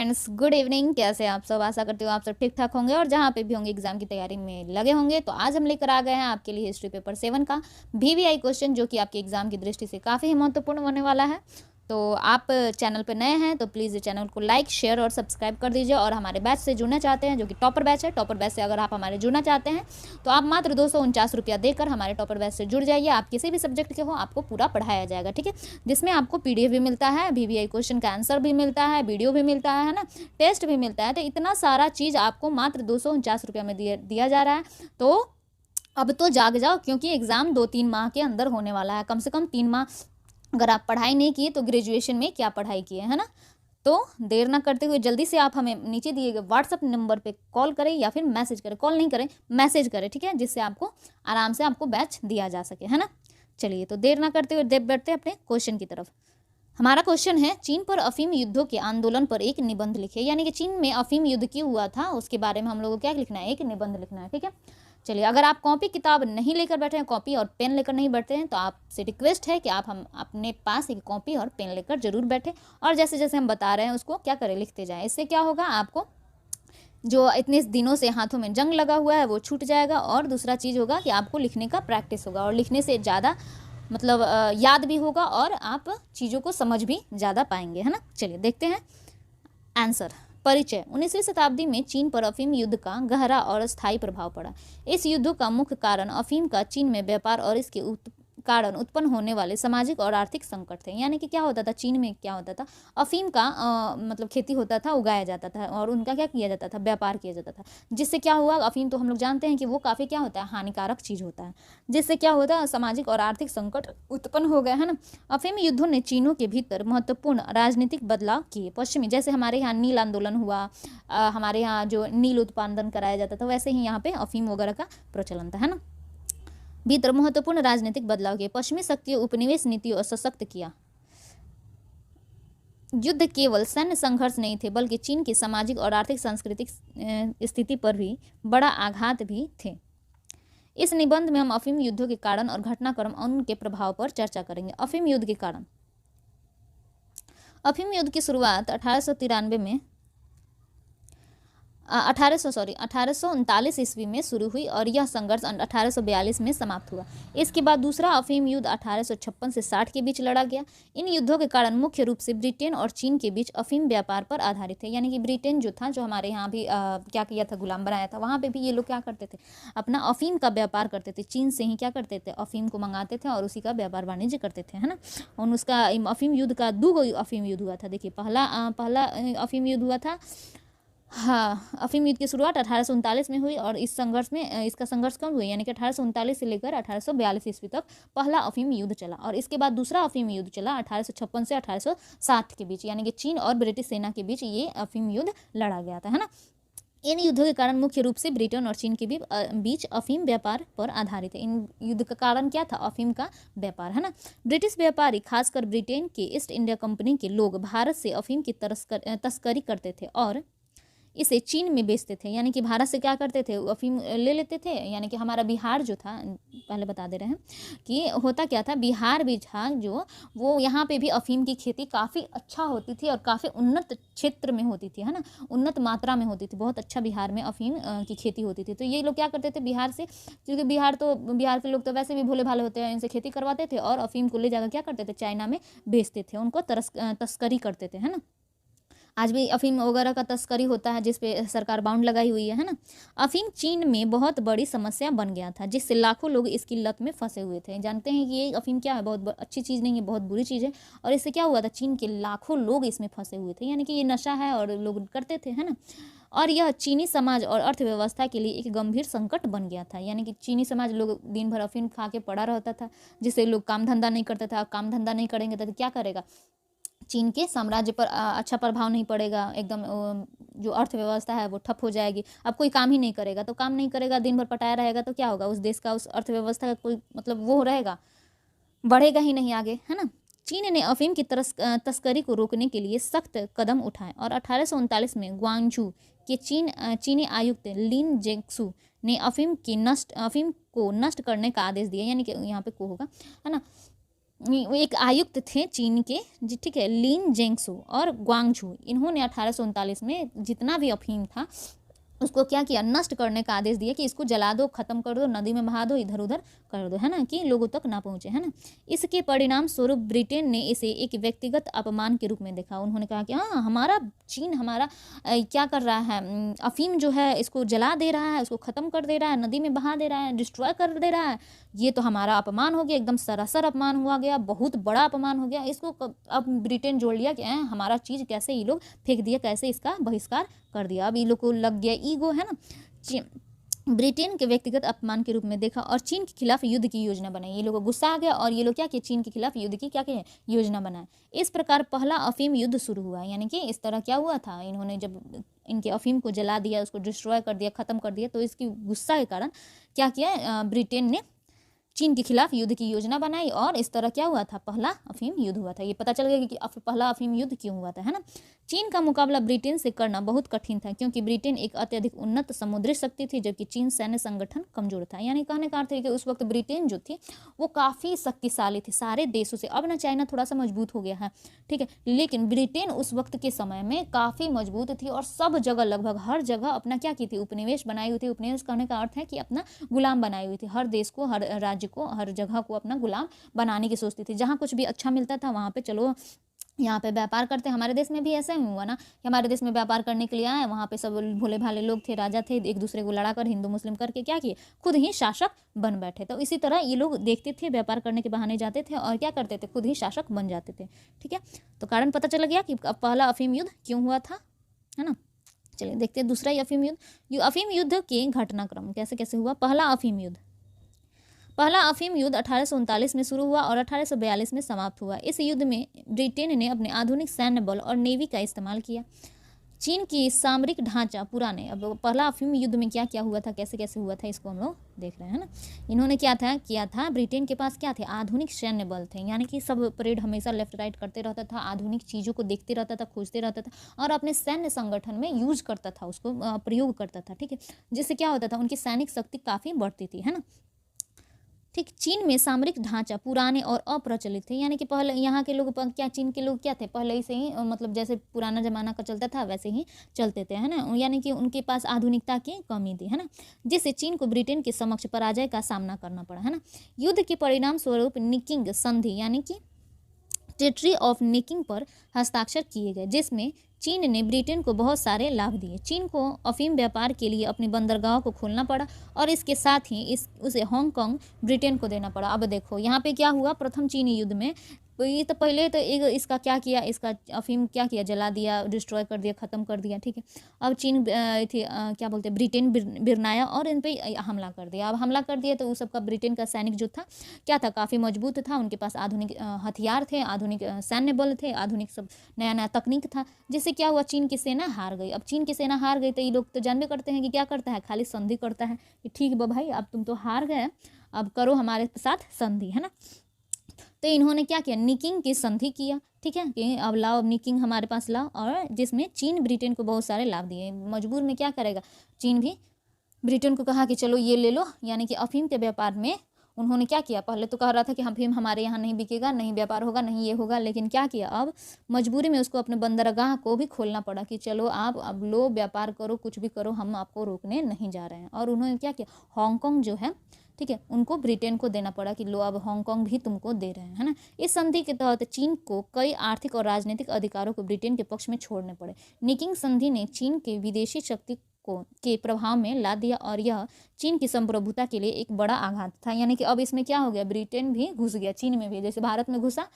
Friends, good evening. कैसे हैं आप सब? आशा करती हूँ आप सब ठीक ठाक होंगे और जहाँ पे भी होंगे एग्जाम की तैयारी में लगे होंगे। तो आज हम लेकर आ गए हैं आपके लिए हिस्ट्री पेपर 7 का VVI क्वेश्चन, जो कि आपके एग्जाम की दृष्टि से काफ़ी महत्वपूर्ण होने वाला है। तो आप चैनल पर नए हैं तो प्लीज़ चैनल को लाइक, शेयर और सब्सक्राइब कर दीजिए। और हमारे बैच से जुड़ना चाहते हैं, जो कि टॉपर बैच है, टॉपर बैच से अगर आप हमारे जुड़ना चाहते हैं तो आप मात्र 249 रुपया देकर हमारे टॉपर बैच से जुड़ जाइए। आप किसी भी सब्जेक्ट के हो, आपको पूरा पढ़ाया जाएगा, ठीक है। जिसमें आपको PDF भी मिलता है, VVI क्वेश्चन का आंसर भी मिलता है, वीडियो भी मिलता है ना, टेस्ट भी मिलता है। तो इतना सारा चीज़ आपको मात्र 249 रुपया में दिया जा रहा है। तो अब तो जाग जाओ, क्योंकि एग्ज़ाम 2-3 माह के अंदर होने वाला है। कम से कम 3 माह अगर आप पढ़ाई नहीं किए तो ग्रेजुएशन में क्या पढ़ाई किए, है ना। तो देर ना करते हुए जल्दी से आप हमें नीचे दिए गए व्हाट्सअप नंबर पे कॉल करें या फिर मैसेज करें। कॉल नहीं करें, मैसेज करें, ठीक है, जिससे आपको आराम से आपको बैच दिया जा सके, है ना। चलिए, तो देर ना करते हुए बढ़ते अपने क्वेश्चन की तरफ। हमारा क्वेश्चन है, चीन पर अफीम युद्धों के आंदोलन पर एक निबंध लिखे। यानी कि चीन में अफीम युद्ध क्यों हुआ था उसके बारे में हम लोगों को क्या लिखना है, एक निबंध लिखना है, ठीक है। चलिए, अगर आप कॉपी किताब नहीं लेकर बैठे हैं, कॉपी और पेन लेकर नहीं बैठते हैं, तो आपसे रिक्वेस्ट है कि आप हम अपने पास एक कॉपी और पेन लेकर जरूर बैठे और जैसे जैसे हम बता रहे हैं उसको क्या करें, लिखते जाएं। इससे क्या होगा, आपको जो इतने दिनों से हाथों में जंग लगा हुआ है वो छूट जाएगा। और दूसरा चीज़ होगा कि आपको लिखने का प्रैक्टिस होगा, और लिखने से ज़्यादा मतलब याद भी होगा और आप चीज़ों को समझ भी ज़्यादा पाएंगे, है ना। चलिए देखते हैं आंसर। परिचय। 19वीं शताब्दी में चीन पर अफीम युद्ध का गहरा और स्थायी प्रभाव पड़ा। इस युद्ध का मुख्य कारण अफीम का चीन में व्यापार और इसके कारण उत्पन्न होने वाले सामाजिक और आर्थिक संकट थे। यानी कि क्या होता था, चीन में क्या होता था, अफीम का मतलब खेती होता था, उगाया जाता था और उनका क्या किया जाता था, व्यापार किया जाता था। जिससे क्या हुआ, अफीम तो हम लोग जानते हैं कि वो काफ़ी क्या होता है, हानिकारक चीज़ होता है। जिससे क्या होता है, सामाजिक और आर्थिक संकट उत्पन्न हो गए, है ना। अफीम युद्धों ने चीनों के भीतर महत्वपूर्ण राजनीतिक बदलाव किए। पश्चिमी, जैसे हमारे यहाँ नील आंदोलन हुआ, हमारे यहाँ जो नील उत्पादन कराया जाता था, वैसे ही यहाँ पे अफीम वगैरह का प्रचलन था, है ना। भीतर महत्वपूर्ण राजनीतिक बदलाव किए। पश्चिमी शक्तियों उपनिवेश नीतियों और सशक्त किया। युद्ध केवल सैन्य संघर्ष नहीं थे, बल्कि चीन की सामाजिक और आर्थिक सांस्कृतिक स्थिति पर भी बड़ा आघात भी थे। इस निबंध में हम अफीम युद्धों के कारण और घटनाक्रम और उनके प्रभाव पर चर्चा करेंगे। अफीम युद्ध के कारण। अफीम युद्ध की शुरुआत 1893 में 1839 ईस्वी में शुरू हुई और यह संघर्ष 1842 में समाप्त हुआ। इसके बाद दूसरा अफीम युद्ध 1856 से 60 के बीच लड़ा गया। इन युद्धों के कारण मुख्य रूप से ब्रिटेन और चीन के बीच अफीम व्यापार पर आधारित है। यानी कि ब्रिटेन जो था, जो हमारे यहाँ भी क्या किया था, गुलाम बनाया था, वहाँ पे भी ये लोग क्या करते थे, अपना अफीम का व्यापार करते थे। चीन से ही क्या करते थे, अफीम को मंगाते थे और उसी का व्यापार वाणिज्य करते थे, है ना। और उसका अफीम युद्ध का 2 अफीम युद्ध हुआ था। देखिए, पहला अफीम युद्ध हुआ था, हाँ, अफीम युद्ध की शुरुआत 1839 में हुई और इस संघर्ष में इसका संघर्ष कब हुआ, यानी कि 1839 से लेकर 1842 ईस्वी तक पहला अफीम युद्ध चला। और इसके बाद दूसरा अफीम युद्ध चला 1856 से 1860 के बीच, यानी कि चीन और ब्रिटिश सेना के बीच ये अफीम युद्ध लड़ा गया था, है ना। इन युद्धों के कारण मुख्य रूप से ब्रिटेन और चीन के बीच अफीम व्यापार पर आधारित है। इन युद्ध का कारण क्या था, अफीम का व्यापार, है ना। ब्रिटिश व्यापारी, खासकर ब्रिटेन के ईस्ट इंडिया कंपनी के लोग भारत से अफीम की तस्करी करते थे और इसे चीन में बेचते थे। यानी कि भारत से क्या करते थे, अफीम ले लेते थे। यानी कि हमारा बिहार जो था, पहले बता दे रहे हैं कि होता क्या था, बिहार भी था जो, वो यहाँ पे भी अफीम की खेती काफ़ी अच्छा होती थी और काफ़ी उन्नत क्षेत्र में होती थी, है ना, उन्नत मात्रा में होती थी। बहुत अच्छा बिहार में अफीम की खेती होती थी। तो ये लोग क्या करते थे बिहार से, क्योंकि बिहार के लोग तो वैसे भी भोले भाले होते हैं, इनसे खेती करवाते थे और अफीम को ले जाकर क्या करते थे, चाइना में बेचते थे, उनको तस्करी करते थे, है ना। आज भी अफीम वगैरह का तस्करी होता है, जिस पे सरकार बाउंड लगाई हुई है ना। अफीम चीन में बहुत बड़ी समस्या बन गया था, जिससे लाखों लोग इसकी लत में फंसे हुए थे। जानते हैं कि ये अफीम क्या है, बहुत अच्छी चीज़ नहीं है, बहुत बुरी चीज़ है। और इससे क्या हुआ था, चीन के लाखों लोग इसमें फंसे हुए थे। यानी कि ये नशा है और लोग करते थे, है ना। और यह चीनी समाज और अर्थव्यवस्था के लिए एक गंभीर संकट बन गया था। यानी कि चीनी समाज, लोग दिन भर अफीम खा के पड़ा रहता था, जिससे लोग काम धंधा नहीं करता था। काम धंधा नहीं करेंगे तो क्या करेगा, चीन के साम्राज्य पर अच्छा प्रभाव नहीं पड़ेगा। एकदम जो अर्थव्यवस्था है वो ठप हो जाएगी। अब कोई काम ही नहीं करेगा, तो काम नहीं करेगा, दिन भर पटाया रहेगा, तो क्या होगा, उस देश का, उस अर्थव्यवस्था का कोई मतलब वो रहेगा, बढ़ेगा ही नहीं आगे, है ना। चीन ने अफीम की तस्करी को रोकने के लिए सख्त कदम उठाए और 1839 में ग्वांगझू के चीनी आयुक्त लिन जेक्सू ने अफीम को नष्ट करने का आदेश दिया। यानी कि यहाँ पे को होगा, है ना, एक आयुक्त थे चीन के जी, ठीक है, लिन जेंगसू और ग्वांगझू। इन्होंने 1839 में जितना भी अफीम था उसको क्या किया, नष्ट करने का आदेश दिया कि इसको जला दो, खत्म कर दो, नदी में बहा दो, इधर उधर कर दो, है ना, कि लोगों तक ना पहुंचे, है ना। इसके परिणाम स्वरूप ब्रिटेन ने इसे एक व्यक्तिगत अपमान के रूप में देखा। उन्होंने कहा कि हाँ, हमारा चीन हमारा क्या कर रहा है, अफीम जो है इसको जला दे रहा है, उसको खत्म कर दे रहा है, नदी में बहा दे रहा है, डिस्ट्रॉय कर दे रहा है, ये तो हमारा अपमान हो गया, एकदम सरासर अपमान हुआ गया, बहुत बड़ा अपमान हो गया। इसको अब ब्रिटेन जोड़ लिया कि हमारा चीज़ कैसे ये लोग फेंक दिया, कैसे इसका बहिष्कार कर दिया। अब ये लोग को लग गया ईगो, है ना। ब्रिटेन के व्यक्तिगत अपमान के रूप में देखा और चीन के खिलाफ युद्ध की योजना बनाई। ये लोगों को गुस्सा आ गया और ये लोग क्या किए, चीन के खिलाफ युद्ध की क्या किए, योजना बनाए। इस प्रकार पहला अफीम युद्ध शुरू हुआ। यानी कि इस तरह क्या हुआ था, इन्होंने जब इनके अफीम को जला दिया, उसको डिस्ट्रॉय कर दिया, खत्म कर दिया, तो इसकी गुस्सा के कारण क्या किया, ब्रिटेन ने चीन के खिलाफ युद्ध की योजना बनाई और इस तरह क्या हुआ था, पहला अफीम युद्ध हुआ था। ये पता चल गया कि पहला अफीम युद्ध क्यों हुआ था, है ना। चीन का मुकाबला ब्रिटेन से करना बहुत कठिन था क्योंकि ब्रिटेन एक अत्यधिक उन्नत समुद्री शक्ति थी जबकि चीन सैन्य संगठन कमजोर था। यानी कहने का अर्थ है कि उस वक्त ब्रिटेन जो थी वो काफ़ी शक्तिशाली थी सारे देशों से। अब ना चाइना थोड़ा सा मजबूत हो गया है, ठीक है, लेकिन ब्रिटेन उस वक्त के समय में काफ़ी मजबूत थी और सब जगह लगभग हर जगह अपना क्या की थी, उपनिवेश बनाई हुई थी। उपनिवेश कहने का अर्थ है कि अपना गुलाम बनाई हुई थी, हर देश को, हर राज्य को, हर जगह को अपना गुलाम बनाने की सोचती थी। जहाँ कुछ भी अच्छा मिलता था वहाँ पे चलो यहाँ पे व्यापार करते। हमारे देश में भी ऐसा ही हुआ ना कि हमारे देश में व्यापार करने के लिए आए, वहाँ पे सब भोले भाले लोग थे, राजा थे, एक दूसरे को लड़ा कर हिंदू मुस्लिम करके क्या किए, खुद ही शासक बन बैठे। तो इसी तरह ये लोग देखते थे, व्यापार करने के बहाने जाते थे और क्या करते थे, खुद ही शासक बन जाते थे, ठीक है। तो कारण पता चल गया कि पहला अफीम युद्ध क्यों हुआ था, है ना। चलिए देखते हैं दूसरा अफीम युद्ध। अफीम युद्ध के घटनाक्रम कैसे कैसे हुआ। पहला अफीम युद्ध 1839 में शुरू हुआ और 1842 में समाप्त हुआ। इस युद्ध में ब्रिटेन ने अपने आधुनिक सैन्य बल और नेवी का इस्तेमाल किया। चीन की सामरिक ढांचा पुराने। अब पहला अफीम युद्ध में क्या क्या हुआ था, कैसे कैसे हुआ था, इसको हम लोग देख रहे हैं ना। इन्होंने क्या किया था, ब्रिटेन के पास क्या थे, आधुनिक सैन्य बल थे। यानी कि सब परेड हमेशा लेफ्ट राइट करते रहता था, आधुनिक चीज़ों को देखते रहता था, खोजते रहता था और अपने सैन्य संगठन में यूज करता था, उसको प्रयोग करता था, ठीक है। जिससे क्या होता था, उनकी सैनिक शक्ति काफ़ी बढ़ती थी, है ना। ठीक, चीन में सामरिक ढांचा पुराने और अप्रचलित थे। यानी कि पहले यहाँ के लोग क्या, चीन के लोग क्या थे, पहले ही से ही मतलब जैसे पुराना जमाना का चलता था वैसे ही चलते थे, है ना। यानी कि उनके पास आधुनिकता की कमी थी, है ना, जिससे चीन को ब्रिटेन के समक्ष पराजय का सामना करना पड़ा, है ना। युद्ध के परिणाम स्वरूप निकिंग संधि यानी कि ट्रीटी ऑफ निकिंग पर हस्ताक्षर किए गए, जिसमें चीन ने ब्रिटेन को बहुत सारे लाभ दिए। चीन को अफीम व्यापार के लिए अपनी बंदरगाहों को खोलना पड़ा और इसके साथ ही उसे हांगकांग ब्रिटेन को देना पड़ा। अब देखो यहाँ पे क्या हुआ, प्रथम चीनी युद्ध में ये तो पहले तो एक इसका क्या किया, इसका अफीम क्या किया, जला दिया, डिस्ट्रॉय कर दिया, ख़त्म कर दिया, ठीक है। अब चीन क्या बोलते हैं, ब्रिटेन बिरनाया और इन पे हमला कर दिया। अब हमला कर दिया तो उस सबका ब्रिटेन का सैनिक जो था क्या था, काफ़ी मजबूत था, उनके पास आधुनिक हथियार थे, आधुनिक सैन्य बल थे, आधुनिक सब नया नया तकनीक था। जिससे क्या हुआ, चीन की सेना हार गई। अब चीन की सेना हार गई तो ये लोग तो जानबे करते हैं कि क्या करता है, खाली संधि करता है कि ठीक बा भाई, अब तुम तो हार गए, अब करो हमारे साथ संधि, है ना। तो इन्होंने क्या किया, निकिंग की संधि किया, ठीक है, कि अब लाओ, अब निकिंग हमारे पास लाओ, और जिसमें चीन ब्रिटेन को बहुत सारे लाभ दिए। मजबूर में क्या करेगा, चीन भी ब्रिटेन को कहा कि चलो ये ले लो। यानी कि अफीम के व्यापार में उन्होंने क्या किया, पहले तो कह रहा था कि अफीम हमारे यहाँ नहीं बिकेगा, नहीं व्यापार होगा, नहीं ये होगा, लेकिन क्या किया, अब मजबूरी में उसको अपने बंदरगाह को भी खोलना पड़ा कि चलो आप अब लो, व्यापार करो, कुछ भी करो, हम आपको रोकने नहीं जा रहे हैं। और उन्होंने क्या किया, हांगकांग जो है, ठीक है, उनको ब्रिटेन को देना पड़ा कि लो अब हांगकांग भी तुमको दे रहे हैं, है ना। इस संधि के तहत चीन को कई आर्थिक और राजनीतिक अधिकारों को ब्रिटेन के पक्ष में छोड़ने पड़े। निकिंग संधि ने चीन के विदेशी शक्ति के प्रभाव में ला दिया और यह चीन की संप्रभुता के लिए एक बड़ा आघात था। यानी कि अब इसमें क्या हो गया, ब्रिटेन भी घुस गया चीन में भी, जैसे भारत में घुसा,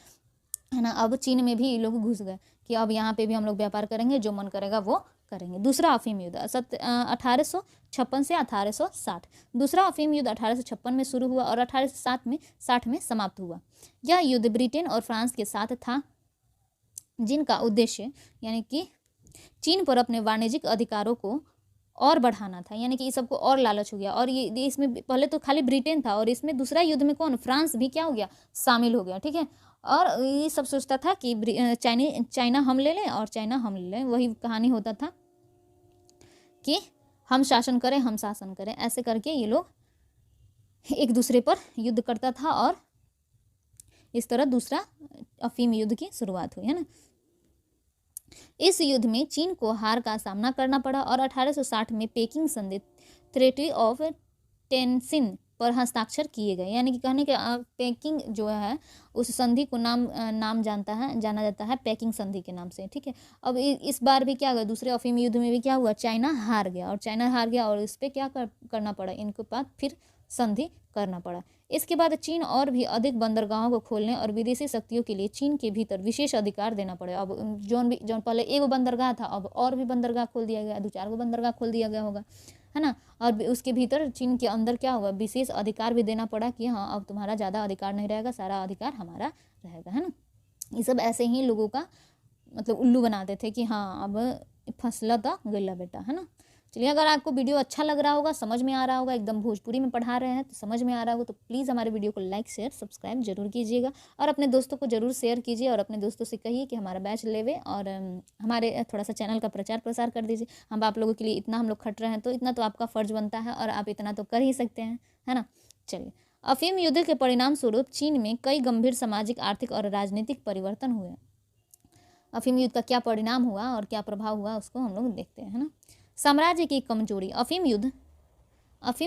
है ना, अब चीन में भी लोग घुस गए कि अब यहाँ पे भी हम लोग व्यापार करेंगे, जो मन करेगा वो करेंगे। दूसरा अफीम युद्ध 1856 से 1860। दूसरा अफीम युद्ध 1856 में शुरू हुआ और 1860 में समाप्त हुआ। यह युद्ध ब्रिटेन और फ्रांस के साथ था, जिनका उद्देश्य यानी कि चीन पर अपने वाणिज्यिक अधिकारों को और बढ़ाना था। यानी कि इस सबको और लालच हो गया। और ये इसमें पहले तो खाली ब्रिटेन था और इसमें दूसरा युद्ध में कौन, फ्रांस भी क्या हो गया, शामिल हो गया, ठीक है। और ये सब सोचता था कि चाइना हम ले लें और चाइना हम ले लें, वही कहानी होता था कि हम शासन करें, हम शासन करें, ऐसे करके ये लोग एक दूसरे पर युद्ध करता था और इस तरह दूसरा अफीम युद्ध की शुरुआत हुई, है ना। इस युद्ध में चीन को हार का सामना करना पड़ा और 1860 में पेकिंग संधि ट्रीटी ऑफ टेंसिन पर हस्ताक्षर किए गए। यानी कि कहने के पेकिंग जो है उस संधि को नाम जाना जाता है पेकिंग संधि के नाम से, ठीक है। अब इस बार भी क्या हुआ, दूसरे अफीम युद्ध में भी क्या हुआ, चाइना हार गया और इस पर क्या करना पड़ा, इनको पास फिर संधि करना पड़ा। इसके बाद चीन और भी अधिक बंदरगाहों को खोलने और विदेशी शक्तियों के लिए चीन के भीतर विशेष अधिकार देना पड़ा। अब जोन पहले एगो बंदरगाह था, अब और भी बंदरगाह खोल दिया गया, 2-4 गो बंदरगाह खोल दिया गया होगा, है ना। और उसके भीतर चीन के अंदर क्या हुआ, विशेष अधिकार भी देना पड़ा कि हाँ अब तुम्हारा ज़्यादा अधिकार नहीं रहेगा, सारा अधिकार हमारा रहेगा, है ना। ये सब ऐसे ही लोगों का मतलब उल्लू बनाते थे कि हाँ अब फसला था गला बेटा, है ना। चलिए, अगर आपको वीडियो अच्छा लग रहा होगा, समझ में आ रहा होगा, एकदम भोजपुरी में पढ़ा रहे हैं तो समझ में आ रहा होगा, तो प्लीज़ हमारे वीडियो को लाइक शेयर सब्सक्राइब जरूर कीजिएगा और अपने दोस्तों को जरूर शेयर कीजिए और अपने दोस्तों से कहिए कि हमारा बैच लेवे और हमारे थोड़ा सा चैनल का प्रचार प्रसार कर दीजिए। हम आप लोगों के लिए इतना हम लोग खट रहे हैं तो इतना तो आपका फ़र्ज बनता है और आप इतना तो कर ही सकते हैं, है ना। चलिए, अफीम युद्ध के परिणाम स्वरूप चीन में कई गंभीर सामाजिक, आर्थिक और राजनीतिक परिवर्तन हुए। अफीम युद्ध का क्या परिणाम हुआ और क्या प्रभाव हुआ उसको हम लोग देखते हैं, है ना। साम्राज्य की कमजोरी। अफीम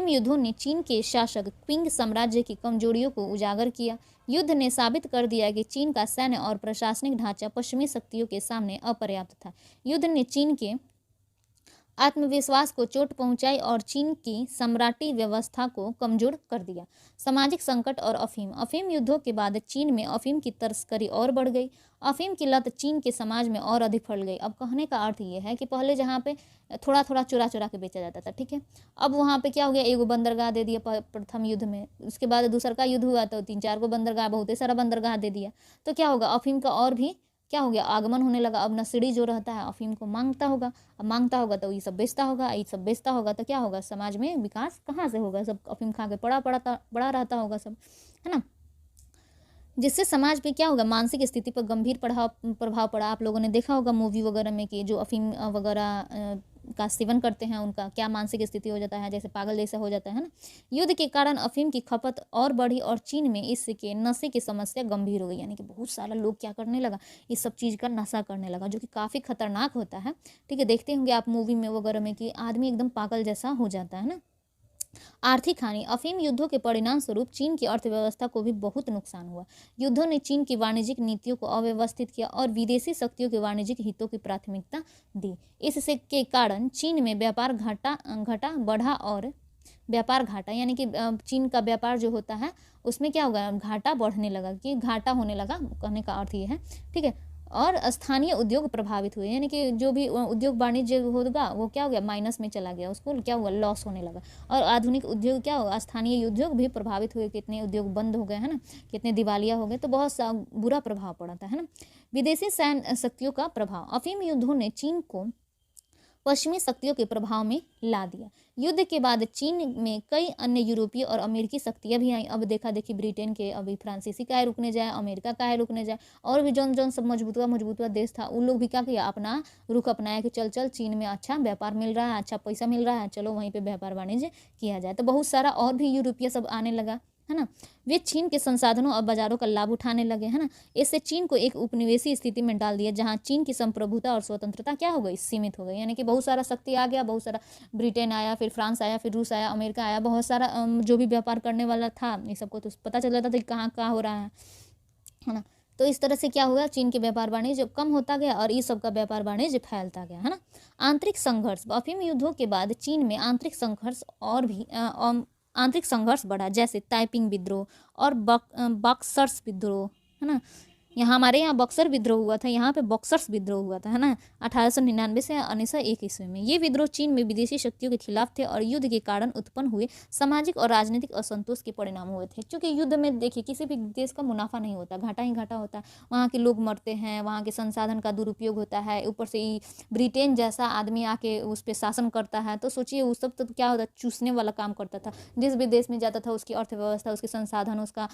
युद्धों ने चीन के शासक क्विंग साम्राज्य की कमजोरियों को उजागर किया। युद्ध ने साबित कर दिया कि चीन का सैन्य और प्रशासनिक ढांचा पश्चिमी शक्तियों के सामने अपर्याप्त था। युद्ध ने चीन के आत्मविश्वास को चोट पहुंचाई और चीन की सम्राटी व्यवस्था को कमजोर कर दिया। सामाजिक संकट और अफीम युद्धों के बाद चीन में अफीम की तस्करी और बढ़ गई। अफीम की लत चीन के समाज में और अधिक फैल गई। अब कहने का अर्थ ये है कि पहले जहाँ पे थोड़ा थोड़ा चुरा के बेचा जाता था, ठीक है, अब वहाँ पे क्या हो गया, एगो बंदरगाह दे दिया प्रथम युद्ध में, उसके बाद दूसरा का युद्ध हुआ तो 3-4 गो बंदरगाह, बहुत सारा बंदरगाह दे दिया, तो क्या होगा, अफीम का और भी क्या हो गया, आगमन होने लगा। अब नशेड़ी जो रहता है अफीम को मांगता होगा, अब मांगता होगा तो ये सब बेचता होगा तो क्या होगा, समाज में विकास कहाँ से होगा, सब अफीम खा के बड़ा रहता होगा सब, है ना। जिससे समाज पे क्या होगा, मानसिक स्थिति पर गंभीर प्रभाव पड़ा। आप लोगों ने देखा होगा मूवी वगैरह में कि जो अफीम वगैरह का सेवन करते हैं उनका क्या मानसिक स्थिति हो जाता है, जैसे पागल जैसा हो जाता है ना। युद्ध के कारण अफीम की खपत और बढ़ी और चीन में इसके नशे की समस्या गंभीर हो गई। यानी कि बहुत सारा लोग क्या करने लगा, इस सब चीज़ का नशा करने लगा, जो कि काफ़ी खतरनाक होता है, ठीक है। देखते होंगे आप मूवी में वगैरह में कि आदमी एकदम पागल जैसा हो जाता है ना। आर्थिक हानि। अफीम युद्धों के परिणाम स्वरूप चीन की अर्थव्यवस्था को भी बहुत नुकसान हुआ। युद्धों ने चीन की वाणिज्यिक नीतियों को अव्यवस्थित किया और विदेशी शक्तियों के वाणिज्यिक हितों की प्राथमिकता दी। इससे के कारण चीन में व्यापार घटा बढ़ा और व्यापार घाटा, यानी कि चीन का व्यापार जो होता है उसमें क्या होगा, घाटा बढ़ने लगा, कि घाटा होने लगा, कहने का अर्थ ये है, ठीक है। और स्थानीय उद्योग प्रभावित हुए, यानी कि जो भी उद्योग वाणिज्य होगा वो क्या हो गया, माइनस में चला गया, उसको क्या हुआ, लॉस होने लगा। और आधुनिक उद्योग क्या हुआ, स्थानीय उद्योग भी प्रभावित हुए, कितने उद्योग बंद हो गए, है ना, कितने दिवालिया हो गए, तो बहुत सा बुरा प्रभाव पड़ा था, है ना। विदेशी सैन्य शक्तियों का प्रभाव। अफीम युद्धों ने चीन को पश्चिमी शक्तियों के प्रभाव में ला दिया। युद्ध के बाद चीन में कई अन्य यूरोपीय और अमेरिकी शक्तियां भी आई। अब देखा देखी ब्रिटेन के अभी फ्रांसीसी काहे रुकने जाए, अमेरिका काहे रुकने जाए, और भी जौन सब मजबूतवा देश था उन लोग भी क्या किया, अपना रुख अपनाया कि चल चीन में अच्छा व्यापार मिल रहा है, अच्छा पैसा मिल रहा है, चलो वहीं पर व्यापार वाणिज्य किया जाए। तो बहुत सारा और भी यूरोपीय सब आने लगा, है ना। वे चीन के संसाधनों और बाजारों का लाभ उठाने लगे, है ना। इससे चीन को एक उपनिवेशी स्थिति में डाल दिया जहां चीन की संप्रभुता और स्वतंत्रता क्या हो गई, सीमित हो गई। यानी कि बहुत सारा शक्ति आ गया, बहुत सारा ब्रिटेन आया, फिर फ्रांस आया, फिर रूस आया, अमेरिका आया, बहुत सारा जो भी व्यापार करने वाला था ये सबको तो पता चल जाता था कि कहाँ कहाँ हो रहा है ना। तो इस तरह से क्या हुआ, चीन के व्यापार वाणिज्य कम होता गया और इस सब का व्यापार वाणिज्य फैलता गया, है ना। आंतरिक संघर्ष। अफीम युद्धों के बाद चीन में आंतरिक संघर्ष बढ़ा, जैसे ताइपिंग विद्रोह और बक्सर्स विद्रोह, है ना। यहाँ हमारे यहाँ बक्सर विद्रोह हुआ था, यहाँ पे बक्सर्स विद्रोह हुआ था, है ना, 1899 से 1901 ईस्वी में। ये विद्रोह चीन में विदेशी शक्तियों के खिलाफ थे और युद्ध के कारण उत्पन्न हुए सामाजिक और राजनीतिक असंतोष के परिणाम हुए थे। क्योंकि युद्ध में देखिए किसी भी देश का मुनाफा नहीं होता, घाटा ही घाटा होता है। वहाँ के लोग मरते हैं, वहाँ के संसाधन का दुरुपयोग होता है, ऊपर से ब्रिटेन जैसा आदमी आके उस पर शासन करता है, तो सोचिए उस सब तो क्या होता, चूसने वाला काम करता था। जिस भी देश में जाता था उसकी अर्थव्यवस्था, उसके संसाधन, उसका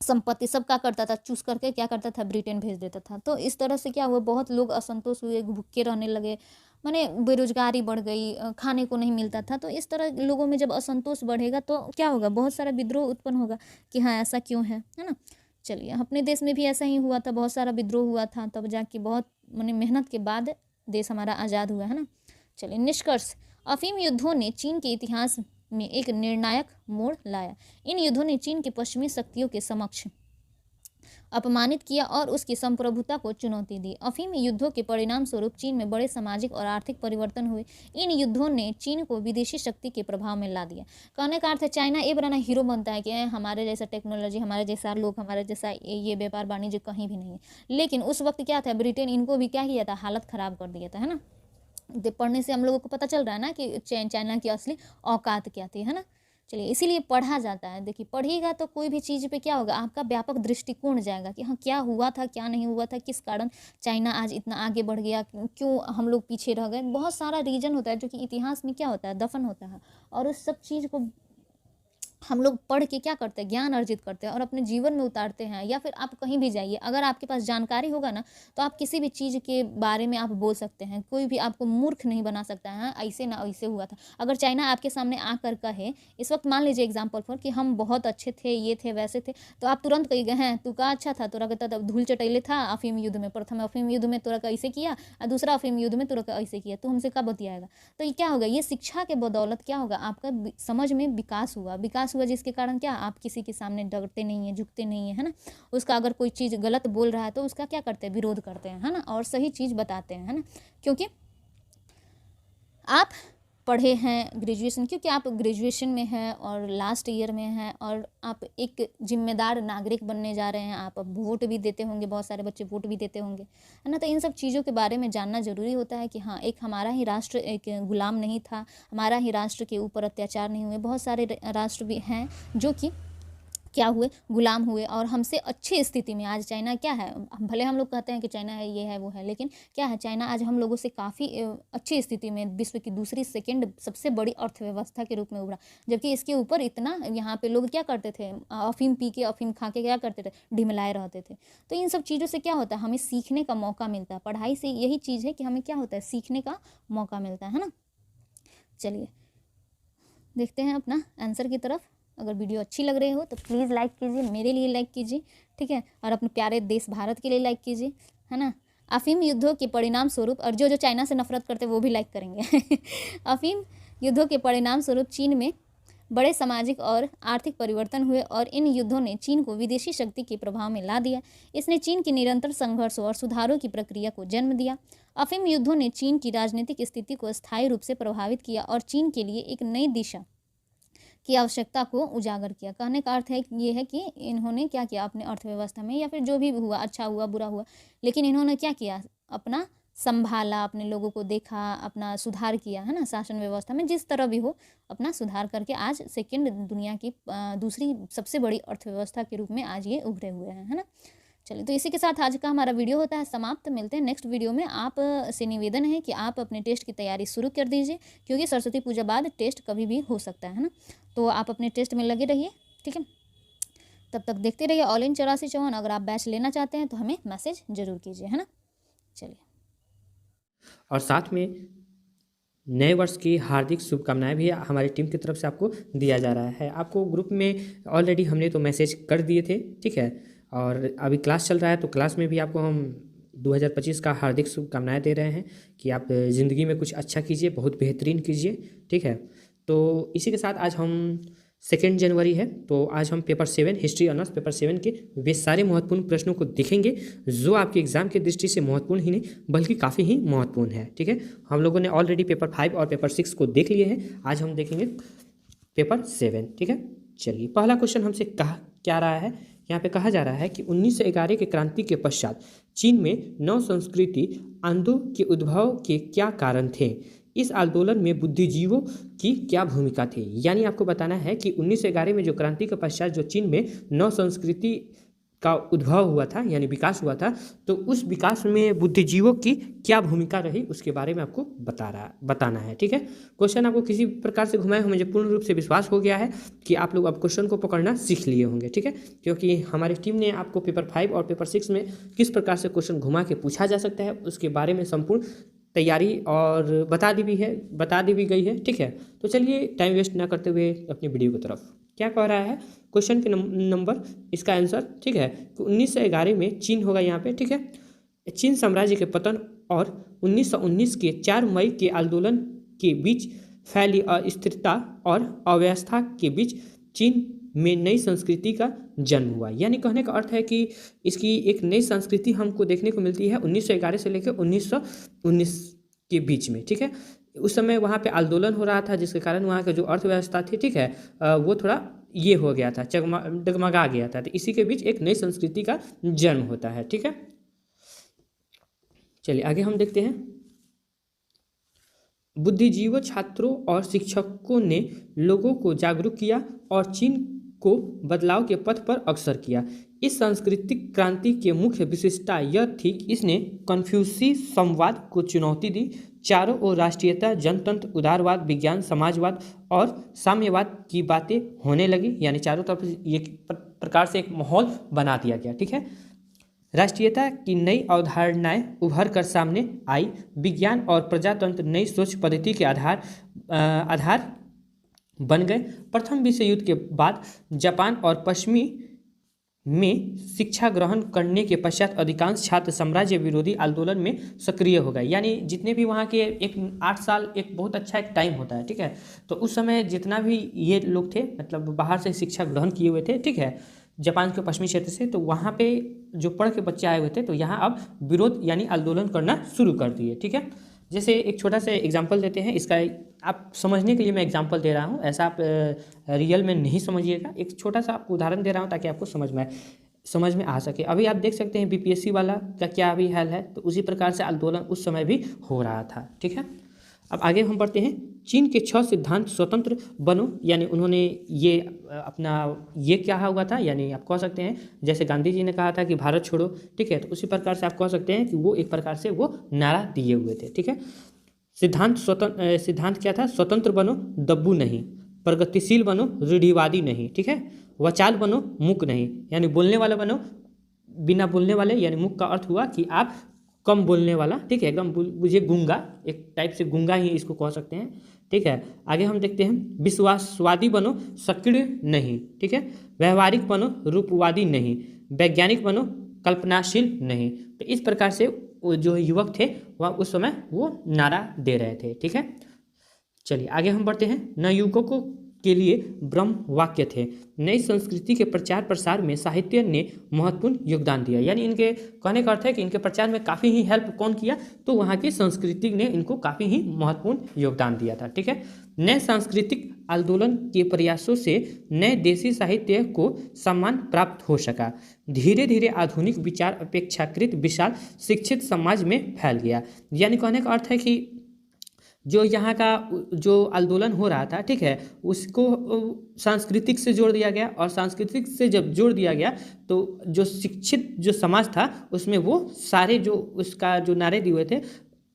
संपत्ति सब क्या करता था, चूस करके क्या करता था, ब्रिटेन भेज देता था। तो इस तरह से क्या हुआ, बहुत लोग असंतोष हुए, भूखे रहने लगे, माने बेरोजगारी बढ़ गई, खाने को नहीं मिलता था। तो इस तरह लोगों में जब असंतोष बढ़ेगा तो क्या होगा, बहुत सारा विद्रोह उत्पन्न होगा कि हाँ ऐसा क्यों है ना। चलिए, अपने देश में भी ऐसा ही हुआ था, बहुत सारा विद्रोह हुआ था, तब जाके बहुत माने मेहनत के बाद देश हमारा आज़ाद हुआ है ना। चलिए, निष्कर्ष, अफीम युद्धों ने चीन के इतिहास में एक निर्णायक मोड़ लाया। इन युद्धों ने चीन के पश्चिमी शक्तियों के समक्ष अपमानित किया और उसकी संप्रभुता को चुनौती दी। अफीम युद्धों के परिणाम स्वरूप चीन में बड़े सामाजिक और आर्थिक परिवर्तन हुए। इन युद्धों ने चीन को विदेशी शक्ति के प्रभाव में ला दिया। कहने का अर्थ है, चाइना ये बड़ा हीरो बनता है कि हमारे जैसा टेक्नोलॉजी, हमारे जैसा लोग, हमारे जैसा ये व्यापार वाणिज्य कहीं भी नहीं है। लेकिन उस वक्त क्या था, ब्रिटेन इनको भी क्या किया था, हालत ख़राब कर दिया था, है ना। पढ़ने से हम लोगों को पता चल रहा है ना कि चाइना की असली औकात क्या थी, है ना। चलिए, इसीलिए पढ़ा जाता है। देखिए, पढ़िएगा तो कोई भी चीज़ पे क्या होगा, आपका व्यापक दृष्टिकोण जाएगा कि हाँ, क्या हुआ था, क्या नहीं हुआ था, किस कारण चाइना आज इतना आगे बढ़ गया, क्यों हम लोग पीछे रह गए। बहुत सारा रीजन होता है जो कि इतिहास में क्या होता है, दफन होता है। और उस सब चीज़ को हम लोग पढ़ के क्या करते हैं, ज्ञान अर्जित करते हैं और अपने जीवन में उतारते हैं। या फिर आप कहीं भी जाइए, अगर आपके पास जानकारी होगा ना, तो आप किसी भी चीज़ के बारे में आप बोल सकते हैं। कोई भी आपको मूर्ख नहीं बना सकता है, ऐसे ना ऐसे हुआ था। अगर चाइना आपके सामने आकर कहे, इस वक्त मान लीजिए एग्जाम्पल फॉर कि हम बहुत अच्छे थे, ये थे, वैसे थे, तो आप तुरंत कही गए हैं तू का अच्छा था, तोरा कहता धूल चटैले था अफीम युद्ध में, प्रथम अफीम युद्ध में तोरा का ऐसे किया और दूसरा अफीम युद्ध में तोरा का ऐसे किया, तो हमसे कब बतियाएगा। तो ये क्या होगा, ये शिक्षा के बदौलत क्या होगा, आपका समझ में विकास हुआ, जिसके कारण क्या, आप किसी के सामने डरते नहीं हैं, झुकते नहीं हैं, है ना। उसका अगर कोई चीज़ गलत बोल रहा है तो उसका क्या करते हैं, विरोध करते हैं, है ना, और सही चीज़ बताते हैं, है ना। क्योंकि आप पढ़े हैं ग्रेजुएशन, क्योंकि आप ग्रेजुएशन में हैं और लास्ट ईयर में हैं और आप एक जिम्मेदार नागरिक बनने जा रहे हैं। आप वोट भी देते होंगे, बहुत सारे बच्चे वोट भी देते होंगे, है ना। तो इन सब चीज़ों के बारे में जानना ज़रूरी होता है कि हाँ, एक हमारा ही राष्ट्र एक गुलाम नहीं था, हमारा ही राष्ट्र के ऊपर अत्याचार नहीं हुए। बहुत सारे राष्ट्र भी हैं जो कि क्या हुए, गुलाम हुए और हमसे अच्छी स्थिति में। आज चाइना क्या है, भले हम लोग कहते हैं कि चाइना है, ये है, वो है, लेकिन क्या है, चाइना आज हम लोगों से काफ़ी अच्छी स्थिति में, विश्व की दूसरी सेकंड सबसे बड़ी अर्थव्यवस्था के रूप में उभरा। जबकि इसके ऊपर इतना यहाँ पे लोग क्या करते थे, अफीम पी के, अफीम खा के क्या करते थे, ढिमलाए रहते थे। तो इन सब चीज़ों से क्या होता है, हमें सीखने का मौका मिलता है। पढ़ाई से यही चीज़ है कि हमें क्या होता है, सीखने का मौका मिलता है ना। चलिए, देखते हैं अपना आंसर की तरफ। अगर वीडियो अच्छी लग रही हो तो प्लीज़ लाइक कीजिए, मेरे लिए लाइक कीजिए, ठीक है, और अपने प्यारे देश भारत के लिए लाइक कीजिए, है ना। अफीम युद्धों के परिणाम स्वरूप, और जो चाइना से नफरत करते वो भी लाइक करेंगे अफीम युद्धों के परिणाम स्वरूप चीन में बड़े सामाजिक और आर्थिक परिवर्तन हुए और इन युद्धों ने चीन को विदेशी शक्ति के प्रभाव में ला दिया। इसने चीन की निरंतर संघर्षों और सुधारों की प्रक्रिया को जन्म दिया। अफीम युद्धों ने चीन की राजनीतिक स्थिति को स्थायी रूप से प्रभावित किया और चीन के लिए एक नई दिशा की आवश्यकता को उजागर किया। कहने का अर्थ है ये है कि इन्होंने क्या किया अपने अर्थव्यवस्था में, या फिर जो भी हुआ, अच्छा हुआ बुरा हुआ, लेकिन इन्होंने क्या किया, अपना संभाला, अपने लोगों को देखा, अपना सुधार किया, है ना। शासन व्यवस्था में जिस तरह भी हो, अपना सुधार करके आज सेकंड दुनिया की दूसरी सबसे बड़ी अर्थव्यवस्था के रूप में आज ये उभरे हुए हैं, है ना। चलिए, तो इसी के साथ आज का हमारा वीडियो होता है समाप्त। मिलते हैं नेक्स्ट वीडियो में। आप से निवेदन है कि आप अपने टेस्ट की तैयारी शुरू कर दीजिए, क्योंकि सरस्वती पूजा बाद टेस्ट कभी भी हो सकता है ना। तो आप अपने टेस्ट में लगे रहिए, ठीक है। तब तक देखते रहिए ऑल इन 8454। अगर आप बैच लेना चाहते हैं तो हमें मैसेज जरूर कीजिए, है ना। चलिए, और साथ में नए वर्ष की हार्दिक शुभकामनाएं भी हमारी टीम की तरफ से आपको दिया जा रहा है। आपको ग्रुप में ऑलरेडी हमने तो मैसेज कर दिए थे, ठीक है, और अभी क्लास चल रहा है तो क्लास में भी आपको हम 2025 का हार्दिक शुभकामनाएं दे रहे हैं कि आप ज़िंदगी में कुछ अच्छा कीजिए, बहुत बेहतरीन कीजिए, ठीक है। तो इसी के साथ आज हम 2 जनवरी है, तो आज हम पेपर 7 हिस्ट्री ऑनर्स पेपर 7 के वे सारे महत्वपूर्ण प्रश्नों को देखेंगे जो आपके एग्जाम की दृष्टि से महत्वपूर्ण ही नहीं बल्कि काफ़ी ही महत्वपूर्ण है, ठीक है। हम लोगों ने ऑलरेडी पेपर 5 और पेपर 6 को देख लिए हैं, आज हम देखेंगे पेपर 7, ठीक है। चलिए, पहला क्वेश्चन हमसे क्या रहा है, यहाँ पे कहा जा रहा है कि 1911 के क्रांति के पश्चात चीन में नव संस्कृति आंदोलन के उद्भव के क्या कारण थे, इस आंदोलन में बुद्धिजीवों की क्या भूमिका थी। यानी आपको बताना है कि 1911 में जो क्रांति के पश्चात जो चीन में नव संस्कृति का उद्भव हुआ था, यानी विकास हुआ था, तो उस विकास में बुद्धिजीवों की क्या भूमिका रही उसके बारे में आपको बताना है, ठीक है। क्वेश्चन आपको किसी प्रकार से घुमाए हो, मुझे पूर्ण रूप से विश्वास हो गया है कि आप लोग अब क्वेश्चन को पकड़ना सीख लिए होंगे, ठीक है, क्योंकि हमारी टीम ने आपको पेपर 5 और पेपर 6 में किस प्रकार से क्वेश्चन घुमा के पूछा जा सकता है उसके बारे में संपूर्ण तैयारी और बता दी भी गई है, ठीक है। तो चलिए, टाइम वेस्ट ना करते हुए अपनी वीडियो की तरफ क्या कह रहा है क्वेश्चन के नंबर इसका आंसर, ठीक है, कि 1911 में चीन होगा यहाँ पे, ठीक है। चीन साम्राज्य के पतन और 1919 के 4 मई के आंदोलन के बीच फैली अस्थिरता और अव्यवस्था के बीच चीन में नई संस्कृति का जन्म हुआ। यानी कहने का अर्थ है कि इसकी एक नई संस्कृति हमको देखने को मिलती है 1911 से लेकर 1919 के बीच में, ठीक है। उस समय वहाँ पे आंदोलन हो रहा था, जिसके कारण वहाँ का जो अर्थव्यवस्था थी, ठीक है, वो थोड़ा ये हो गया था, डगमगा गया था। तो इसी के बीच एक नई संस्कृति का जन्म होता है, ठीक है। चलिए आगे हम देखते हैं। बुद्धिजीवी छात्रों और शिक्षकों ने लोगों को जागरूक किया और चीन को बदलाव के पथ पर अग्रसर किया। इस सांस्कृतिक क्रांति की मुख्य विशेषता यह थी कि इसने कन्फ्यूशियस संवाद को चुनौती दी। चारों ओर राष्ट्रीयता, जनतंत्र, उदारवाद, विज्ञान, समाजवाद और साम्यवाद की बातें होने लगी। यानी चारों तरफ एक प्रकार से एक माहौल बना दिया गया, ठीक है। राष्ट्रीयता की नई अवधारणाएं उभर कर सामने आई। विज्ञान और प्रजातंत्र नई सोच पद्धति के आधार बन गए। प्रथम विश्व युद्ध के बाद जापान और पश्चिमी में शिक्षा ग्रहण करने के पश्चात अधिकांश छात्र साम्राज्य विरोधी आंदोलन में सक्रिय हो गए। यानी जितने भी वहाँ के एक 8 साल एक बहुत अच्छा एक टाइम होता है, ठीक है। तो उस समय जितना भी ये लोग थे, मतलब बाहर से शिक्षा ग्रहण किए हुए थे, ठीक है, जापान के पश्चिमी क्षेत्र से, तो वहाँ पे जो पढ़ के बच्चे आए हुए थे, तो यहाँ अब विरोध यानी आंदोलन करना शुरू कर दिए, ठीक है। जैसे एक छोटा सा एग्जाम्पल देते हैं, इसका आप समझने के लिए मैं एग्जाम्पल दे रहा हूँ, ऐसा आप रियल में नहीं समझिएगा। एक छोटा सा आपको उदाहरण दे रहा हूँ ताकि आपको समझ में आ सके। अभी आप देख सकते हैं बीपीएससी वाला का क्या अभी हाल है, तो उसी प्रकार से आंदोलन उस समय भी हो रहा था, ठीक है। अब आगे हम बढ़ते हैं। चीन के 6 सिद्धांत स्वतंत्र बनो, यानी उन्होंने ये अपना ये क्या हुआ था, यानी आप कह सकते हैं जैसे गांधी जी ने कहा था कि भारत छोड़ो, ठीक है, तो उसी प्रकार से आप कह सकते हैं कि वो एक प्रकार से वो नारा दिए हुए थे, ठीक है। सिद्धांत क्या था? स्वतंत्र बनो, दब्बू नहीं, प्रगतिशील बनो, रूढ़िवादी नहीं, ठीक है, वचाल बनो, मूक नहीं, यानी बोलने वाला बनो, बिना बोलने वाले, यानी मूक का अर्थ हुआ कि आप कम बोलने वाला, ठीक है, एकदम मुझे गूंगा, एक टाइप से गूंगा ही इसको कह सकते हैं, ठीक है। आगे हम देखते हैं। विश्वासवादी बनो, सक्रिय नहीं, ठीक है, व्यवहारिक बनो, रूपवादी नहीं, वैज्ञानिक बनो, कल्पनाशील नहीं। तो इस प्रकार से वो जो युवक थे वह उस समय वो नारा दे रहे थे, ठीक है। चलिए आगे हम बढ़ते हैं। नवयुवकों के लिए ब्रह्म वाक्य थे। नई संस्कृति के प्रचार प्रसार में साहित्य ने महत्वपूर्ण योगदान दिया। यानी इनके कहने का अर्थ है कि इनके प्रचार में काफ़ी ही हेल्प कौन किया, तो वहाँ की संस्कृति ने इनको काफ़ी ही महत्वपूर्ण योगदान दिया था, ठीक है। नए सांस्कृतिक आंदोलन के प्रयासों से नए देशी साहित्य को सम्मान प्राप्त हो सका। धीरे धीरे आधुनिक विचार अपेक्षाकृत विशाल शिक्षित समाज में फैल गया। यानी कहने का अर्थ है कि जो यहाँ का जो आंदोलन हो रहा था, ठीक है, उसको सांस्कृतिक से जोड़ दिया गया, और सांस्कृतिक से जब जोड़ दिया गया तो जो शिक्षित जो समाज था उसमें वो सारे जो उसका जो नारे दिए हुए थे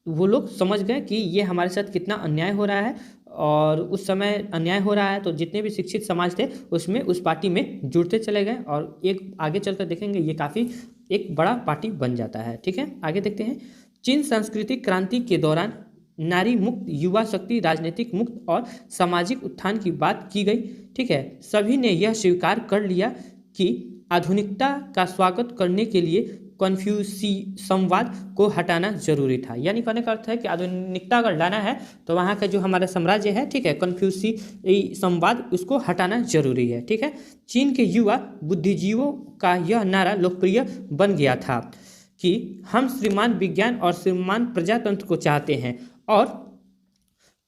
वो लोग समझ गए कि ये हमारे साथ कितना अन्याय हो रहा है, और उस समय अन्याय हो रहा है, तो जितने भी शिक्षित समाज थे उसमें उस पार्टी में जुड़ते चले गए, और एक आगे चलकर देखेंगे ये काफ़ी एक बड़ा पार्टी बन जाता है, ठीक है। आगे देखते हैं। चीन सांस्कृतिक क्रांति के दौरान नारी मुक्त, युवा शक्ति, राजनीतिक मुक्त और सामाजिक उत्थान की बात की गई, ठीक है। सभी ने यह स्वीकार कर लिया कि आधुनिकता का स्वागत करने के लिए कन्फ्यूशियसवाद को हटाना जरूरी था। यानी कहने का अर्थ है कि आधुनिकता अगर लाना है तो वहाँ का जो हमारा साम्राज्य है, ठीक है, कन्फ्यूशियसवाद उसको हटाना जरूरी है, ठीक है। चीन के युवा बुद्धिजीवियों का यह नारा लोकप्रिय बन गया था कि हम श्रीमान विज्ञान और श्रीमान प्रजातंत्र को चाहते हैं, और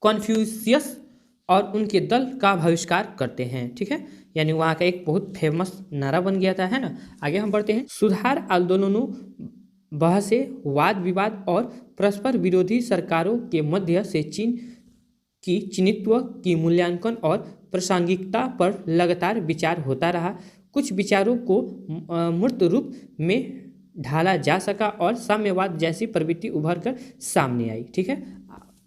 कन्फ्यूशियस और उनके दल का बहिष्कार करते हैं, ठीक है। यानी वहाँ का एक बहुत फेमस नारा बन गया था, है ना। आगे हम बढ़ते हैं। सुधार आंदोलनों, बहसें, वाद विवाद और परस्पर विरोधी सरकारों के मध्य से चीन की चिन्हित्व की मूल्यांकन और प्रासंगिकता पर लगातार विचार होता रहा। कुछ विचारों को मूर्त रूप में ढाला जा सका और साम्यवाद जैसी प्रवृत्ति उभर कर सामने आई, ठीक है।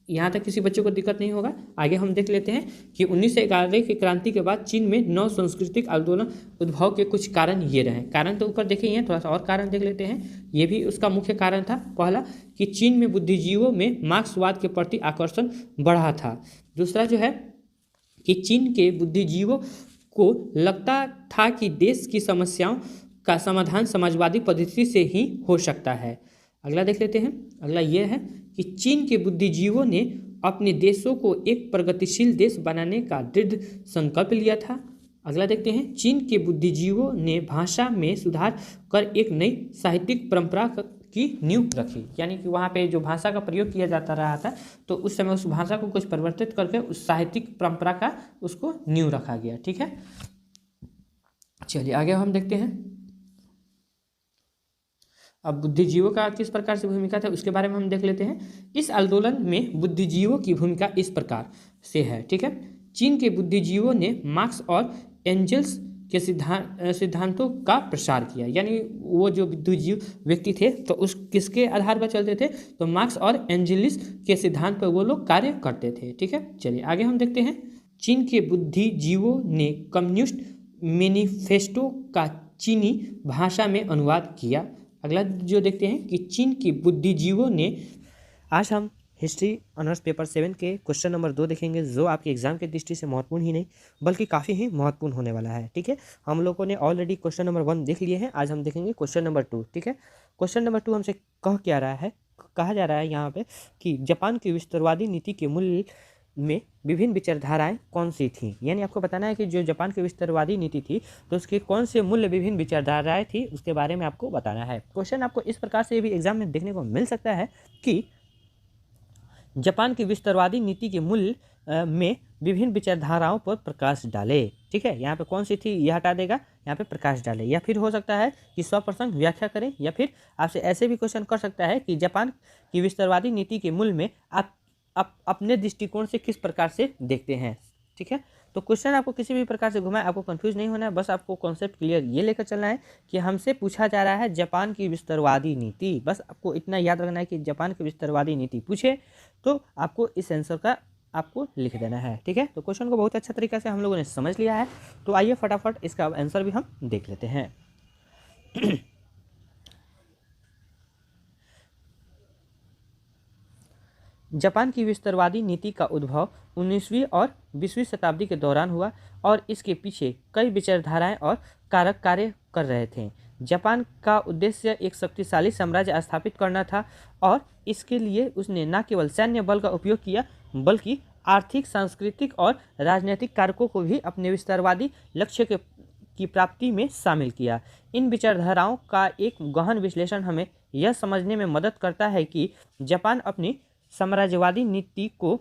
यहाँ तक किसी बच्चे को दिक्कत नहीं होगा। आगे हम देख लेते हैं कि 1911 की क्रांति के बाद चीन में नव सांस्कृतिक आंदोलन उद्भव के कुछ कारण ये रहे। कारण तो ऊपर देखे ही हैं, थोड़ा सा और कारण देख लेते हैं। ये भी उसका मुख्य कारण था। पहला कि चीन में बुद्धिजीवियों में मार्क्सवाद के प्रति आकर्षण बढ़ा था। दूसरा जो है कि चीन के बुद्धिजीवियों को लगता था कि देश की समस्याओं का समाधान समाजवादी पद्धति से ही हो सकता है। अगला देख लेते हैं। अगला यह है कि चीन के बुद्धिजीवियों ने अपने देशों को एक प्रगतिशील देश बनाने का दृढ़ संकल्प लिया था। अगला देखते हैं। चीन के बुद्धिजीवियों ने भाषा में सुधार कर एक नई साहित्यिक परंपरा की नींव रखी, यानी कि वहाँ पे जो भाषा का प्रयोग किया जाता रहा था तो उस समय उस भाषा को कुछ परिवर्तित करके उस साहित्यिक परंपरा का उसको नींव रखा गया। ठीक है, चलिए आगे हम देखते हैं। अब बुद्धिजीवियों का किस प्रकार से भूमिका था उसके बारे में हम देख लेते हैं। इस आंदोलन में बुद्धिजीवियों की भूमिका इस प्रकार से है। ठीक है, चीन के बुद्धिजीवियों ने मार्क्स और एंजल्स के सिद्धांतों का प्रसार किया, यानी वो जो बुद्धिजीवी व्यक्ति थे तो उस किसके आधार पर चलते थे, तो मार्क्स और एंजलिस के सिद्धांत पर वो लोग कार्य करते थे। ठीक है, चलिए आगे हम देखते हैं। चीन के बुद्धिजीवियों ने कम्युनिस्ट मैनिफेस्टो का चीनी भाषा में अनुवाद किया। अगला जो देखते हैं कि चीन के बुद्धिजीवियों ने, आज हम हिस्ट्री ऑनर्स पेपर 7 के क्वेश्चन नंबर 2 देखेंगे, जो आपके एग्जाम की दृष्टि से महत्वपूर्ण ही नहीं बल्कि काफ़ी ही महत्वपूर्ण होने वाला है। ठीक है, हम लोगों ने ऑलरेडी क्वेश्चन नंबर 1 देख लिए हैं, आज हम देखेंगे क्वेश्चन नंबर 2। ठीक है, क्वेश्चन नंबर 2 हमसे कहा जा रहा है यहाँ पे कि जापान की विस्तारवादी नीति के मूल में विभिन्न विचारधाराएं कौन सी थी, यानी आपको बताना है कि जो जापान की विस्तारवादी नीति थी तो उसके कौन से मूल्य विभिन्न विचारधाराएं थी उसके बारे में आपको बताना है। क्वेश्चन आपको इस प्रकार से भी एग्जाम में देखने को मिल सकता है कि जापान की विस्तारवादी नीति के मूल्य में विभिन्न विचारधाराओं पर प्रकाश डाले। ठीक है, यहाँ पे कौन सी थी यह हटा देगा, यहाँ पे प्रकाश डाले, या फिर हो सकता है कि 100% व्याख्या करें, या फिर आपसे ऐसे भी क्वेश्चन कर सकता है कि जापान की विस्तारवादी नीति के मूल्य में आप अपने दृष्टिकोण से किस प्रकार से देखते हैं। ठीक है, तो क्वेश्चन आपको किसी भी प्रकार से घुमाए, आपको कंफ्यूज नहीं होना है, बस आपको कॉन्सेप्ट क्लियर ये लेकर चलना है कि हमसे पूछा जा रहा है जापान की विस्तारवादी नीति। बस आपको इतना याद रखना है कि जापान की विस्तारवादी नीति पूछे तो आपको इस आंसर का आपको लिख देना है। ठीक है, तो क्वेश्चन को बहुत अच्छा तरीका से हम लोगों ने समझ लिया है, तो आइए फटाफट इसका आंसर भी हम देख लेते हैं। जापान की विस्तारवादी नीति का उद्भव 19वीं और 20वीं शताब्दी के दौरान हुआ और इसके पीछे कई विचारधाराएं और कारक कार्य कर रहे थे। जापान का उद्देश्य एक शक्तिशाली साम्राज्य स्थापित करना था और इसके लिए उसने न केवल सैन्य बल का उपयोग किया बल्कि आर्थिक, सांस्कृतिक और राजनीतिक कारकों को भी अपने विस्तारवादी लक्ष्य की प्राप्ति में शामिल किया। इन विचारधाराओं का एक गहन विश्लेषण हमें यह समझने में मदद करता है कि जापान अपनी साम्राज्यवादी नीति को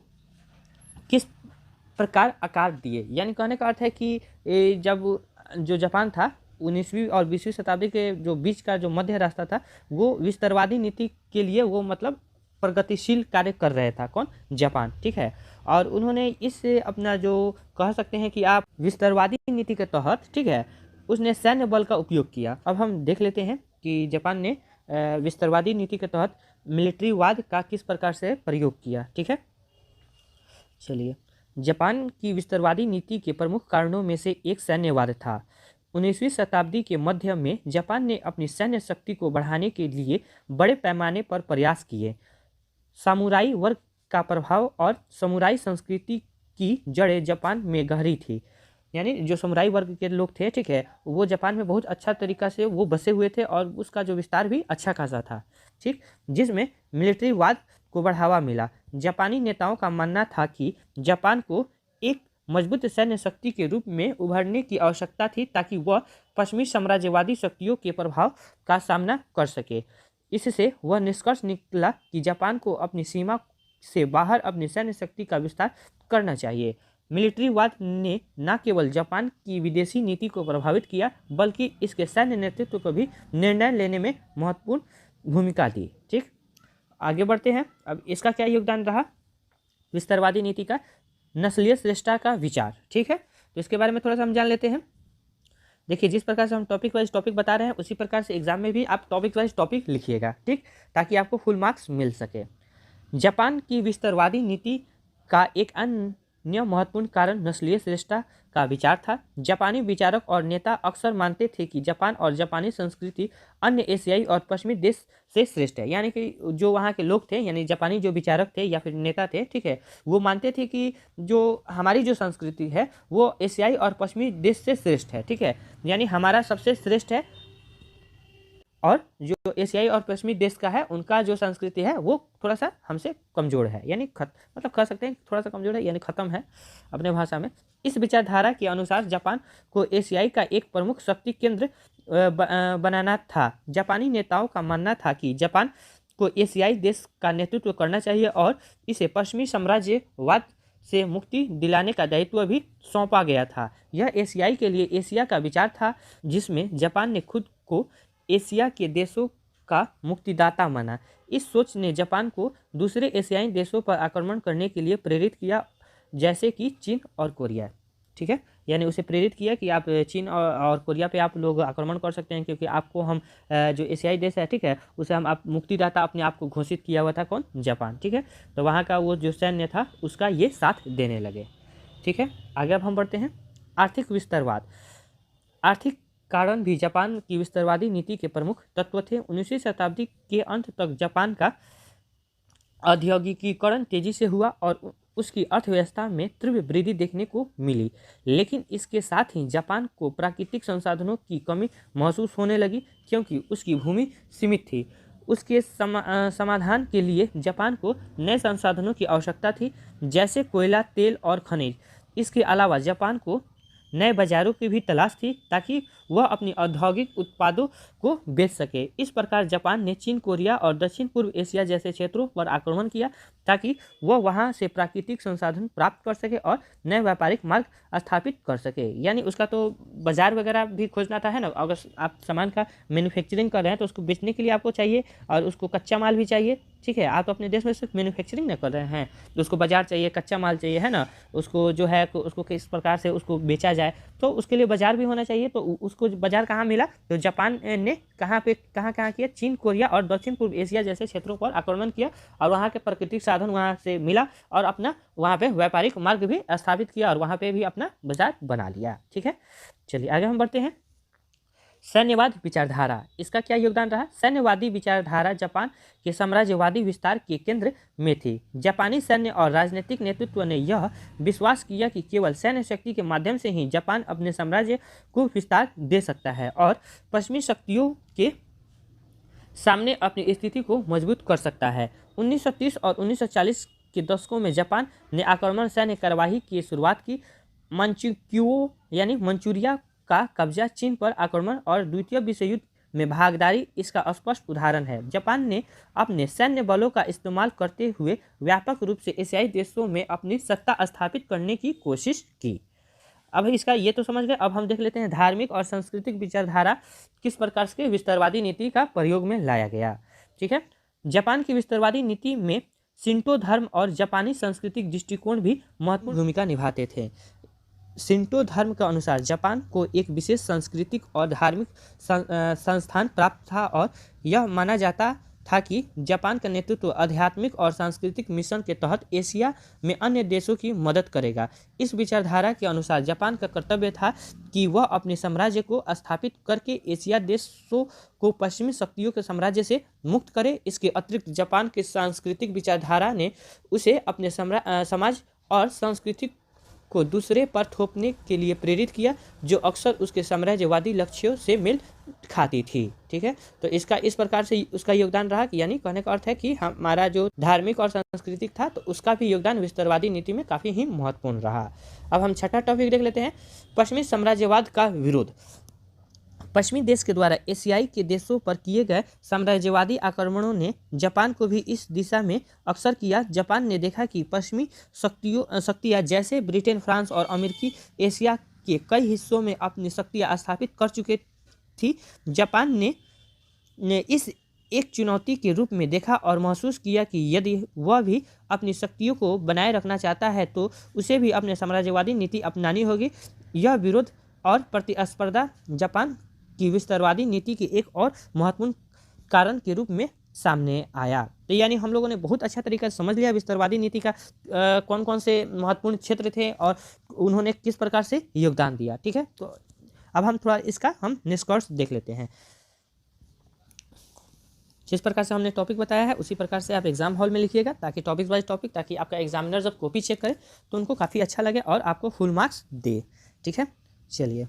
किस प्रकार आकार दिए, यानी कहने का अर्थ है कि जब जो जापान था 19वीं और 20वीं शताब्दी के जो बीच का जो मध्य रास्ता था वो विस्तारवादी नीति के लिए वो मतलब प्रगतिशील कार्य कर रहा था। कौन? जापान। ठीक है, और उन्होंने इस अपना जो कह सकते हैं कि आप विस्तारवादी नीति के तहत, ठीक है, उसने सैन्य बल का उपयोग किया। अब हम देख लेते हैं कि जापान ने विस्तारवादी नीति के तहत मिलिट्रीवाद का किस प्रकार से प्रयोग किया। ठीक है, चलिए, जापान की विस्तारवादी नीति के प्रमुख कारणों में से एक सैन्यवाद था। 19वीं शताब्दी के मध्य में जापान ने अपनी सैन्य शक्ति को बढ़ाने के लिए बड़े पैमाने पर प्रयास किए। सामुराई वर्ग का प्रभाव और समुराई संस्कृति की जड़ें जापान में गहरी थी, यानी जो समुराई वर्ग के लोग थे, ठीक है, वो जापान में बहुत अच्छा तरीका से वो बसे हुए थे और उसका जो विस्तार भी अच्छा खासा था। ठीक, जिसमें मिलिट्रीवाद को बढ़ावा मिला। जापानी नेताओं का मानना था कि जापान को एक मजबूत सैन्य शक्ति के रूप में उभरने की आवश्यकता थी ताकि वह पश्चिमी साम्राज्यवादी शक्तियों के प्रभाव का सामना कर सके। इससे वह निष्कर्ष निकला कि जापान को अपनी सीमा से बाहर अपनी सैन्य शक्ति का विस्तार करना चाहिए। मिलिट्रीवाद ने न केवल जापान की विदेशी नीति को प्रभावित किया बल्कि इसके सैन्य नेतृत्व को भी निर्णय लेने में महत्वपूर्ण भूमिका दी। ठीक, आगे बढ़ते हैं। अब इसका क्या योगदान रहा विस्तारवादी नीति का? नस्लीय श्रेष्ठता का विचार। ठीक है, तो इसके बारे में थोड़ा सा हम जान लेते हैं। देखिए, जिस प्रकार से हम टॉपिक वाइज टॉपिक बता रहे हैं उसी प्रकार से एग्जाम में भी आप टॉपिक वाइज टॉपिक लिखिएगा, ठीक, ताकि आपको फुल मार्क्स मिल सके। जापान की विस्तारवादी नीति का एक अन्य अन्य महत्वपूर्ण कारण नस्लीय श्रेष्ठता का विचार था। जापानी विचारक और नेता अक्सर मानते थे कि जापान और जापानी संस्कृति अन्य एशियाई और पश्चिमी देश से श्रेष्ठ है। यानी कि जो वहाँ के लोग थे, यानी जापानी जो विचारक थे या फिर नेता थे, ठीक है, वो मानते थे कि जो हमारी जो संस्कृति है वो एशियाई और पश्चिमी देश से श्रेष्ठ है, ठीक है, यानी हमारा सबसे श्रेष्ठ है और जो एशियाई और पश्चिमी देश का है उनका जो संस्कृति है वो थोड़ा सा हमसे कमज़ोर है, यानी मतलब कह सकते हैं थोड़ा सा कमज़ोर है, यानी ख़त्म है अपने भाषा में। इस विचारधारा के अनुसार जापान को एशियाई का एक प्रमुख शक्ति केंद्र बनाना था। जापानी नेताओं का मानना था कि जापान को एशियाई देश का नेतृत्व करना चाहिए और इसे पश्चिमी साम्राज्यवाद से मुक्ति दिलाने का दायित्व भी सौंपा गया था। यह एशियाई के लिए एशिया का विचार था, जिसमें जापान ने खुद को एशिया के देशों का मुक्तिदाता माना। इस सोच ने जापान को दूसरे एशियाई देशों पर आक्रमण करने के लिए प्रेरित किया, जैसे कि चीन और कोरिया, ठीक है, यानी उसे प्रेरित किया कि आप चीन और कोरिया पे आप लोग आक्रमण कर सकते हैं, क्योंकि आपको हम जो एशियाई देश है, ठीक है, उसे हम आप मुक्तिदाता अपने आप को घोषित किया हुआ था, कौन? जापान, ठीक है। तो वहाँ का वो जो सैन्य था उसका ये साथ देने लगे, ठीक है। आगे अब हम बढ़ते हैं। आर्थिक विस्तारवाद। आर्थिक कारण भी जापान की विस्तारवादी नीति के प्रमुख तत्व थे। 19वीं शताब्दी के अंत तक जापान का औद्योगिकीकरण तेजी से हुआ और उसकी अर्थव्यवस्था में तीव्र वृद्धि देखने को मिली, लेकिन इसके साथ ही जापान को प्राकृतिक संसाधनों की कमी महसूस होने लगी, क्योंकि उसकी भूमि सीमित थी। उसके समाधान के लिए जापान को नए संसाधनों की आवश्यकता थी, जैसे कोयला, तेल और खनिज। इसके अलावा जापान को नए बाजारों की भी तलाश थी, ताकि वह अपनी औद्योगिक उत्पादों को बेच सके। इस प्रकार जापान ने चीन, कोरिया और दक्षिण पूर्व एशिया जैसे क्षेत्रों पर आक्रमण किया, ताकि वह वहां से प्राकृतिक संसाधन प्राप्त कर सके और नए व्यापारिक मार्ग स्थापित कर सके। यानी उसका तो बाजार वगैरह भी खोजना था, है ना। अगर आप सामान का मैन्युफैक्चरिंग कर रहे हैं तो उसको बेचने के लिए आपको चाहिए और उसको कच्चा माल भी चाहिए, ठीक है। आप तो अपने देश में सिर्फ मैन्युफैक्चरिंग नहीं कर रहे हैं, तो उसको बाजार चाहिए, कच्चा माल चाहिए, है ना। उसको जो है उसको किस प्रकार से उसको बेचा जाए, तो उसके लिए बाजार भी होना चाहिए। तो उसको बाजार कहाँ मिला? तो जापान ने कहाँ किया? चीन, कोरिया और दक्षिण पूर्व एशिया जैसे क्षेत्रों पर आक्रमण किया और वहाँ के प्राकृतिक साधन वहाँ से मिला और अपना वहाँ पे व्यापारिक मार्ग भी स्थापित किया और वहाँ पे भी अपना बाजार बना लिया, ठीक है। चलिए आगे हम बढ़ते हैं। सैन्यवाद विचारधारा, इसका क्या योगदान रहा? सैन्यवादी विचारधारा जापान के साम्राज्यवादी विस्तार के केंद्र में थी। जापानी सैन्य और राजनीतिक नेतृत्व ने यह विश्वास किया कि केवल सैन्य शक्ति के माध्यम से ही जापान अपने साम्राज्य को विस्तार दे सकता है और पश्चिमी शक्तियों के सामने अपनी स्थिति को मजबूत कर सकता है। 1930 और 1940 के दशकों में जापान ने आक्रमण सैन्य कार्यवाही की शुरुआत की। मंचुक्युओ यानी मंचूरिया का कब्जा, चीन पर आक्रमण और द्वितीय विश्व युद्ध में भागीदारी इसका स्पष्ट उदाहरण है। जापान ने अपने सैन्य बलों का इस्तेमाल करते हुए व्यापक रूप से एशियाई देशों में अपनी सत्ता स्थापित करने की कोशिश की। अब इसका ये तो समझ गए। अब हम देख लेते हैं धार्मिक और सांस्कृतिक विचारधारा किस प्रकार से विस्तारवादी नीति का प्रयोग में लाया गया, ठीक है। जापान की विस्तारवादी नीति में शिंटो धर्म और जापानी सांस्कृतिक दृष्टिकोण भी महत्वपूर्ण भूमिका निभाते थे। शिंटो धर्म के अनुसार जापान को एक विशेष सांस्कृतिक और धार्मिक संस्थान प्राप्त था और यह माना जाता था कि जापान का नेतृत्व आध्यात्मिक और सांस्कृतिक मिशन के तहत एशिया में अन्य देशों की मदद करेगा। इस विचारधारा के अनुसार जापान का कर्तव्य था कि वह अपने साम्राज्य को स्थापित करके एशिया देशों को पश्चिमी शक्तियों के साम्राज्य से मुक्त करे। इसके अतिरिक्त जापान की सांस्कृतिक विचारधारा ने उसे अपने समाज और संस्कृति को दूसरे पर थोपने के लिए प्रेरित किया, जो अक्सर उसके साम्राज्यवादी लक्ष्यों से मेल खाती थी, ठीक है। तो इसका इस प्रकार से उसका योगदान रहा कि यानी कहने का अर्थ है कि हमारा जो धार्मिक और सांस्कृतिक था तो उसका भी योगदान विस्तारवादी नीति में काफ़ी ही महत्वपूर्ण रहा। अब हम छठा टॉपिक देख लेते हैं, पश्चिमी साम्राज्यवाद का विरोध। पश्चिमी देश के द्वारा एशियाई के देशों पर किए गए साम्राज्यवादी आक्रमणों ने जापान को भी इस दिशा में अक्सर किया। जापान ने देखा कि पश्चिमी शक्तियाँ जैसे ब्रिटेन, फ्रांस और अमेरिकी एशिया के कई हिस्सों में अपनी शक्तियाँ स्थापित कर चुके थी। जापान ने इस एक चुनौती के रूप में देखा और महसूस किया कि यदि वह भी अपनी शक्तियों को बनाए रखना चाहता है तो उसे भी अपने साम्राज्यवादी नीति अपनानी होगी। यह विरोध और प्रतिस्पर्धा जापान की विस्तारवादी नीति के एक और महत्वपूर्ण कारण के रूप में सामने आया। तो यानी हम लोगों ने बहुत अच्छा तरीका से समझ लिया विस्तारवादी नीति का कौन कौन से महत्वपूर्ण क्षेत्र थे और उन्होंने किस प्रकार से योगदान दिया। ठीक है, तो अब हम थोड़ा इसका हम निष्कर्ष देख लेते हैं। जिस प्रकार से हमने टॉपिक बताया है उसी प्रकार से आप एग्जाम हॉल में लिखिएगा, ताकि टॉपिक वाइज टॉपिक, ताकि आपका एग्जामिनर जब कॉपी चेक करे तो उनको काफ़ी अच्छा लगे और आपको फुल मार्क्स दे। ठीक है, चलिए।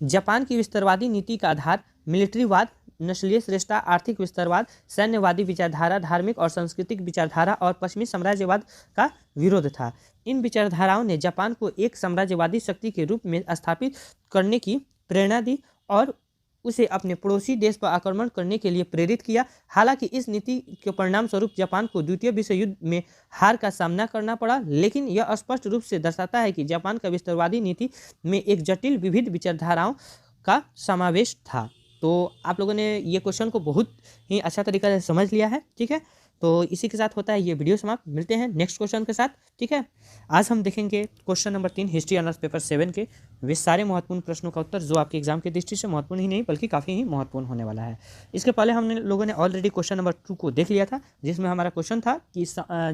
जापान की विस्तारवादी नीति का आधार मिलिट्रीवाद, नस्लीय श्रेष्ठता, आर्थिक विस्तारवाद, सैन्यवादी विचारधारा, धार्मिक और सांस्कृतिक विचारधारा और पश्चिमी साम्राज्यवाद का विरोध था। इन विचारधाराओं ने जापान को एक साम्राज्यवादी शक्ति के रूप में स्थापित करने की प्रेरणा दी और उसे अपने पड़ोसी देश पर आक्रमण करने के लिए प्रेरित किया। हालांकि इस नीति के परिणाम स्वरूप जापान को द्वितीय विश्व युद्ध में हार का सामना करना पड़ा, लेकिन यह स्पष्ट रूप से दर्शाता है कि जापान का विस्तारवादी नीति में एक जटिल विविध विचारधाराओं का समावेश था। तो आप लोगों ने ये क्वेश्चन को बहुत ही अच्छा तरीका से समझ लिया है। ठीक है, तो इसी के साथ होता है ये वीडियो समाप्त। मिलते हैं नेक्स्ट क्वेश्चन के साथ। ठीक है, आज हम देखेंगे question number 3 history honours paper 7 के वे सारे महत्वपूर्ण प्रश्नों का उत्तर, जो आपके एग्जाम की दृष्टि से महत्वपूर्ण ही नहीं बल्कि काफ़ी ही महत्वपूर्ण होने वाला है। इसके पहले हमने लोगों ने ऑलरेडी क्वेश्चन नंबर 2 को देख लिया था, जिसमें हमारा क्वेश्चन था कि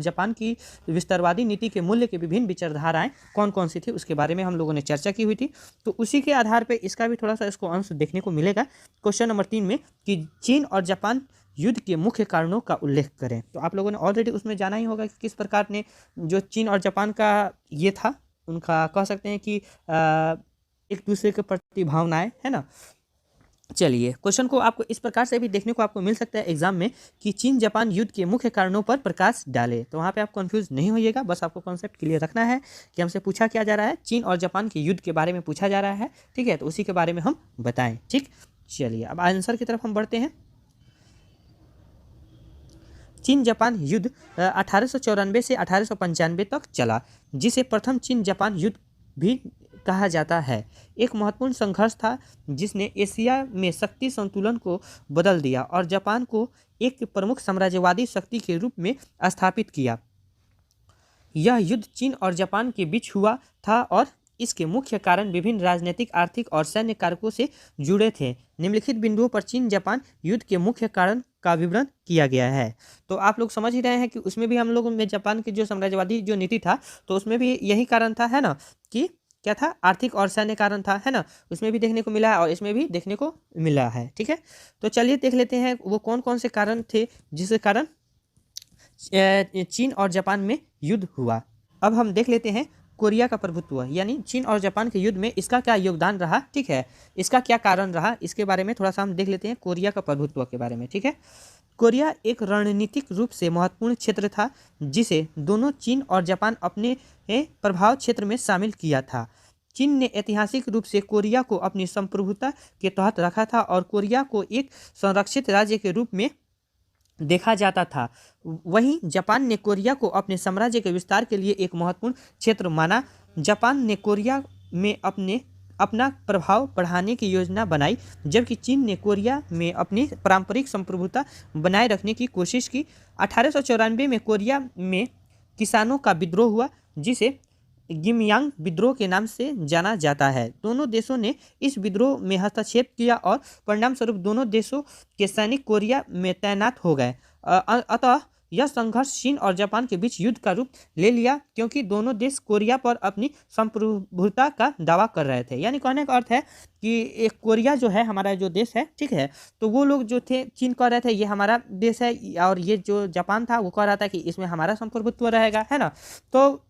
जापान की विस्तारवादी नीति के मूल्य के विभिन्न विचारधाराएं कौन कौन सी थी, उसके बारे में हम लोगों ने चर्चा की हुई थी। तो उसी के आधार पर इसका भी थोड़ा सा इसको अंश देखने को मिलेगा क्वेश्चन नंबर 3 में कि चीन और जापान युद्ध के मुख्य कारणों का उल्लेख करें। तो आप लोगों ने ऑलरेडी उसमें जाना ही होगा कि किस प्रकार ने जो चीन और जापान का ये था, उनका कह सकते हैं कि एक दूसरे के प्रति भावनाएं, है ना। चलिए, क्वेश्चन को आपको इस प्रकार से भी देखने को आपको मिल सकता है एग्जाम में कि चीन जापान युद्ध के मुख्य कारणों पर प्रकाश डाले। तो वहाँ पे आप कंफ्यूज नहीं होइएगा, बस आपको कॉन्सेप्ट क्लियर रखना है कि हमसे पूछा क्या जा रहा है, चीन और जापान के युद्ध के बारे में पूछा जा रहा है। ठीक है, तो उसी के बारे में हम बताएं। ठीक, चलिए अब आंसर की तरफ हम बढ़ते हैं। चीन जापान युद्ध 1894 से 1895 तक चला, जिसे प्रथम चीन जापान युद्ध भी कहा जाता है। एक महत्वपूर्ण संघर्ष था जिसने एशिया में शक्ति संतुलन को बदल दिया और जापान को एक प्रमुख साम्राज्यवादी शक्ति के रूप में स्थापित किया। यह युद्ध चीन और जापान के बीच हुआ था और इसके मुख्य कारण विभिन्न राजनीतिक, आर्थिक और सैन्य कारकों से जुड़े थे। निम्नलिखित बिंदुओं पर चीन जापान युद्ध के मुख्य कारण का विवरण किया गया है। तो आप लोग समझ ही रहे हैं कि उसमें भी हम लोगों में जापान की जो साम्राज्यवादी जो नीति था, तो उसमें भी यही कारण था, है ना, कि क्या था, आर्थिक और सैन्य कारण था, है ना। उसमें भी देखने को मिला है और इसमें भी देखने को मिला है। ठीक है, तो चलिए देख लेते हैं वो कौन कौन से कारण थे जिसके कारण चीन और जापान में युद्ध हुआ। अब हम देख लेते हैं कोरिया का प्रभुत्व, यानी चीन और जापान के युद्ध में इसका क्या योगदान रहा। ठीक है, इसका क्या कारण रहा, इसके बारे में थोड़ा सा हम देख लेते हैं कोरिया का प्रभुत्व के बारे में। ठीक है, कोरिया एक रणनीतिक रूप से महत्वपूर्ण क्षेत्र था जिसे दोनों चीन और जापान अपने प्रभाव क्षेत्र में शामिल किया था। चीन ने ऐतिहासिक रूप से कोरिया को अपनी संप्रभुता के तहत रखा था और कोरिया को एक संरक्षित राज्य के रूप में देखा जाता था। वहीं जापान ने कोरिया को अपने साम्राज्य के विस्तार के लिए एक महत्वपूर्ण क्षेत्र माना। जापान ने कोरिया में अपना प्रभाव बढ़ाने की योजना बनाई, जबकि चीन ने कोरिया में अपनी पारंपरिक संप्रभुता बनाए रखने की कोशिश की। 1894 में कोरिया में किसानों का विद्रोह हुआ, जिसे गिमयांग विद्रोह के नाम से जाना जाता है। दोनों देशों ने इस विद्रोह में हस्तक्षेप किया और परिणाम स्वरूप दोनों देशों के सैनिक कोरिया में तैनात हो गए। अतः यह संघर्ष चीन और जापान के बीच युद्ध का रूप ले लिया, क्योंकि दोनों देश कोरिया पर अपनी संप्रभुता का दावा कर रहे थे। यानी कहने का अर्थ है कि एक कोरिया जो है हमारा जो देश है, ठीक है, तो वो लोग जो थे, चीन कह रहे थे ये हमारा देश है, और ये जो जापान था वो कह रहा था कि इसमें हमारा संप्रभुत्व रहेगा, है ना। तो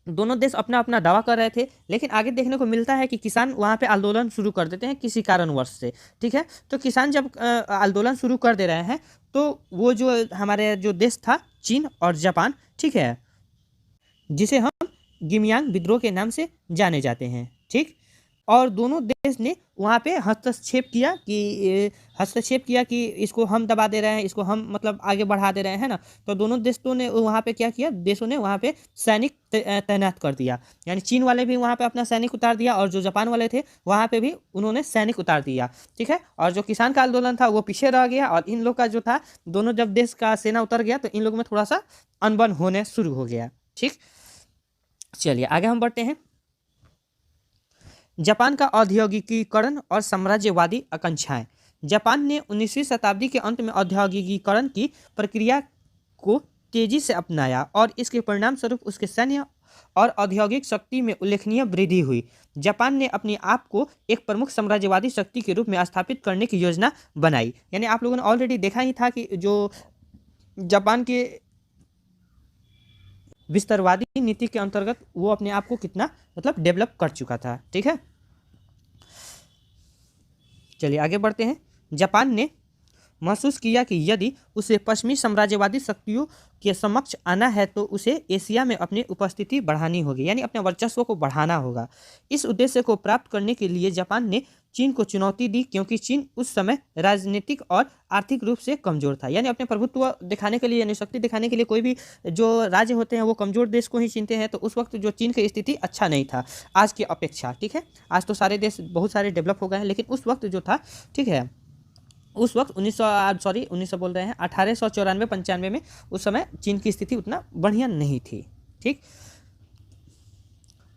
दोनों देश अपना अपना दावा कर रहे थे, लेकिन आगे देखने को मिलता है कि किसान वहाँ पे आंदोलन शुरू कर देते हैं किसी कारणवश से। ठीक है, तो किसान जब आंदोलन शुरू कर दे रहे हैं, तो वो जो हमारे जो देश था चीन और जापान, ठीक है, जिसे हम गिमयांग विद्रोह के नाम से जाने जाते हैं, ठीक, और दोनों देश ने वहाँ पे हस्तक्षेप किया कि इसको हम दबा दे रहे हैं, इसको हम मतलब आगे बढ़ा दे रहे हैं, है ना। तो दोनों देशों ने वहाँ पे क्या किया, देशों ने वहाँ पे सैनिक तैनात कर दिया। यानी चीन वाले भी वहाँ पे अपना सैनिक उतार दिया और जो जापान वाले थे वहाँ पे भी उन्होंने सैनिक उतार दिया। ठीक है, और जो किसान का आंदोलन था वो पीछे रह गया, और इन लोग का जो था, दोनों जब देश का सेना उतर गया तो इन लोगों में थोड़ा सा अनबन होने शुरू हो गया। ठीक, चलिए आगे हम बढ़ते हैं। जापान का औद्योगिकीकरण और साम्राज्यवादी आकांक्षाएं। जापान ने 19वीं शताब्दी के अंत में औद्योगिकीकरण की प्रक्रिया को तेजी से अपनाया और इसके परिणाम स्वरूप उसके सैन्य और औद्योगिक शक्ति में उल्लेखनीय वृद्धि हुई। जापान ने अपने आप को एक प्रमुख साम्राज्यवादी शक्ति के रूप में स्थापित करने की योजना बनाई। यानी आप लोगों ने ऑलरेडी देखा ही था कि जो जापान के विस्तारवादी नीति के अंतर्गत वो अपने आप को कितना मतलब डेवलप कर चुका था। ठीक है, चलिए आगे बढ़ते हैं। जापान ने महसूस किया कि यदि उसे पश्चिमी साम्राज्यवादी शक्तियों के समक्ष आना है तो उसे एशिया में अपनी उपस्थिति बढ़ानी होगी, यानी अपने वर्चस्व को बढ़ाना होगा। इस उद्देश्य को प्राप्त करने के लिए जापान ने चीन को चुनौती दी, क्योंकि चीन उस समय राजनीतिक और आर्थिक रूप से कमजोर था। यानी अपने प्रभुत्व दिखाने के लिए, यानी शक्ति दिखाने के लिए कोई भी जो राज्य होते हैं वो कमजोर देश को ही चुनते हैं। तो उस वक्त जो चीन की स्थिति अच्छा नहीं था आज की अपेक्षा। ठीक है, आज तो सारे देश बहुत सारे डेवलप हो गए हैं, लेकिन उस वक्त जो था, ठीक है, उस वक्त 1900 बोल रहे हैं 1894-95 में उस समय चीन की स्थिति उतना बढ़िया नहीं थी। ठीक,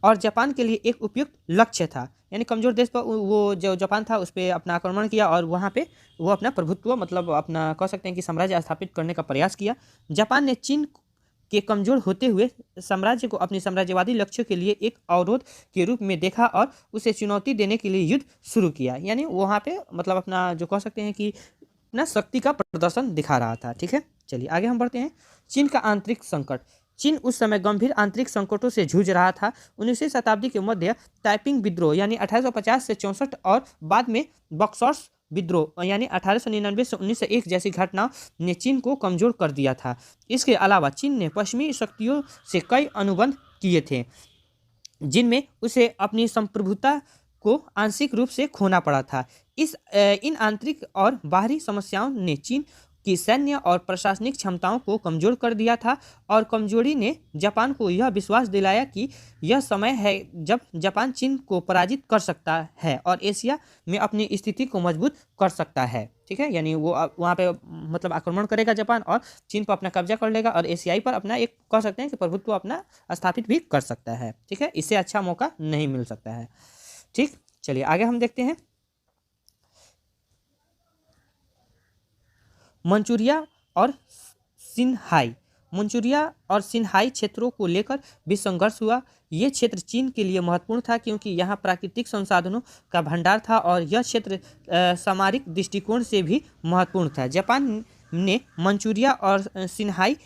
और जापान के लिए एक उपयुक्त लक्ष्य था, यानी कमजोर देश पर वो जो जापान था उस पर अपना आक्रमण किया और वहाँ पे वो अपना प्रभुत्व मतलब अपना कह सकते हैं कि साम्राज्य स्थापित करने का प्रयास किया। जापान ने चीन के कमजोर होते हुए साम्राज्य को अपने साम्राज्यवादी लक्ष्यों के लिए एक अवरोध के रूप में देखा और उसे चुनौती देने के लिए युद्ध शुरू किया। यानी वहाँ पे मतलब अपना जो कह सकते हैं कि अपना शक्ति का प्रदर्शन दिखा रहा था। ठीक है, चलिए आगे हम बढ़ते हैं। चीन का आंतरिक संकट। चीन उस समय गंभीर आंतरिक संकटों से जूझ रहा था। 19वीं शताब्दी के मध्य ताइपिंग विद्रोह यानी 1850 से 64 और बाद में बक्सर्स विद्रोह यानी 1899 से 1901 जैसी घटनाओं ने चीन को कमजोर कर दिया था। इसके अलावा चीन ने पश्चिमी शक्तियों से कई अनुबंध किए थे, जिनमें उसे अपनी संप्रभुता को आंशिक रूप से खोना पड़ा था। इन आंतरिक और बाहरी समस्याओं ने चीन की सैन्य और प्रशासनिक क्षमताओं को कमजोर कर दिया था और कमजोरी ने जापान को यह विश्वास दिलाया कि यह समय है जब जापान चीन को पराजित कर सकता है और एशिया में अपनी स्थिति को मजबूत कर सकता है। ठीक है, यानी वो वहाँ पे मतलब आक्रमण करेगा जापान और चीन पर अपना कब्जा कर लेगा और एशियाई पर अपना एक कह सकते हैं कि प्रभुत्व अपना स्थापित भी कर सकता है। ठीक है, इससे अच्छा मौका नहीं मिल सकता है। ठीक, चलिए आगे हम देखते हैं। मंचूरिया और सिन्हाई क्षेत्रों को लेकर भी संघर्ष हुआ। ये क्षेत्र चीन के लिए महत्वपूर्ण था क्योंकि यहाँ प्राकृतिक संसाधनों का भंडार था और यह क्षेत्र सामरिक दृष्टिकोण से भी महत्वपूर्ण था। जापान ने मंचूरिया और सिन्हाई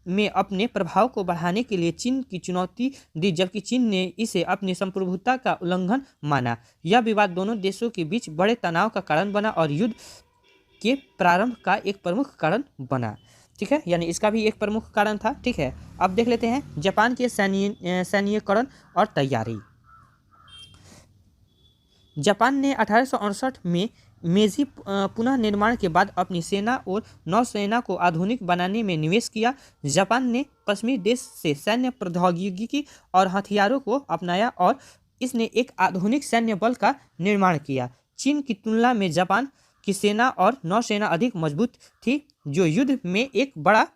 में अपने प्रभाव को बढ़ाने के लिए चीन की चुनौती दी, जबकि चीन ने इसे अपनी संप्रभुता का उल्लंघन माना। यह विवाद दोनों देशों के बीच बड़े तनाव का कारण बना और युद्ध के प्रारंभ का एक प्रमुख कारण बना। ठीक है, यानी इसका भी एक प्रमुख कारण था। ठीक है, अब देख लेते हैं जापान के सैन्यीकरण और तैयारी। जापान ने 1868 में मेजी पुनः निर्माण के बाद अपनी सेना और नौसेना को आधुनिक बनाने में निवेश किया। जापान ने पश्चिमी देश से सैन्य प्रौद्योगिकी और हथियारों को अपनाया और इसने एक आधुनिक सैन्य बल का निर्माण किया। चीन की तुलना में जापान की सेना और नौसेना अधिक मजबूत थी, जो युद्ध में एक बड़ा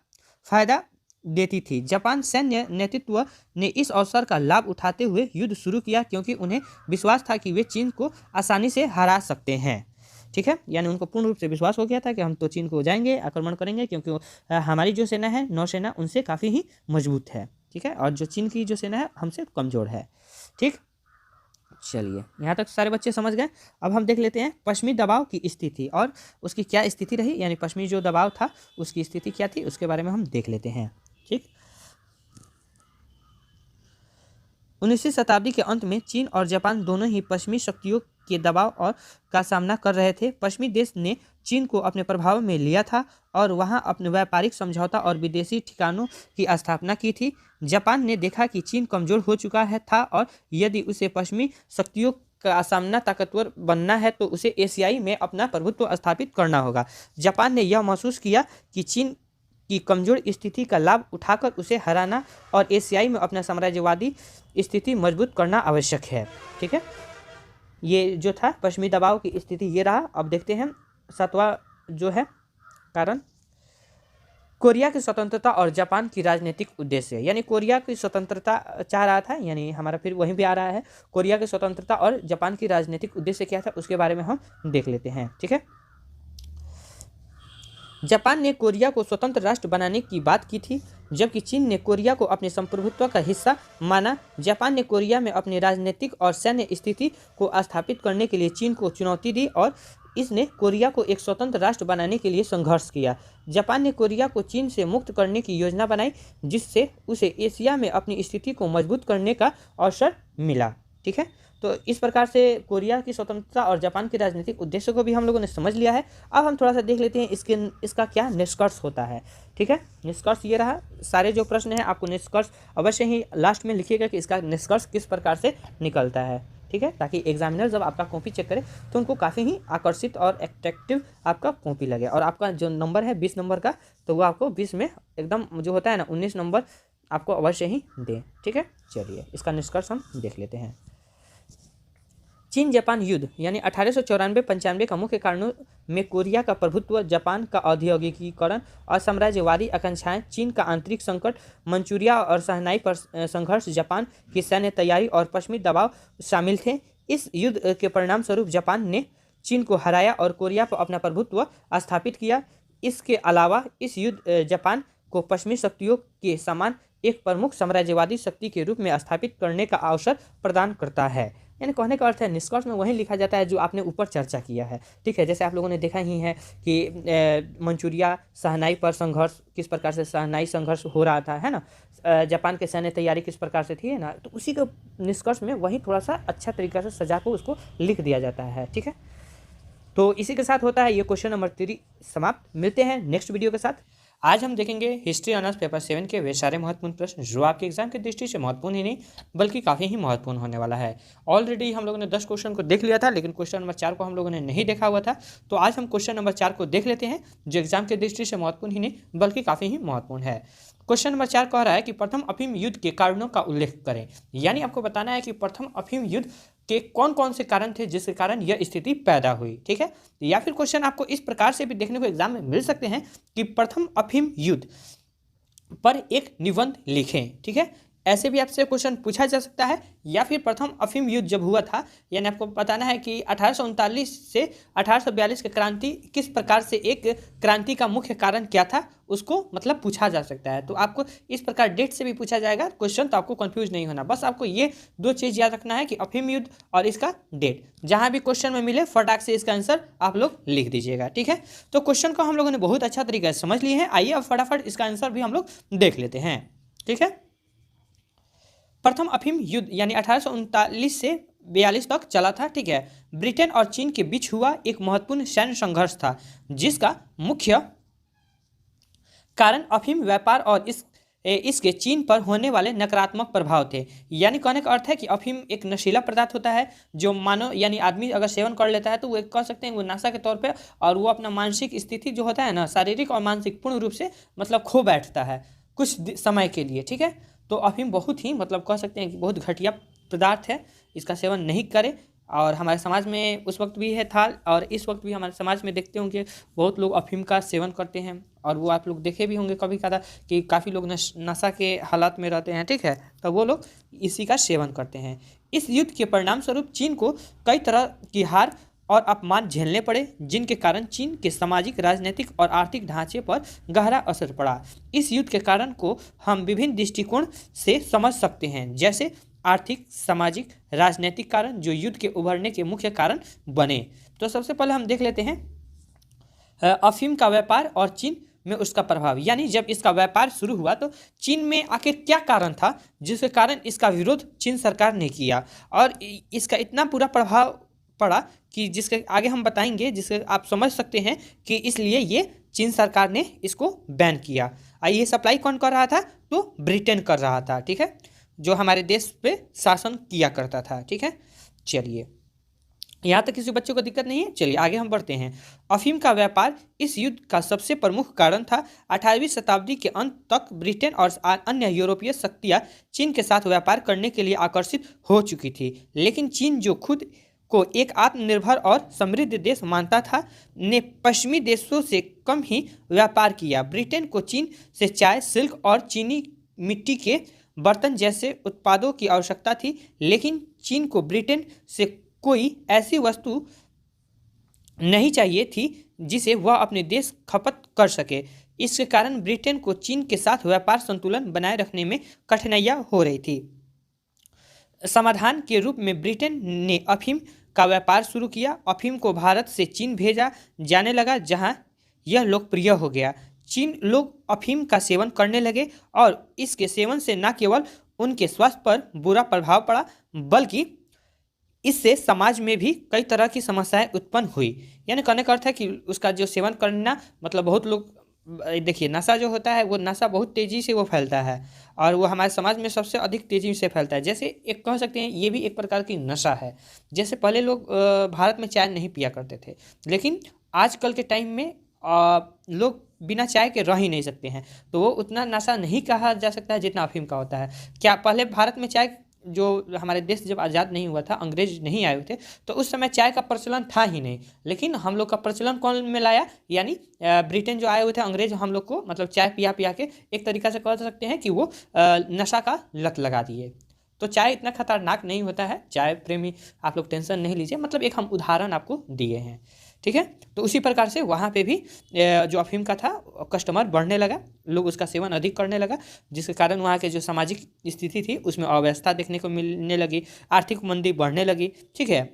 फायदा देती थी। जापान सैन्य नेतृत्व ने इस अवसर का लाभ उठाते हुए युद्ध शुरू किया क्योंकि उन्हें विश्वास था कि वे चीन को आसानी से हरा सकते हैं। ठीक है, यानी उनको पूर्ण रूप से विश्वास हो गया था कि हम तो चीन को जाएंगे, आक्रमण करेंगे, क्योंकि हमारी जो सेना है नौसेना उनसे काफ़ी ही मजबूत है। ठीक है, और जो चीन की जो सेना है हमसे कमज़ोर है। ठीक, चलिए यहाँ तक सारे बच्चे समझ गए। अब हम देख लेते हैं पश्चिमी दबाव की स्थिति और उसकी क्या स्थिति रही, यानी पश्चिमी जो दबाव था उसकी स्थिति क्या थी, उसके बारे में हम देख लेते हैं। ठीक, 19वीं शताब्दी के अंत में चीन और जापान दोनों ही पश्चिमी शक्तियों के दबाव और का सामना कर रहे थे। पश्चिमी देश ने चीन को अपने प्रभाव में लिया था और वहां अपने व्यापारिक समझौता और विदेशी ठिकानों की स्थापना की थी। जापान ने देखा कि चीन कमजोर हो चुका था और यदि उसे पश्चिमी शक्तियों का सामना ताकतवर बनना है तो उसे एशियाई में अपना प्रभुत्व स्थापित करना होगा। जापान ने यह महसूस किया कि चीन की कमजोर स्थिति का लाभ उठाकर उसे हराना और एशियाई में अपना साम्राज्यवादी स्थिति मजबूत करना आवश्यक है। ठीक है, ये जो था पश्चिमी दबाव की स्थिति ये रहा। अब देखते हैं 7वां जो है कारण, कोरिया की स्वतंत्रता और जापान की राजनीतिक उद्देश्य। यानी कोरिया की स्वतंत्रता चाह रहा था, यानी हमारा फिर वहीं पे आ रहा है। कोरिया की स्वतंत्रता और जापान की राजनीतिक उद्देश्य क्या था उसके बारे में हम देख लेते हैं। ठीक है, जापान ने कोरिया को स्वतंत्र राष्ट्र बनाने की बात की थी, जबकि चीन ने कोरिया को अपने संप्रभुत्व का हिस्सा माना। जापान ने कोरिया में अपनी राजनीतिक और सैन्य स्थिति को स्थापित करने के लिए चीन को चुनौती दी और इसने कोरिया को एक स्वतंत्र राष्ट्र बनाने के लिए संघर्ष किया। जापान ने कोरिया को चीन से मुक्त करने की योजना बनाई, जिससे उसे एशिया में अपनी स्थिति को मजबूत करने का अवसर मिला। ठीक है, तो इस प्रकार से कोरिया की स्वतंत्रता और जापान के राजनीतिक उद्देश्य को भी हम लोगों ने समझ लिया है। अब हम थोड़ा सा देख लेते हैं इसका क्या निष्कर्ष होता है। ठीक है, निष्कर्ष ये रहा। सारे जो प्रश्न हैं आपको निष्कर्ष अवश्य ही लास्ट में लिखिएगा कि इसका निष्कर्ष किस प्रकार से निकलता है। ठीक है, ताकि एग्जामिनर जब आपका कॉपी चेक करे तो उनको काफ़ी ही आकर्षित और एट्रैक्टिव आपका कॉपी लगे। और आपका जो नंबर है 20 नंबर का, तो वो आपको 20 में एकदम जो होता है ना 19 नंबर आपको अवश्य ही दें। ठीक है, चलिए इसका निष्कर्ष हम देख लेते हैं। चीन जापान युद्ध यानी 1894-95 का मुख्य कारणों में कोरिया का प्रभुत्व, जापान का औद्योगिकीकरण और साम्राज्यवादी आकांक्षाएं, चीन का आंतरिक संकट, मंचूरिया और शहनाई पर संघर्ष, जापान की सैन्य तैयारी और पश्चिमी दबाव शामिल थे। इस युद्ध के परिणाम स्वरूप जापान ने चीन को हराया और कोरिया पर अपना प्रभुत्व स्थापित किया। इसके अलावा इस युद्ध जापान को पश्चिमी शक्तियों के समान एक प्रमुख साम्राज्यवादी शक्ति के रूप में स्थापित करने का अवसर प्रदान करता है। यानी कहने का अर्थ है निष्कर्ष में वही लिखा जाता है जो आपने ऊपर चर्चा किया है। ठीक है, जैसे आप लोगों ने देखा ही है कि मंचूरिया शहनाई पर संघर्ष, किस प्रकार से शहनाई संघर्ष हो रहा था, है ना, जापान के सैन्य तैयारी किस प्रकार से थी, है ना, तो उसी के निष्कर्ष में वही थोड़ा सा अच्छा तरीका से सजा को उसको लिख दिया जाता है। ठीक है, तो इसी के साथ होता है ये क्वेश्चन नंबर 3 समाप्त। मिलते हैं नेक्स्ट वीडियो के साथ। आज हम देखेंगे हिस्ट्री ऑनर्स पेपर 7 के वे सारे महत्वपूर्ण प्रश्न जो आपके एग्जाम की दृष्टि से महत्वपूर्ण ही नहीं बल्कि काफ़ी ही महत्वपूर्ण होने वाला है। ऑलरेडी हम लोगों ने 10 क्वेश्चन को देख लिया था, लेकिन क्वेश्चन नंबर 4 को हम लोगों ने नहीं देखा हुआ था। तो आज हम क्वेश्चन नंबर 4 को देख लेते हैं जो एग्जाम की दृष्टि से महत्वपूर्ण ही नहीं बल्कि काफ़ी ही महत्वपूर्ण है। क्वेश्चन नंबर 4 कह रहा है कि प्रथम अफीम युद्ध के कारणों का उल्लेख करें। यानी आपको बताना है कि प्रथम अफीम युद्ध के कौन कौन से कारण थे जिसके कारण यह स्थिति पैदा हुई। ठीक है, या फिर क्वेश्चन आपको इस प्रकार से भी देखने को एग्जाम में मिल सकते हैं कि प्रथम अफीम युद्ध पर एक निबंध लिखें। ठीक है, ऐसे भी आपसे क्वेश्चन पूछा जा सकता है। या फिर प्रथम अफीम युद्ध जब हुआ था, यानी आपको बताना है कि 1839 से 1842 की क्रांति किस प्रकार से, एक क्रांति का मुख्य कारण क्या था, उसको मतलब पूछा जा सकता है। तो आपको इस प्रकार डेट से भी पूछा जाएगा क्वेश्चन, तो आपको कंफ्यूज नहीं होना। बस आपको ये 2 चीज़ याद रखना है कि अफीम युद्ध और इसका डेट। जहाँ भी क्वेश्चन में मिले फटाक से इसका आंसर आप लोग लिख दीजिएगा। ठीक है, तो क्वेश्चन को हम लोगों ने बहुत अच्छा तरीके से समझ लिए हैं। आइए अब फटाफट इसका आंसर भी हम लोग देख लेते हैं। ठीक है, प्रथम अफीम युद्ध यानी 1839 से 42 तक चला था। ठीक है, ब्रिटेन और चीन के बीच हुआ एक महत्वपूर्ण सैन्य संघर्ष था जिसका मुख्य कारण अफीम व्यापार और इसके चीन पर होने वाले नकारात्मक प्रभाव थे। यानी कहने का अर्थ है कि अफीम एक नशीला पदार्थ होता है जो मानव यानी आदमी अगर सेवन कर लेता है तो वो कह सकते हैं वो नशा के तौर पे, और वो अपना मानसिक स्थिति जो होता है ना, शारीरिक और मानसिक पूर्ण रूप से मतलब खो बैठता है कुछ समय के लिए। ठीक है, तो अफीम बहुत ही मतलब कह सकते हैं कि बहुत घटिया पदार्थ है, इसका सेवन नहीं करें। और हमारे समाज में उस वक्त भी है था और इस वक्त भी हमारे समाज में देखते होंगे बहुत लोग अफीम का सेवन करते हैं, और वो आप लोग देखे भी होंगे कभी कदा कि काफ़ी लोग नशा के हालात में रहते हैं। ठीक है, तो वो लोग इसी का सेवन करते हैं। इस युद्ध के परिणाम स्वरूप चीन को कई तरह की हार और अपमान झेलने पड़े, जिनके कारण चीन के सामाजिक, राजनीतिक और आर्थिक ढांचे पर गहरा असर पड़ा। इस युद्ध के कारण को हम विभिन्न दृष्टिकोण से समझ सकते हैं, जैसे आर्थिक, सामाजिक, राजनीतिक कारण जो युद्ध के उभरने के मुख्य कारण बने। तो सबसे पहले हम देख लेते हैं अफीम का व्यापार और चीन में उसका प्रभाव। यानी जब इसका व्यापार शुरू हुआ तो चीन में आखिर क्या कारण था जिसके कारण इसका विरोध चीन सरकार ने किया, और इसका इतना पूरा प्रभाव पड़ा कि जिसके आगे हम बताएंगे, जिससे आप समझ सकते हैं कि इसलिए ये चीन सरकार ने इसको बैन किया। ये सप्लाई कौन कर रहा था, तो ब्रिटेन कर रहा था। ठीक है, जो हमारे देश पे शासन किया करता था। ठीक है, चलिए यहाँ तक किसी बच्चों को दिक्कत नहीं है। चलिए आगे हम बढ़ते हैं। अफीम का व्यापार इस युद्ध का सबसे प्रमुख कारण था। 18वीं शताब्दी के अंत तक ब्रिटेन और अन्य यूरोपीय शक्तियाँ चीन के साथ व्यापार करने के लिए आकर्षित हो चुकी थी, लेकिन चीन जो खुद को एक आत्मनिर्भर और समृद्ध देश मानता था, ने पश्चिमी देशों से कम ही व्यापार किया। ब्रिटेन को चीन से चाय, सिल्क और चीनी मिट्टी के बर्तन जैसे उत्पादों की आवश्यकता थी, लेकिन चीन को ब्रिटेन से कोई ऐसी वस्तु नहीं चाहिए थी जिसे वह अपने देश खपत कर सके। इसके कारण ब्रिटेन को चीन के साथ व्यापार संतुलन बनाए रखने में कठिनाइयाँ हो रही थी। समाधान के रूप में ब्रिटेन ने अफीम का व्यापार शुरू किया। अफीम को भारत से चीन भेजा जाने लगा, जहां यह लोकप्रिय हो गया। चीन लोग अफीम का सेवन करने लगे और इसके सेवन से न केवल उनके स्वास्थ्य पर बुरा प्रभाव पड़ा, बल्कि इससे समाज में भी कई तरह की समस्याएं उत्पन्न हुई। यानी कहने का अर्थ है कि उसका जो सेवन करना, मतलब बहुत लोग, देखिए नशा जो होता है वो नशा बहुत तेज़ी से वो फैलता है और वो हमारे समाज में सबसे अधिक तेज़ी से फैलता है। जैसे एक कह सकते हैं ये भी एक प्रकार की नशा है। जैसे पहले लोग भारत में चाय नहीं पिया करते थे, लेकिन आजकल के टाइम में लोग बिना चाय के रह ही नहीं सकते हैं, तो वो उतना नशा नहीं कहा जा सकता है जितना अफीम का होता है। क्या पहले भारत में चाय, जो हमारे देश जब आज़ाद नहीं हुआ था, अंग्रेज नहीं आए थे, तो उस समय चाय का प्रचलन था ही नहीं। लेकिन हम लोग का प्रचलन कौन में लाया? यानी ब्रिटेन जो आए हुए थे अंग्रेज, हम लोग को मतलब चाय पिया पिया के एक तरीका से कह सकते हैं कि वो नशा का लत लगा दिए। तो चाय इतना खतरनाक नहीं होता है, चाय प्रेमी आप लोग टेंशन नहीं लीजिए, मतलब एक हम उदाहरण आपको दिए हैं, ठीक है। तो उसी प्रकार से वहाँ पे भी जो अफीम का था कस्टमर बढ़ने लगा, लोग उसका सेवन अधिक करने लगा, जिसके कारण वहाँ के जो सामाजिक स्थिति थी उसमें अव्यवस्था देखने को मिलने लगी, आर्थिक मंदी बढ़ने लगी, ठीक है।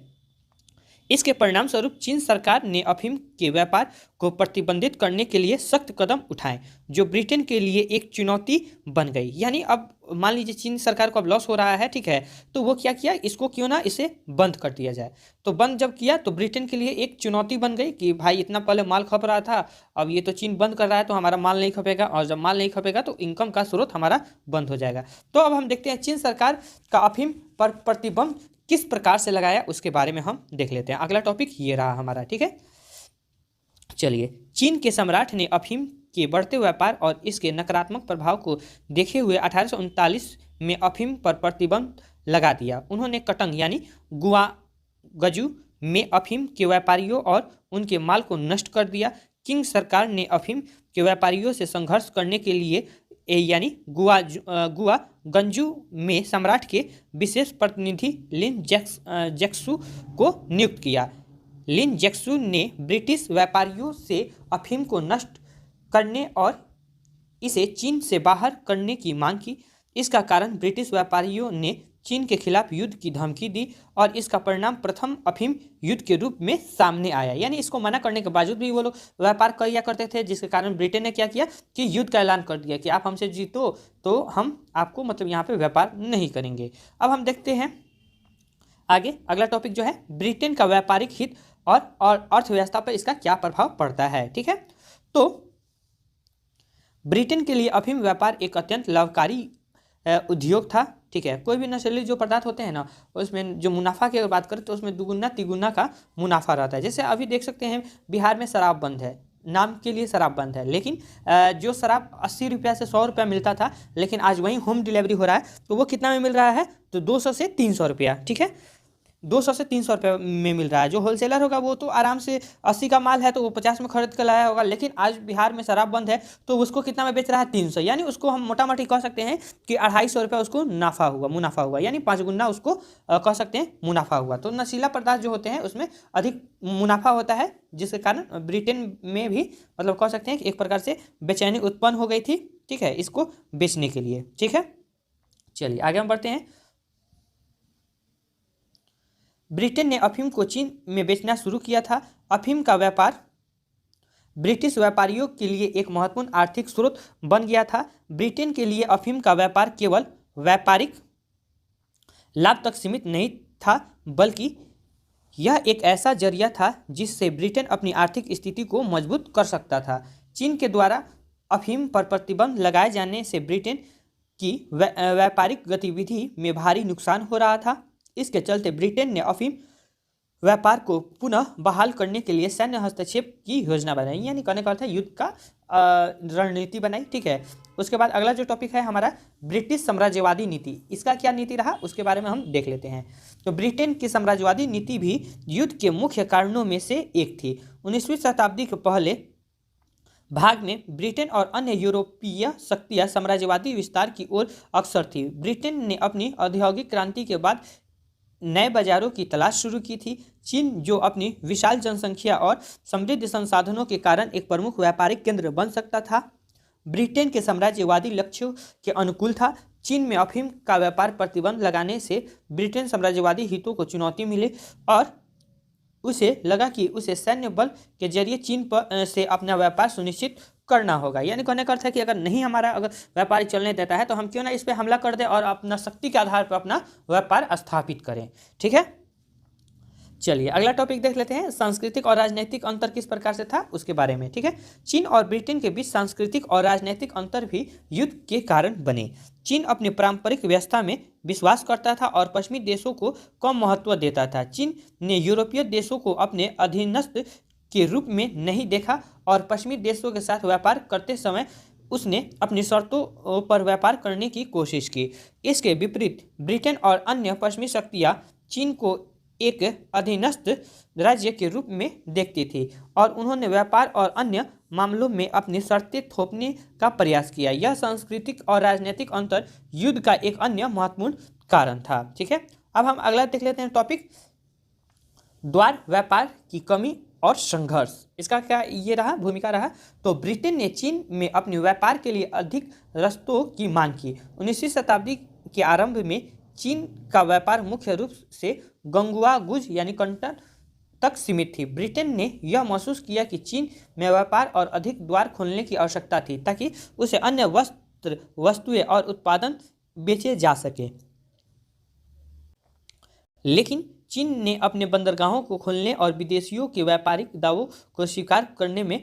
इसके परिणाम स्वरूप चीन सरकार ने अफीम के व्यापार को प्रतिबंधित करने के लिए सख्त कदम उठाए, जो ब्रिटेन के लिए एक चुनौती बन गई। यानी अब मान लीजिए चीन सरकार को अब लॉस हो रहा है, ठीक है, तो वो क्या किया, इसको क्यों ना इसे बंद कर दिया जाए। तो बंद जब किया तो ब्रिटेन के लिए एक चुनौती बन गई कि भाई इतना पहले माल खप रहा था, अब ये तो चीन बंद कर रहा है तो हमारा माल नहीं खपेगा, और जब माल नहीं खपेगा तो इनकम का स्रोत हमारा बंद हो जाएगा। तो अब हम देखते हैं चीन सरकार का अफीम पर प्रतिबंध किस प्रकार से लगाया, उसके बारे में हम देख लेते हैं। अगला टॉपिक ये रहा हमारा, ठीक है। चलिए, चीन के सम्राट ने अफीम के बढ़ते व्यापार और इसके नकारात्मक प्रभाव को देखे हुए 1839 में अफीम पर प्रतिबंध लगा दिया। उन्होंने कटंग यानी गुआंगजू में अफीम के व्यापारियों और उनके माल को नष्ट कर दिया। किंग सरकार ने अफीम के व्यापारियों से संघर्ष करने के लिए यानी गुआंगजू में सम्राट के विशेष प्रतिनिधि लिन जैक्सू को नियुक्त किया। लिन जैक्सू ने ब्रिटिश व्यापारियों से अफीम को नष्ट करने और इसे चीन से बाहर करने की मांग की। इसका कारण ब्रिटिश व्यापारियों ने चीन के खिलाफ युद्ध की धमकी दी और इसका परिणाम प्रथम अफीम युद्ध के रूप में सामने आया। यानी इसको मना करने के बावजूद भी वो लोग व्यापार किया करते थे, जिसके कारण ब्रिटेन ने क्या किया कि युद्ध का ऐलान कर दिया कि आप हमसे जीतो तो हम आपको मतलब यहाँ पे व्यापार नहीं करेंगे। अब हम देखते हैं आगे, अगला टॉपिक जो है ब्रिटेन का व्यापारिक हित और अर्थव्यवस्था पर इसका क्या प्रभाव पड़ता है, ठीक है। तो ब्रिटेन के लिए अफीम व्यापार एक अत्यंत लाभकारी उद्योग था, ठीक है। कोई भी नशीले जो पदार्थ होते हैं ना, उसमें जो मुनाफा की अगर बात करें तो उसमें दुगुना तिगुना का मुनाफा रहता है। जैसे अभी देख सकते हैं बिहार में शराब बंद है, नाम के लिए शराब बंद है, लेकिन जो शराब 80 रुपया से 100 रुपया मिलता था, लेकिन आज वहीं होम डिलीवरी हो रहा है, तो वो कितना में मिल रहा है, तो 200 से 300 रुपया, ठीक है। 200 से 300 रुपये में मिल रहा है। जो होलसेलर होगा वो तो आराम से 80 का माल है तो वो 50 में खरीद कर लाया होगा, लेकिन आज बिहार में शराब बंद है तो उसको कितना में बेच रहा है, 300। यानी उसको हम मोटा मोटी कह सकते हैं कि 250 रुपये उसको मुनाफा हुआ, यानी 5 गुना उसको कह सकते हैं मुनाफा हुआ। तो नशीला पदार्थ जो होते हैं उसमें अधिक मुनाफा होता है, जिसके कारण ब्रिटेन में भी मतलब कह सकते हैं कि एक प्रकार से बेचैनी उत्पन्न हो गई थी, ठीक है, इसको बेचने के लिए, ठीक है। चलिए आगे हम बढ़ते हैं। ब्रिटेन ने अफीम को चीन में बेचना शुरू किया था। अफीम का व्यापार ब्रिटिश व्यापारियों के लिए एक महत्वपूर्ण आर्थिक स्रोत बन गया था। ब्रिटेन के लिए अफीम का व्यापार केवल व्यापारिक लाभ तक सीमित नहीं था, बल्कि यह एक ऐसा जरिया था जिससे ब्रिटेन अपनी आर्थिक स्थिति को मजबूत कर सकता था। चीन के द्वारा अफीम पर प्रतिबंध लगाए जाने से ब्रिटेन की व्यापारिक गतिविधि में भारी नुकसान हो रहा था। इसके चलते ब्रिटेन ने अफीम व्यापार को पुनः बहाल करने के लिए सैन्य हस्तक्षेप की योजना बनाई, यानी कहने का अर्थ है युद्ध का रणनीति बनाई, ठीक है। उसके बाद अगला जो टॉपिक है हमारा ब्रिटिश साम्राज्यवादी नीति, इसका क्या नीति रहा उसके बारे में हम देख लेते हैं। तो ब्रिटेन की साम्राज्यवादी नीति भी युद्ध के मुख्य कारणों में से एक थी। 19वीं शताब्दी के पहले भाग में ब्रिटेन और अन्य यूरोपीय शक्तियां साम्राज्यवादी विस्तार की ओर अग्रसर थी। ब्रिटेन ने अपनी औद्योगिक क्रांति के बाद नए बाजारों की तलाश शुरू की थी। चीन जो अपनी विशाल जनसंख्या और समृद्ध संसाधनों के कारण एक प्रमुख व्यापारिक केंद्र बन सकता था, ब्रिटेन के साम्राज्यवादी लक्ष्यों के अनुकूल था। चीन में अफीम का व्यापार प्रतिबंध लगाने से ब्रिटेन साम्राज्यवादी हितों को चुनौती मिली और उसे लगा कि उसे सैन्य बल के जरिए चीन पर से अपना व्यापार सुनिश्चित करना होगा। यानी कहने का अर्थ है कि अगर नहीं हमारा अगर व्यापार चलने देता है तो हम क्यों ना इस पर हमला कर दें और अपना शक्ति के आधार पर अपना व्यापार स्थापित करें। ठीक है, चलिए अगला टॉपिक देख लेते हैं, सांस्कृतिक और राजनीतिक अंतर किस प्रकार से था उसके बारे में। ठीक है, चीन और ब्रिटेन के बीच सांस्कृतिक और राजनीतिक अंतर भी युद्ध के कारण बने। चीन अपनी पारंपरिक व्यवस्था में विश्वास करता था और पश्चिमी देशों को कम महत्व देता था। चीन ने यूरोपीय देशों को अपने अधीनस्थ के रूप में नहीं देखा और पश्चिमी देशों के साथ व्यापार करते समय उसने अपनी शर्तों पर व्यापार करने की कोशिश की। इसके विपरीत ब्रिटेन और अन्य पश्चिमी शक्तियां चीन को एक अधीनस्थ राज्य के रूप में देखती थी और उन्होंने व्यापार और अन्य मामलों में अपनी शर्तें थोपने का प्रयास किया। यह सांस्कृतिक और राजनीतिक अंतर युद्ध का एक अन्य महत्वपूर्ण कारण था। ठीक है, अब हम अगला देख लेते हैं टॉपिक, द्वार व्यापार की कमी और संघर्ष। इसका क्या ये रहा भूमिका रहा, तो ब्रिटेन ने चीन में अपने व्यापार के लिए अधिक रास्तों की मांग की। 19वीं शताब्दी के आरंभ में चीन का व्यापार मुख्य रूप से गंगुआ गुज यानी कंटन तक सीमित थी। ब्रिटेन ने यह महसूस किया कि चीन में व्यापार और अधिक द्वार खोलने की आवश्यकता थी ताकि उसे अन्य वस्तुएं और उत्पादन बेचे जा सके। लेकिन चीन ने अपने बंदरगाहों को खोलने और विदेशियों के व्यापारिक दावों को स्वीकार करने में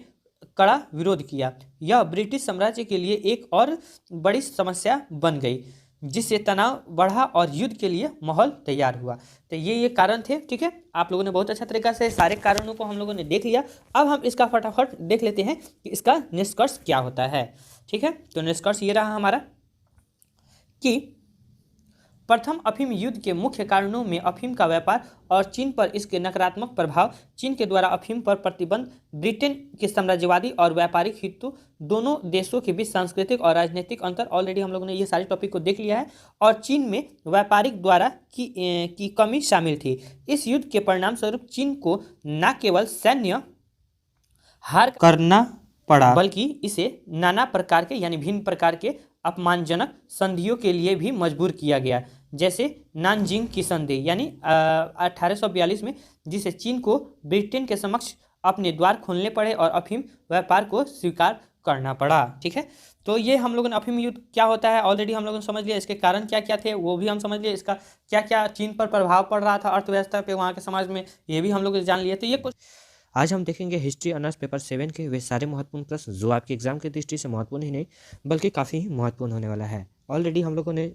कड़ा विरोध किया। यह ब्रिटिश साम्राज्य के लिए एक और बड़ी समस्या बन गई, जिससे तनाव बढ़ा और युद्ध के लिए माहौल तैयार हुआ। तो ये कारण थे। ठीक है, आप लोगों ने बहुत अच्छा तरीका से सारे कारणों को हम लोगों ने देख लिया। अब हम इसका फटाफट देख लेते हैं कि इसका निष्कर्ष क्या होता है। ठीक है, तो निष्कर्ष ये रहा हमारा कि प्रथम अफीम युद्ध के मुख्य कारणों में अफीम का व्यापार और चीन पर इसके नकारात्मक प्रभाव, चीन के द्वारा अफीम पर प्रतिबंध, ब्रिटेन के साम्राज्यवादी और व्यापारिक हितों, दोनों देशों के बीच सांस्कृतिक और राजनीतिक अंतर, ऑलरेडी हम लोगों ने ये सारे टॉपिक को देख लिया है, और चीन में व्यापारिक द्वारा की कमी शामिल थी। इस युद्ध के परिणाम स्वरूप चीन को न केवल सैन्य हार करना पड़ा बल्कि इसे नाना प्रकार के यानी भिन्न प्रकार के अपमानजनक संधियों के लिए भी मजबूर किया गया, जैसे नानजिंग की संधि यानी 1842 में, जिसे चीन को ब्रिटेन के समक्ष अपने द्वार खोलने पड़े और अफीम व्यापार को स्वीकार करना पड़ा। ठीक है, तो ये हम लोगों ने अफीम युद्ध क्या होता है ऑलरेडी हम लोगों ने समझ लिया, इसके कारण क्या क्या थे वो भी हम समझ लिए, इसका क्या क्या चीन पर प्रभाव पड़ रहा था अर्थव्यवस्था पे वहाँ के समाज में, ये भी हम लोग जान लिए। तो ये कुछ आज हम देखेंगे हिस्ट्री ऑनर्स पेपर 7 के वे सारे महत्वपूर्ण प्रश्न जो आपके एग्जाम की दृष्टि से महत्वपूर्ण ही नहीं बल्कि काफ़ी ही महत्वपूर्ण होने वाला है। ऑलरेडी हम लोगों ने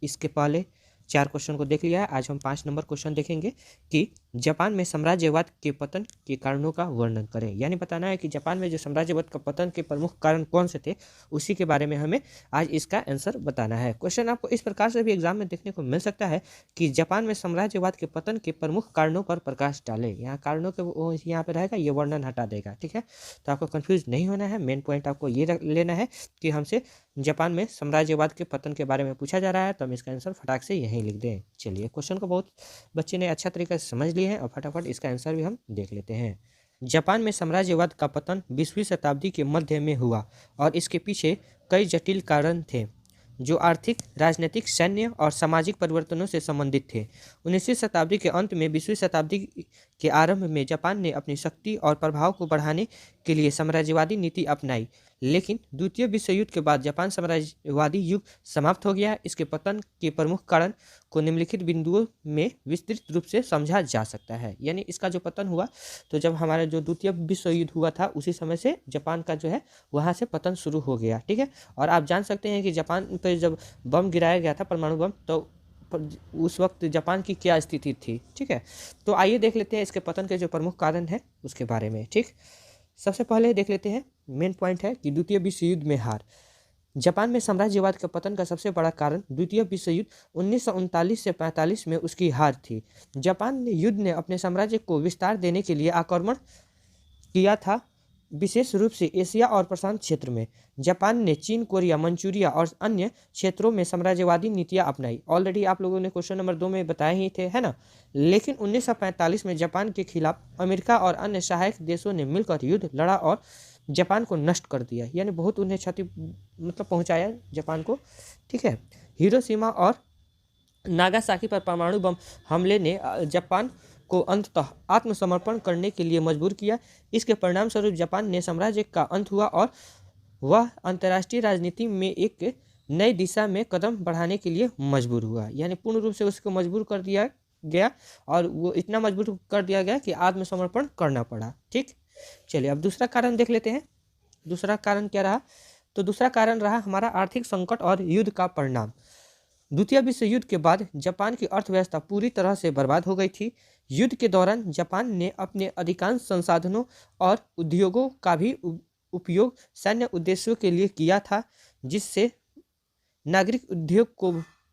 इसके पहले 4 क्वेश्चन को देख लिया है। आज हम 5 नंबर क्वेश्चन देखेंगे कि जापान में साम्राज्यवाद के पतन के कारणों का वर्णन करें। यानी बताना है कि जापान में जो साम्राज्यवाद का पतन के प्रमुख कारण कौन से थे, उसी के बारे में हमें आज इसका आंसर बताना है। क्वेश्चन आपको इस प्रकार से भी एग्जाम में देखने को मिल सकता है कि जापान में साम्राज्यवाद के पतन के प्रमुख कारणों पर प्रकाश डाले। यहाँ कारणों के यहाँ पे रहेगा, ये वर्णन हटा देगा। ठीक है, तो आपको कन्फ्यूज नहीं होना है। मेन पॉइंट आपको ये लेना है कि हमसे जापान में साम्राज्यवाद के पतन के बारे में पूछा जा रहा है, तो हम इसका आंसर फटाक से यहीं लिख दें। चलिए, क्वेश्चन को बहुत बच्चे ने अच्छा तरीके से समझ लिए हैं और फटाफट इसका आंसर भी हम देख लेते हैं। जापान में साम्राज्यवाद का पतन 20वीं शताब्दी के मध्य में हुआ और इसके पीछे कई जटिल कारण थे जो आर्थिक, राजनीतिक, सैन्य और सामाजिक परिवर्तनों से संबंधित थे। 19वीं शताब्दी के अंत में 20वीं शताब्दी के आरंभ में जापान ने अपनी शक्ति और प्रभाव को बढ़ाने के लिए साम्राज्यवादी नीति अपनाई, लेकिन द्वितीय विश्व युद्ध के बाद जापान साम्राज्यवादी युग समाप्त हो गया। इसके पतन के प्रमुख कारण को निम्नलिखित बिंदुओं में विस्तृत रूप से समझा जा सकता है। यानी इसका जो पतन हुआ, तो जब हमारा जो द्वितीय विश्व युद्ध हुआ था उसी समय से जापान का जो है वहाँ से पतन शुरू हो गया। ठीक है, और आप जान सकते हैं कि जापान पर जब बम गिराया गया था, परमाणु बम, तो उस वक्त जापान की क्या स्थिति थी। ठीक है, तो आइए देख लेते हैं इसके पतन के जो प्रमुख कारण है उसके बारे में। ठीक, सबसे पहले देख लेते हैं, मेन पॉइंट है कि द्वितीय विश्व युद्ध में हार। जापान में साम्राज्यवाद के पतन का सबसे बड़ा कारण द्वितीय विश्व युद्ध 1939 से 45 में उसकी हार थी। जापान ने युद्ध ने अपने साम्राज्य को विस्तार देने के लिए आक्रमण किया था विशेष रूप से एशिया और प्रशांत क्षेत्र में जापान ने चीन, कोरिया, मंचूरिया और अन्य क्षेत्रों में साम्राज्यवादी नीतियां अपनाई। ऑलरेडी आप लोगों ने क्वेश्चन नंबर 2 में बताए ही थे, है ना। लेकिन 1945 में जापान के खिलाफ अमेरिका और अन्य सहायक देशों ने मिलकर युद्ध लड़ा और जापान को नष्ट कर दिया, यानी बहुत उन्हें क्षति मतलब पहुंचाया जापान को, ठीक है। हिरोशिमा और नागासाकी पर परमाणु बम हमले ने जापान को अंततः आत्मसमर्पण करने के लिए मजबूर किया। इसके परिणाम स्वरूप जापान ने साम्राज्य का अंत हुआ और वह अंतर्राष्ट्रीय राजनीति में एक नई दिशा में कदम बढ़ाने के लिए मजबूर हुआ, यानी पूर्ण रूप से उसको मजबूर कर दिया गया और वो इतना मजबूर कर दिया गया कि आत्मसमर्पण करना पड़ा, ठीक। चलिए अब दूसरा कारण देख लेते हैं। दूसरा कारण क्या रहा? तो दूसरा कारण रहा हमारा आर्थिक संकट और युद्ध का परिणाम। द्वितीय विश्व युद्ध के बाद जापान की अर्थव्यवस्था पूरी तरह से बर्बाद हो गई थी। युद्ध के दौरान जापान ने अपने अधिकांश संसाधनों और उद्योगों का भी उपयोग सैन्य उद्देश्यों के लिए किया था, जिससे नागरिक उद्योग को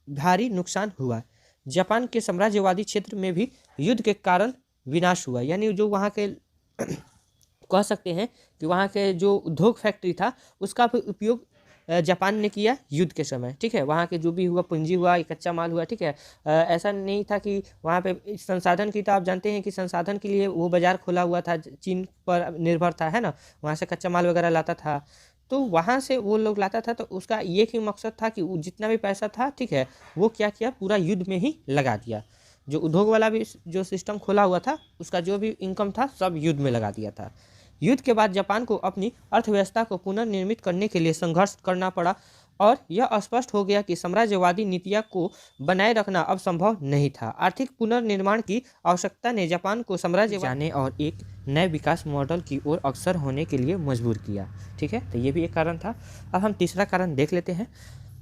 भारी नुकसान हुआ। जापान के साम्राज्यवादी क्षेत्र में भी युद्ध के कारण विनाश हुआ, यानी जो वहाँ के कह सकते हैं कि वहाँ के जो उद्योग फैक्ट्री था उसका भी उपयोग जापान ने किया युद्ध के समय, ठीक है। वहाँ के जो भी हुआ पूंजी हुआ, कच्चा माल हुआ, ठीक है। ऐसा नहीं था कि वहाँ पे संसाधन की, तो आप जानते हैं कि संसाधन के लिए वो बाजार खुला हुआ था, चीन पर निर्भर था, है ना। वहाँ से कच्चा माल वगैरह लाता था, तो वहाँ से वो लोग लाता था, तो उसका एक ही मकसद था कि जितना भी पैसा था, ठीक है, वो क्या किया, पूरा युद्ध में ही लगा दिया। जो उद्योग वाला भी जो सिस्टम खोला हुआ था उसका जो भी इनकम था सब युद्ध में लगा दिया था। युद्ध के बाद जापान को अपनी अर्थव्यवस्था को पुनर्निर्मित करने के लिए संघर्ष करना पड़ा और यह स्पष्ट हो गया कि साम्राज्यवादी नीतियां को बनाए रखना अब संभव नहीं था। आर्थिक पुनर्निर्माण की आवश्यकता ने जापान को साम्राज्य जाने और एक नए विकास मॉडल की ओर अग्रसर होने के लिए मजबूर किया, ठीक है। तो ये भी एक कारण था। अब हम तीसरा कारण देख लेते हैं।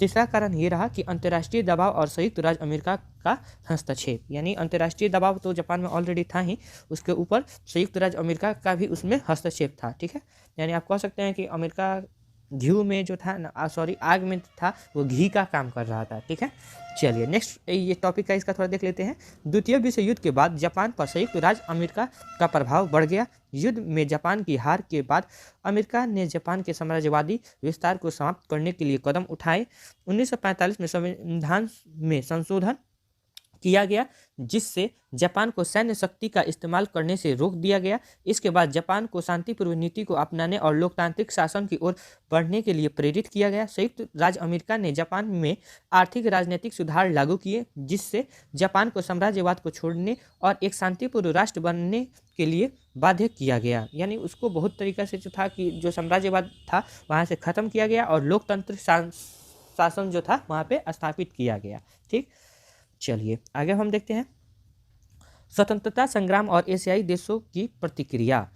तीसरा कारण ये रहा कि अंतर्राष्ट्रीय दबाव और संयुक्त राज्य अमेरिका का हस्तक्षेप, यानी अंतर्राष्ट्रीय दबाव तो जापान में ऑलरेडी था ही, उसके ऊपर संयुक्त राज्य अमेरिका का भी उसमें हस्तक्षेप था, ठीक है। यानी आप कह सकते हैं कि अमेरिका घी में जो था ना, आग में था, वो घी का काम कर रहा था, ठीक है। चलिए नेक्स्ट ये टॉपिक का इसका थोड़ा देख लेते हैं। द्वितीय विश्व युद्ध के बाद जापान पर संयुक्त राज्य अमेरिका का प्रभाव बढ़ गया। युद्ध में जापान की हार के बाद अमेरिका ने जापान के साम्राज्यवादी विस्तार को समाप्त करने के लिए कदम उठाए। 1945 में संविधान में संशोधन किया गया, जिससे जापान को सैन्य शक्ति का इस्तेमाल करने से रोक दिया गया। इसके बाद जापान को शांतिपूर्व नीति को अपनाने और लोकतांत्रिक शासन की ओर बढ़ने के लिए प्रेरित किया गया। संयुक्त राज्य अमेरिका ने जापान में आर्थिक राजनीतिक सुधार लागू किए, जिससे जापान को साम्राज्यवाद को छोड़ने और एक शांतिपूर्व राष्ट्र बनने के लिए बाध्य किया गया। यानी उसको बहुत तरीका से जो था कि जो साम्राज्यवाद था वहाँ से ख़त्म किया गया और लोकतंत्र शासन जो था वहाँ पे स्थापित किया गया, ठीक। चलिए आगे हम देखते हैं स्वतंत्रता संग्राम और एशियाई देशों की प्रतिक्रिया।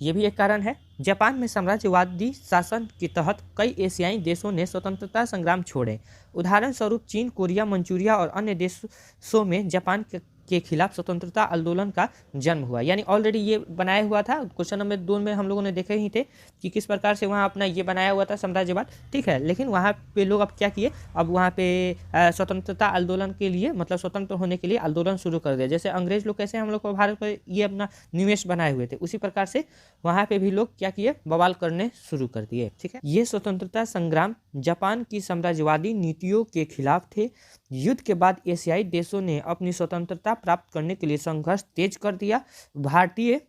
ये भी एक कारण है। जापान में साम्राज्यवादी शासन के तहत कई एशियाई देशों ने स्वतंत्रता संग्राम छोड़े। उदाहरण स्वरूप चीन, कोरिया, मंचूरिया और अन्य देशों में जापान के खिलाफ स्वतंत्रता आंदोलन का जन्म हुआ। यानी ऑलरेडी ये बनाया हुआ था, क्वेश्चन नंबर 2 में हम लोगों ने देखे ही थे कि किस प्रकार से वहाँ अपना ये बनाया हुआ था साम्राज्यवाद, ठीक है। लेकिन वहाँ पे लोग अब क्या किए, अब वहाँ पे स्वतंत्रता आंदोलन के लिए, मतलब स्वतंत्र होने के लिए आंदोलन शुरू कर दिया। जैसे अंग्रेज लोग कैसे हम लोग को भारत पर ये अपना निवेश बनाए हुए थे, उसी प्रकार से वहाँ पे भी लोग क्या किए, बवाल करने शुरू कर दिए, ठीक है। ये स्वतंत्रता संग्राम जापान की साम्राज्यवादी नीतियों के खिलाफ थे। युद्ध के बाद एशियाई देशों ने अपनी स्वतंत्रता प्राप्त करने के लिए संघर्ष तेज कर दिया। भारतीय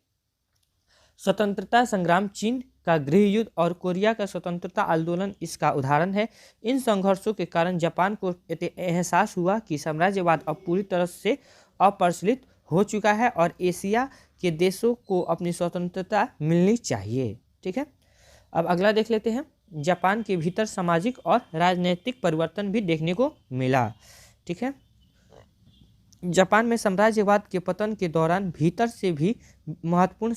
स्वतंत्रता संग्राम, चीन का गृह युद्ध और कोरिया का स्वतंत्रता आंदोलन इसका उदाहरण है। इन संघर्षों के कारण जापान को एहसास हुआ कि साम्राज्यवाद अब पूरी तरह से अप्रचलित हो चुका है और एशिया के देशों को अपनी स्वतंत्रता मिलनी चाहिए, ठीक है। अब अगला देख लेते हैं। जापान के भीतर सामाजिक और राजनीतिक परिवर्तन भी देखने को मिला, ठीक है। जापान में साम्राज्यवाद के पतन के दौरान भीतर से भी महत्वपूर्ण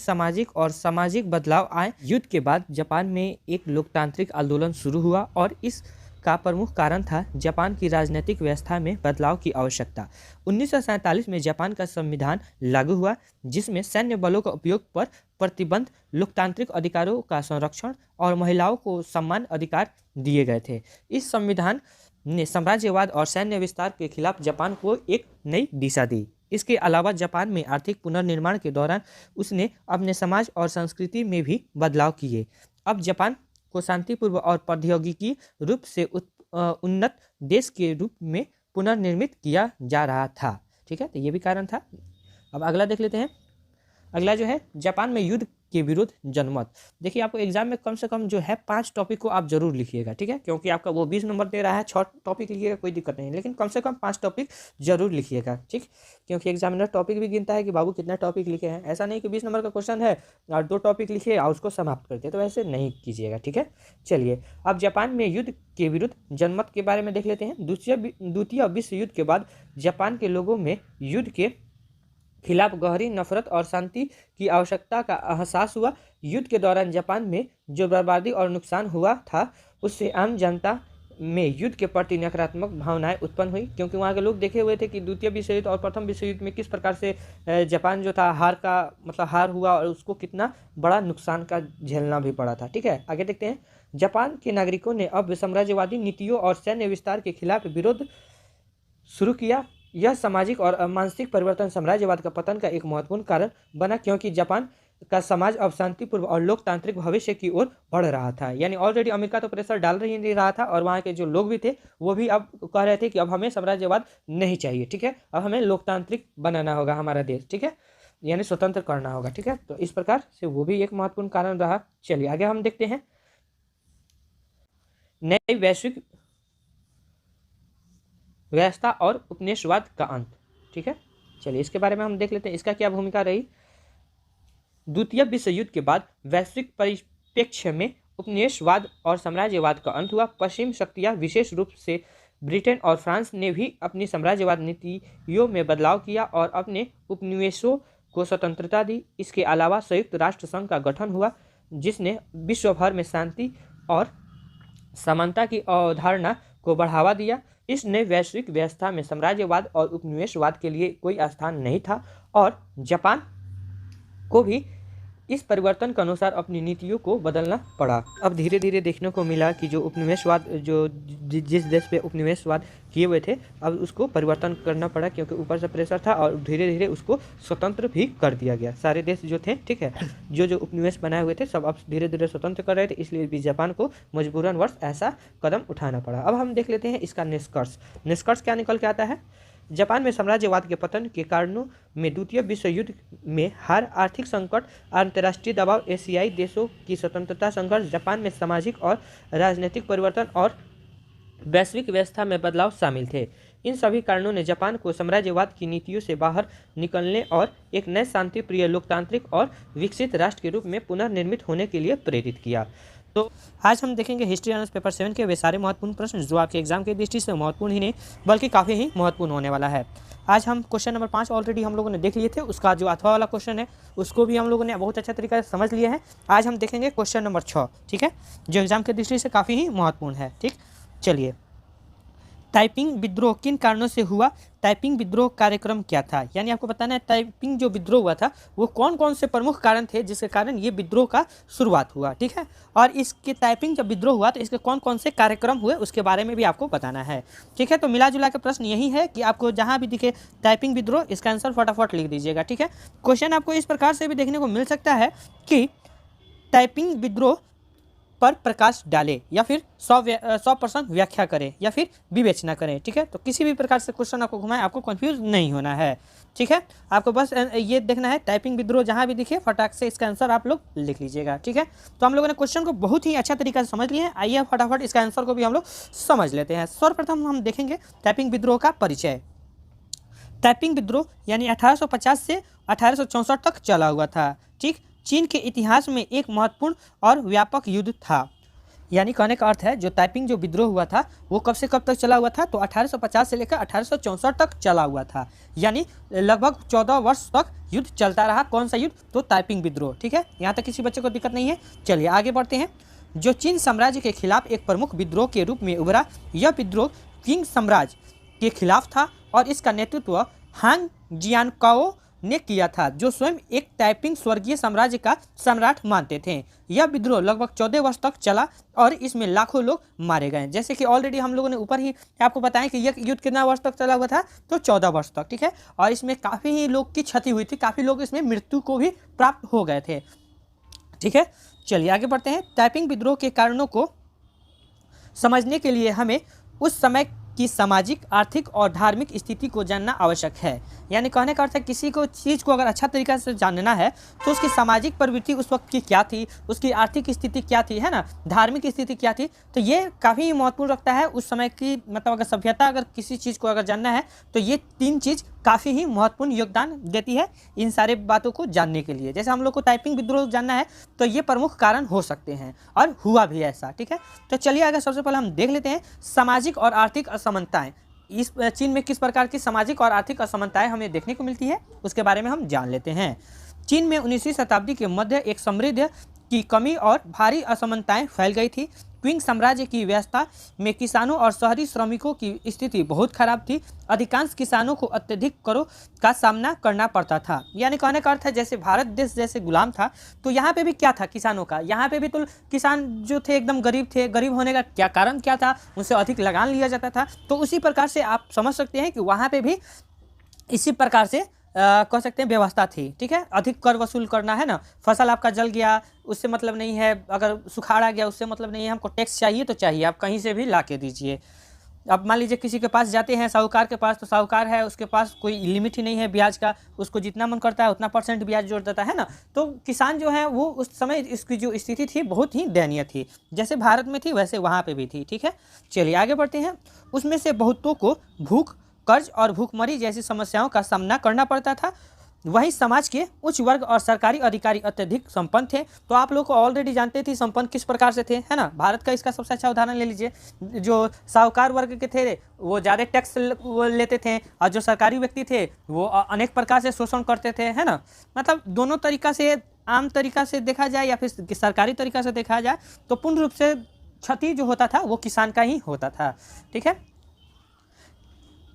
सामाजिक बदलाव आए। युद्ध के बाद जापान में एक लोकतांत्रिक आंदोलन शुरू हुआ और इसका प्रमुख कारण था जापान की राजनीतिक व्यवस्था में बदलाव की आवश्यकता। 1947 में जापान का संविधान लागू हुआ, जिसमें सैन्य बलों का उपयोग पर प्रतिबंध, लोकतांत्रिक अधिकारों का संरक्षण और महिलाओं को समान अधिकार दिए गए थे। इस संविधान ने साम्राज्यवाद और सैन्य विस्तार के खिलाफ जापान को एक नई दिशा दी। इसके अलावा जापान में आर्थिक पुनर्निर्माण के दौरान उसने अपने समाज और संस्कृति में भी बदलाव किए। अब जापान को शांतिपूर्व और प्रौद्योगिकी रूप से उन्नत देश के रूप में पुनर्निर्मित किया जा रहा था। ठीक है, तो ये भी कारण था। अब अगला देख लेते हैं। अगला जो है जापान में युद्ध के विरुद्ध जनमत। देखिए आपको एग्जाम में कम से कम जो है 5 टॉपिक को आप जरूर लिखिएगा। ठीक है, क्योंकि आपका वो 20 नंबर दे रहा है, 6 टॉपिक लिखिएगा कोई दिक्कत नहीं, लेकिन कम से कम 5 टॉपिक जरूर लिखिएगा। ठीक, क्योंकि एग्जामिनर टॉपिक भी गिनता है कि बाबू कितना टॉपिक लिखे हैं। ऐसा नहीं कि 20 नंबर का क्वेश्चन है और 2 टॉपिक लिखिए और उसको समाप्त कर दिए, तो ऐसे नहीं कीजिएगा। ठीक है, चलिए अब जापान में युद्ध के विरुद्ध जनमत के बारे में देख लेते हैं। द्वितीय विश्व युद्ध के बाद जापान के लोगों में युद्ध के खिलाफ गहरी नफरत और शांति की आवश्यकता का एहसास हुआ। युद्ध के दौरान जापान में जो बर्बादी और नुकसान हुआ था उससे आम जनता में युद्ध के प्रति नकारात्मक भावनाएं उत्पन्न हुई, क्योंकि वहाँ के लोग देखे हुए थे कि द्वितीय विश्व युद्ध और प्रथम विश्व युद्ध में किस प्रकार से जापान जो था हार हुआ और उसको कितना बड़ा नुकसान का झेलना भी पड़ा था। ठीक है, आगे देखते हैं। जापान के नागरिकों ने अब साम्राज्यवादी नीतियों और सैन्य विस्तार के खिलाफ विरोध शुरू किया। यह सामाजिक और मानसिक परिवर्तन साम्राज्यवाद का पतन का एक महत्वपूर्ण कारण बना, क्योंकि जापान का समाज अब शांतिपूर्व और लोकतांत्रिक भविष्य की ओर बढ़ रहा था। यानी ऑलरेडी अमेरिका तो प्रेशर डाल ही नहीं रहा था और वहाँ के जो लोग भी थे वो भी अब कह रहे थे कि अब हमें साम्राज्यवाद नहीं चाहिए। ठीक है, अब हमें लोकतांत्रिक बनाना होगा हमारा देश। ठीक है, यानी स्वतंत्र करना होगा। ठीक है, तो इस प्रकार से वो भी एक महत्वपूर्ण कारण रहा। चलिए आगे हम देखते हैं नई वैश्विक व्यवस्था और उपनिवेशवाद का अंत। ठीक है, चलिए इसके बारे में हम देख लेते हैं, इसका क्या भूमिका रही। द्वितीय विश्व युद्ध के बाद वैश्विक परिप्रेक्ष्य में उपनिवेशवाद और साम्राज्यवाद का अंत हुआ। पश्चिम शक्तियां, विशेष रूप से ब्रिटेन और फ्रांस ने भी अपनी साम्राज्यवाद नीतियों में बदलाव किया और अपने उपनिवेशों को स्वतंत्रता दी। इसके अलावा संयुक्त राष्ट्र संघ का गठन हुआ, जिसने विश्व भर में शांति और समानता की अवधारणा को बढ़ावा दिया। इस नई वैश्विक व्यवस्था में साम्राज्यवाद और उपनिवेशवाद के लिए कोई स्थान नहीं था और जापान को भी इस परिवर्तन के अनुसार अपनी नीतियों को बदलना पड़ा। अब धीरे धीरे देखने को मिला कि जो उपनिवेशवाद जिस देश पे उपनिवेशवाद किए हुए थे अब उसको परिवर्तन करना पड़ा, क्योंकि ऊपर से प्रेशर था और धीरे धीरे उसको स्वतंत्र भी कर दिया गया। सारे देश जो थे, ठीक है, जो उपनिवेश बनाए हुए थे सब अब धीरे धीरे स्वतंत्र कर रहे थे, इसलिए भी जापान को मजबूरनवश ऐसा कदम उठाना पड़ा। अब हम देख लेते हैं इसका निष्कर्ष क्या निकल के आता है। जापान में साम्राज्यवाद के पतन के कारणों में द्वितीय विश्व युद्ध में हार, आर्थिक संकट, अंतर्राष्ट्रीय दबाव, एशियाई देशों की स्वतंत्रता संघर्ष, जापान में सामाजिक और राजनीतिक परिवर्तन और वैश्विक व्यवस्था में बदलाव शामिल थे। इन सभी कारणों ने जापान को साम्राज्यवाद की नीतियों से बाहर निकलने और एक नए शांतिप्रिय, लोकतांत्रिक और विकसित राष्ट्र के रूप में पुनर्निर्मित होने के लिए प्रेरित किया। तो आज हम देखेंगे हिस्ट्री ऑनर्स पेपर 7 के वे सारे महत्वपूर्ण प्रश्न जो आपके एग्जाम की दृष्टि से महत्वपूर्ण ही नहीं बल्कि काफ़ी ही महत्वपूर्ण होने वाला है। आज हम क्वेश्चन नंबर 5 ऑलरेडी हम लोगों ने देख लिए थे, उसका जो अथवा वाला क्वेश्चन है उसको भी हम लोगों ने बहुत अच्छा तरीका से समझ लिया है। आज हम देखेंगे क्वेश्चन नंबर 6, ठीक है, जो एग्जाम की दृष्टि से काफ़ी ही महत्वपूर्ण है। ठीक, चलिए, ताइपिंग विद्रोह किन कारणों से हुआ? ताइपिंग विद्रोह कार्यक्रम क्या था? यानी आपको बताना है ताइपिंग जो विद्रोह हुआ था वो कौन कौन से प्रमुख कारण थे जिसके कारण ये विद्रोह का शुरुआत हुआ। ठीक है, और इसके ताइपिंग जब विद्रोह हुआ तो इसके कौन कौन से कार्यक्रम हुए उसके बारे में भी आपको बताना है। ठीक है, तो मिला जुला के प्रश्न यही है कि आपको जहाँ भी दिखे ताइपिंग विद्रोह इसका आंसर फटाफट लिख दीजिएगा। ठीक है, क्वेश्चन आपको इस प्रकार से भी देखने को मिल सकता है कि ताइपिंग विद्रोह पर प्रकाश डाले या फिर 100% व्याख्या करें या फिर विवेचना करें। ठीक है, तो किसी भी प्रकार से क्वेश्चन आपको घुमाए आपको कंफ्यूज नहीं होना है। ठीक है, आपको बस ये देखना है टाइपिंग विद्रोह जहाँ भी दिखे फटाक से इसका आंसर आप लोग लिख लीजिएगा। ठीक है, तो हम लोगों ने क्वेश्चन को बहुत ही अच्छा तरीका से समझ लिए हैं। आइए फटाफट इसका आंसर को भी हम लोग समझ लेते हैं। सर्वप्रथम हम देखेंगे टाइपिंग विद्रोह का परिचय। टाइपिंग विद्रोह यानी 1850 से 1864 तक चला हुआ था। ठीक, चीन के इतिहास में एक महत्वपूर्ण और व्यापक युद्ध था। यानी कहने का अर्थ है जो टाइपिंग जो विद्रोह हुआ था वो कब से कब तक चला हुआ था? तो 1850 से लेकर 1864 तक चला हुआ था। यानी लगभग 14 वर्ष तक युद्ध चलता रहा। कौन सा युद्ध? तो टाइपिंग विद्रोह। ठीक है, यहाँ तक किसी बच्चे को दिक्कत नहीं है। चलिए आगे बढ़ते हैं। जो चीन साम्राज्य के खिलाफ एक प्रमुख विद्रोह के रूप में उभरा, यह विद्रोह किंग साम्राज्य के खिलाफ था और इसका नेतृत्व हांग जियानकाओ ने किया था, जो स्वयं एक टाइपिंग स्वर्गीय साम्राज्य का सम्राट मानते थे। यह विद्रोह लगभग 14 वर्ष तक चला और इसमें लाखों लोग मारे गए। जैसे कि ऑलरेडी हम लोगों ने ऊपर ही आपको बताया कि यह युद्ध कितना वर्ष तक चला हुआ था, तो 14 वर्ष तक, ठीक है। और इसमें काफ़ी ही लोग की क्षति हुई थी, काफ़ी लोग इसमें मृत्यु को भी प्राप्त हो गए थे, ठीक है। चलिए आगे बढ़ते हैं। टाइपिंग विद्रोह के कारणों को समझने के लिए हमें उस समय की सामाजिक, आर्थिक और धार्मिक स्थिति को जानना आवश्यक है। यानी कहने का अर्थ है किसी को चीज़ को अगर अच्छा तरीका से जानना है तो उसकी सामाजिक प्रवृत्ति उस वक्त की क्या थी, उसकी आर्थिक स्थिति क्या थी, है ना, धार्मिक स्थिति क्या थी, तो ये काफ़ी महत्वपूर्ण रखता है उस समय की, मतलब अगर सभ्यता, अगर किसी चीज़ को अगर जानना है तो ये 3 चीज़ काफ़ी ही महत्वपूर्ण योगदान देती है इन सारे बातों को जानने के लिए। जैसे हम लोग को टाइपिंग विद्रोह जानना है तो ये प्रमुख कारण हो सकते हैं और हुआ भी ऐसा, ठीक है। तो चलिए अगर सबसे पहले हम देख लेते हैं सामाजिक और आर्थिक असमानताएं। इस चीन में किस प्रकार की सामाजिक और आर्थिक असमानताएं हमें देखने को मिलती है उसके बारे में हम जान लेते हैं। चीन में 19वीं शताब्दी के मध्य एक समृद्धि की कमी और भारी असमानताएं फैल गई थी। क्विंग साम्राज्य की व्यवस्था में किसानों और शहरी श्रमिकों की स्थिति बहुत खराब थी। अधिकांश किसानों को अत्यधिक करों का सामना करना पड़ता था। यानी कहने का अर्थ है जैसे भारत देश जैसे गुलाम था तो यहाँ पे भी क्या था किसानों का, यहाँ पे भी तो किसान जो थे एकदम गरीब थे। गरीब होने का क्या कारण क्या था, उनसे अधिक लगान लिया जाता था। तो उसी प्रकार से आप समझ सकते हैं कि वहाँ पे भी इसी प्रकार से कह सकते हैं व्यवस्था थी, ठीक है। अधिक कर वसूल करना, है ना, फसल आपका जल गया उससे मतलब नहीं है, अगर सुखाड़ आ गया उससे मतलब नहीं है, हमको टैक्स चाहिए तो चाहिए, आप कहीं से भी ला के दीजिए। अब मान लीजिए किसी के पास जाते हैं साहूकार के पास, तो साहूकार है उसके पास कोई लिमिट ही नहीं है ब्याज का, उसको जितना मन करता है उतना % ब्याज जोड़ देता है ना। तो किसान जो है वो उस समय इसकी जो स्थिति थी बहुत ही दयनीय थी, जैसे भारत में थी वैसे वहाँ पे भी थी, ठीक है। चलिए आगे बढ़ते हैं। उसमें से बहुतों को भूख, कर्ज और भूखमरी जैसी समस्याओं का सामना करना पड़ता था। वहीं समाज के उच्च वर्ग और सरकारी अधिकारी अत्यधिक संपन्न थे। तो आप लोग को ऑलरेडी जानते थे संपन्न किस प्रकार से थे, है ना। भारत का इसका सबसे अच्छा उदाहरण ले लीजिए। जो साहूकार वर्ग के थे वो ज़्यादा टैक्स लेते थे और जो सरकारी व्यक्ति थे वो अनेक प्रकार से शोषण करते थे, है ना। मतलब दोनों तरीका से, आम तरीका से देखा जाए या फिर सरकारी तरीका से देखा जाए तो पूर्ण रूप से क्षति जो होता था वो किसान का ही होता था, ठीक है।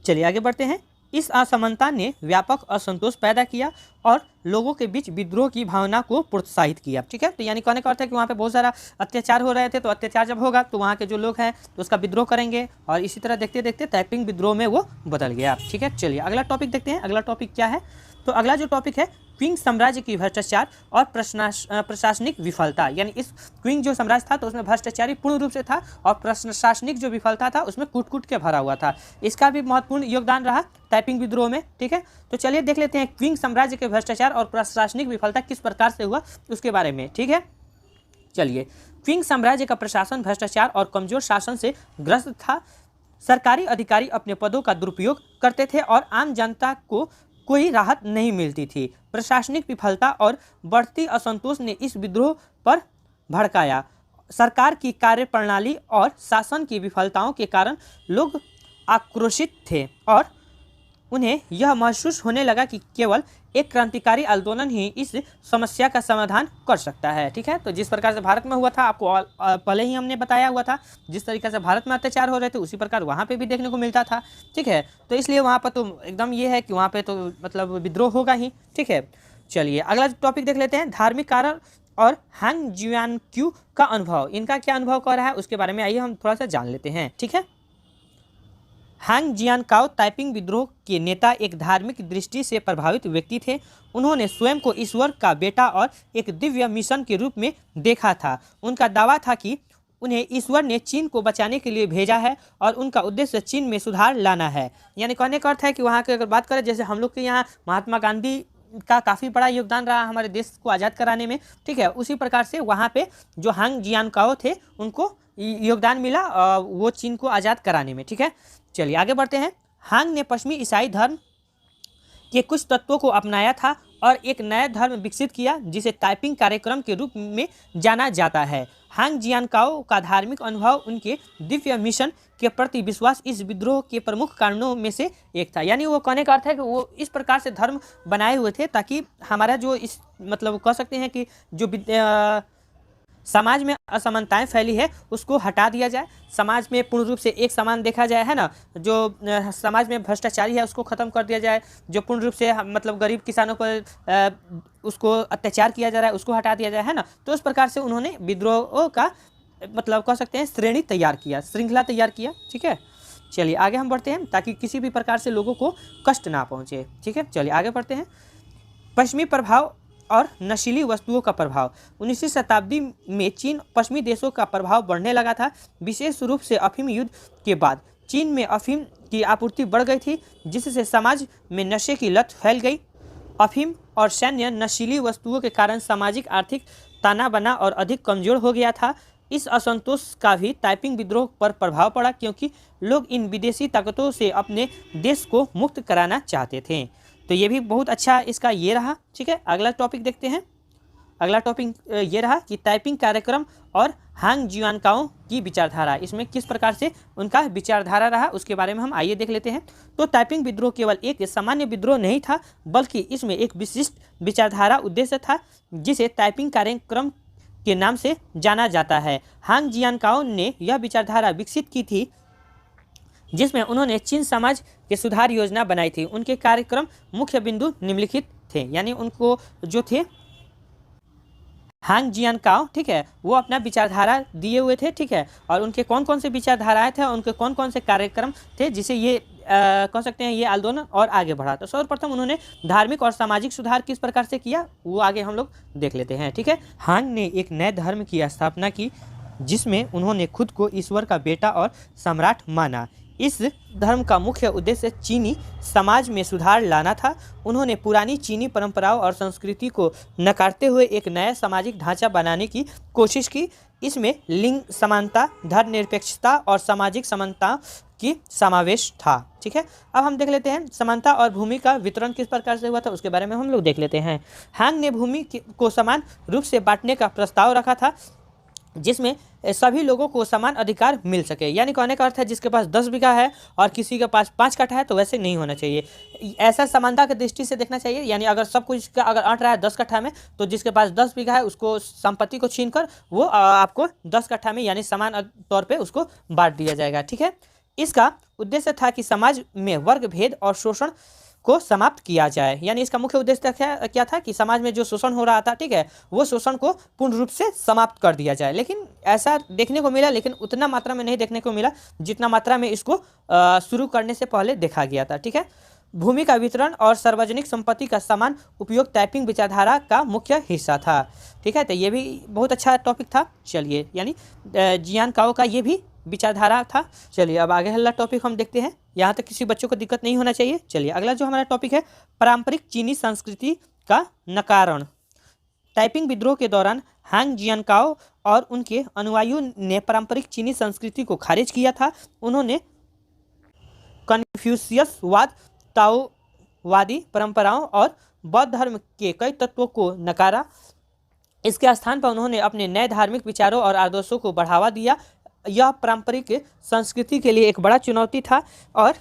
चलिए आगे बढ़ते हैं। इस असमानता ने व्यापक असंतोष पैदा किया और लोगों के बीच विद्रोह की भावना को प्रोत्साहित किया, ठीक है। तो यानी कहने का अर्थ है कि वहाँ पे बहुत सारा अत्याचार हो रहे थे, तो अत्याचार जब होगा तो वहाँ के जो लोग हैं तो उसका विद्रोह करेंगे और इसी तरह देखते देखते टाइपिंग विद्रोह में वो बदल गया, ठीक है। चलिए अगला टॉपिक देखते हैं। अगला टॉपिक क्या है, तो अगला जो टॉपिक है क्विंग साम्राज्य की भ्रष्टाचार और प्रशासनिक विफलता। यानी इस क्विंग जो साम्राज्य था तो उसमें भ्रष्टाचारी पूर्ण रूप से था और प्रशासनिक जो विफलता था उसमें कूट कूट के भरा हुआ था। इसका भी महत्वपूर्ण योगदान रहा टाइपिंग विद्रोह में, ठीक है। तो चलिए देख लेते हैं क्विंग साम्राज्य के भ्रष्टाचार और प्रशासनिक विफलता किस प्रकार से हुआ उसके बारे में, ठीक है। चलिए, क्विंग साम्राज्य का प्रशासन भ्रष्टाचार और कमजोर शासन से ग्रस्त था। सरकारी अधिकारी अपने पदों का दुरुपयोग करते थे और आम जनता को कोई राहत नहीं मिलती थी। प्रशासनिक विफलता और बढ़ती असंतोष ने इस विद्रोह पर भड़काया। सरकार की कार्यप्रणाली और शासन की विफलताओं के कारण लोग आक्रोशित थे और उन्हें यह महसूस होने लगा कि केवल एक क्रांतिकारी आंदोलन ही इस समस्या का समाधान कर सकता है, ठीक है। तो जिस प्रकार से भारत में हुआ था आपको पहले ही हमने बताया हुआ था, जिस तरीके से भारत में अत्याचार हो रहे थे उसी प्रकार वहाँ पे भी देखने को मिलता था, ठीक है। तो इसलिए वहाँ पर तो एकदम ये है कि वहाँ पे तो मतलब विद्रोह होगा ही, ठीक है। चलिए अगला टॉपिक देख लेते हैं, धार्मिक कारण और हांग जियानक्यू का अनुभव। इनका क्या अनुभव कर रहा है उसके बारे में आइए हम थोड़ा सा जान लेते हैं, ठीक है। हांग जियानकाओ टाइपिंग विद्रोह के नेता एक धार्मिक दृष्टि से प्रभावित व्यक्ति थे। उन्होंने स्वयं को ईश्वर का बेटा और एक दिव्य मिशन के रूप में देखा था। उनका दावा था कि उन्हें ईश्वर ने चीन को बचाने के लिए भेजा है और उनका उद्देश्य चीन में सुधार लाना है। यानी कहने का अर्थ है कि वहाँ की अगर बात करें, जैसे हम लोग के यहाँ महात्मा गांधी का काफ़ी बड़ा योगदान रहा हमारे देश को आज़ाद कराने में, ठीक है। उसी प्रकार से वहाँ पे जो हांग जियानकाओ थे उनको योगदान मिला वो चीन को आज़ाद कराने में, ठीक है। चलिए आगे बढ़ते हैं। हांग ने पश्चिमी ईसाई धर्म के कुछ तत्वों को अपनाया था और एक नया धर्म विकसित किया जिसे टाइपिंग कार्यक्रम के रूप में जाना जाता है। हांग जियानकाओ का धार्मिक अनुभव, उनके दिव्य मिशन के प्रति विश्वास इस विद्रोह के प्रमुख कारणों में से एक था। यानी वो कहने का अर्थ है कि वो इस प्रकार से धर्म बनाए हुए थे ताकि हमारा जो इस मतलब कह सकते हैं कि जो समाज में असमानताएं फैली है उसको हटा दिया जाए, समाज में पूर्ण रूप से एक समान देखा जाए, है ना, जो समाज में भ्रष्टाचारी है उसको ख़त्म कर दिया जाए, जो पूर्ण रूप से मतलब गरीब किसानों पर उसको अत्याचार किया जा रहा है उसको हटा दिया जाए, है ना। तो उस प्रकार से उन्होंने विद्रोह का मतलब कह सकते हैं श्रेणी तैयार किया, श्रृंखला तैयार किया। ठीक है, चलिए आगे हम बढ़ते हैं ताकि किसी भी प्रकार से लोगों को कष्ट ना पहुँचे। ठीक है, चलिए आगे बढ़ते हैं। पश्चिमी प्रभाव और नशीली वस्तुओं का प्रभाव। 19वीं शताब्दी में चीन पश्चिमी देशों का प्रभाव बढ़ने लगा था। विशेष रूप से अफीम युद्ध के बाद चीन में अफीम की आपूर्ति बढ़ गई थी, जिससे समाज में नशे की लत फैल गई। अफीम और सैन्य नशीली वस्तुओं के कारण सामाजिक आर्थिक ताना बना और अधिक कमजोर हो गया था। इस असंतोष का भी ताइपिंग विद्रोह पर प्रभाव पड़ा, क्योंकि लोग इन विदेशी ताकतों से अपने देश को मुक्त कराना चाहते थे। तो ये भी बहुत अच्छा इसका ये रहा। ठीक है, अगला टॉपिक देखते हैं। अगला टॉपिक ये रहा कि टाइपिंग कार्यक्रम और हांग जियानकाओ की विचारधारा, इसमें किस प्रकार से उनका विचारधारा रहा उसके बारे में हम आइए देख लेते हैं। तो टाइपिंग विद्रोह केवल एक सामान्य विद्रोह नहीं था, बल्कि इसमें एक विशिष्ट विचारधारा उद्देश्य था, जिसे टाइपिंग कार्यक्रम के नाम से जाना जाता है। हांग जियानकाओ ने यह विचारधारा विकसित की थी, जिसमें उन्होंने चीन समाज के सुधार योजना बनाई थी। उनके कार्यक्रम मुख्य बिंदु निम्नलिखित थे, यानी उनको जो थे हांग जियानकाओ, ठीक है, वो अपना विचारधारा दिए हुए थे। ठीक है, और उनके कौन कौन से विचारधाराएं थे, उनके कौन कौन से कार्यक्रम थे, जिसे ये कह सकते हैं ये आंदोलन और आगे बढ़ा। तो सर्वप्रथम उन्होंने धार्मिक और सामाजिक सुधार किस प्रकार से किया वो आगे हम लोग देख लेते हैं। ठीक है, हांग ने एक नए धर्म की स्थापना की, जिसमें उन्होंने खुद को ईश्वर का बेटा और सम्राट माना। इस धर्म का मुख्य उद्देश्य चीनी समाज में सुधार लाना था। उन्होंने पुरानी चीनी परंपराओं और संस्कृति को नकारते हुए एक नया सामाजिक ढांचा बनाने की कोशिश की। इसमें लिंग समानता, धर्मनिरपेक्षता और सामाजिक समानता की समावेश था। ठीक है, अब हम देख लेते हैं समानता और भूमि का वितरण किस प्रकार से हुआ था उसके बारे में हम लोग देख लेते हैं। हांग ने भूमि को समान रूप से बांटने का प्रस्ताव रखा था, जिसमें सभी लोगों को समान अधिकार मिल सके। यानी कहने का अर्थ है जिसके पास 10 बीघा है और किसी के पास 5 कट्ठा है, तो वैसे नहीं होना चाहिए। ऐसा समानता की दृष्टि से देखना चाहिए। यानी अगर सब कुछ का अगर अट रहा है 10 कट्ठा में, तो जिसके पास 10 बीघा है उसको संपत्ति को छीनकर वो आपको 10 कट्ठा में यानी समान तौर पर उसको बांट दिया जाएगा। ठीक है, इसका उद्देश्य था कि समाज में वर्ग भेद और शोषण को समाप्त किया जाए। यानी इसका मुख्य उद्देश्य क्या था कि समाज में जो शोषण हो रहा था, ठीक है, वो शोषण को पूर्ण रूप से समाप्त कर दिया जाए। लेकिन ऐसा देखने को मिला, लेकिन उतना मात्रा में नहीं देखने को मिला जितना मात्रा में इसको शुरू करने से पहले देखा गया था। ठीक है, भूमि का वितरण और सार्वजनिक संपत्ति का समान उपयोग टाइपिंग विचारधारा का मुख्य हिस्सा था। ठीक है, तो ये भी बहुत अच्छा टॉपिक था। चलिए, यानी जियानकाओ का ये भी विचारधारा था। चलिए अब आगे अगला टॉपिक हम देखते हैं। यहाँ तक किसी बच्चों को दिक्कत नहीं होना चाहिए। चलिए अगला जो हमारा टॉपिक है, पारंपरिक चीनी संस्कृति का नकारण। टाइपिंग विद्रोह के दौरान हांग जियानकाओ और उनके अनुयायियों ने पारंपरिक चीनी संस्कृति को खारिज किया था। उन्होंने कन्फ्यूशियसवाद, ताओवादी परंपराओं और बौद्ध धर्म के कई तत्वों को नकारा। इसके स्थान पर उन्होंने अपने नए धार्मिक विचारों और आदर्शों को बढ़ावा दिया। यह पारंपरिक संस्कृति के लिए एक बड़ा चुनौती था और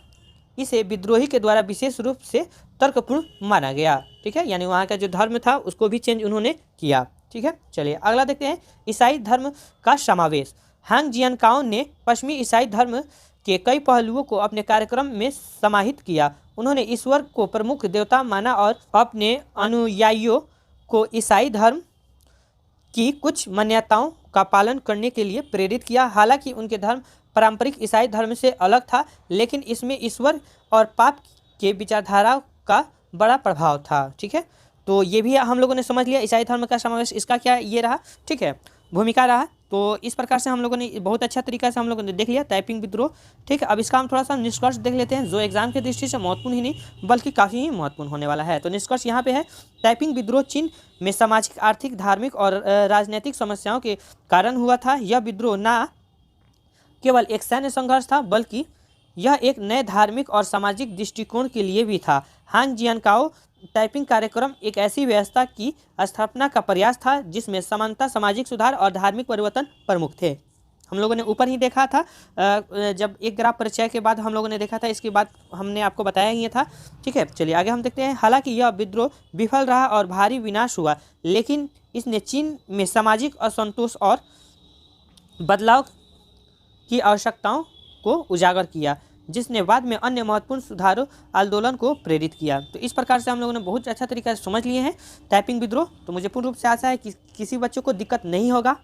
इसे विद्रोही के द्वारा विशेष रूप से तर्कपूर्ण माना गया। ठीक है, यानी वहाँ का जो धर्म था उसको भी चेंज उन्होंने किया। ठीक है, चलिए अगला देखते हैं, ईसाई धर्म का समावेश। हांग जियानकाओ ने पश्चिमी ईसाई धर्म के कई पहलुओं को अपने कार्यक्रम में समाहित किया। उन्होंने ईश्वर को प्रमुख देवता माना और अपने अनुयायियों को ईसाई धर्म की कुछ मान्यताओं का पालन करने के लिए प्रेरित किया। हालांकि उनके धर्म पारंपरिक ईसाई धर्म से अलग था, लेकिन इसमें ईश्वर और पाप के विचारधारा का बड़ा प्रभाव था। ठीक है, तो ये भी हम लोगों ने समझ लिया ईसाई धर्म का समावेश, इसका क्या ये रहा, ठीक है, भूमिका रहा। तो इस प्रकार से हम लोगों ने बहुत अच्छा तरीका से हम लोगों ने देख लिया टाइपिंग विद्रोह। ठीक है, अब इसका हम थोड़ा सा निष्कर्ष देख लेते हैं, जो एग्जाम की दृष्टि से महत्वपूर्ण ही नहीं बल्कि काफ़ी ही महत्वपूर्ण होने वाला है। तो निष्कर्ष यहाँ पे है, टाइपिंग विद्रोह चीन में सामाजिक, आर्थिक, धार्मिक और राजनीतिक समस्याओं के कारण हुआ था। यह विद्रोह न केवल एक सैन्य संघर्ष था, बल्कि यह एक नए धार्मिक और सामाजिक दृष्टिकोण के लिए भी था। हांग जियानकाओ टाइपिंग कार्यक्रम एक ऐसी व्यवस्था की स्थापना का प्रयास था जिसमें समानता, सामाजिक सुधार और धार्मिक परिवर्तन प्रमुख थे। हम लोगों ने ऊपर ही देखा था, जब एक ग्राफ परिचय के बाद हम लोगों ने देखा था, इसके बाद हमने आपको बताया ही था। ठीक है, चलिए आगे हम देखते हैं। हालांकि यह विद्रोह विफल रहा और भारी विनाश हुआ, लेकिन इसने चीन में सामाजिक असंतोष और बदलाव की आवश्यकताओं को उजागर किया, जिसने बाद में अन्य महत्वपूर्ण सुधारों आंदोलन को प्रेरित किया। तो इस प्रकार से हम लोगों ने बहुत अच्छा तरीका से समझ लिए हैं टाइपिंग विद्रोह। तो मुझे पूर्ण रूप से आशा है कि किसी बच्चों को दिक्कत नहीं होगा।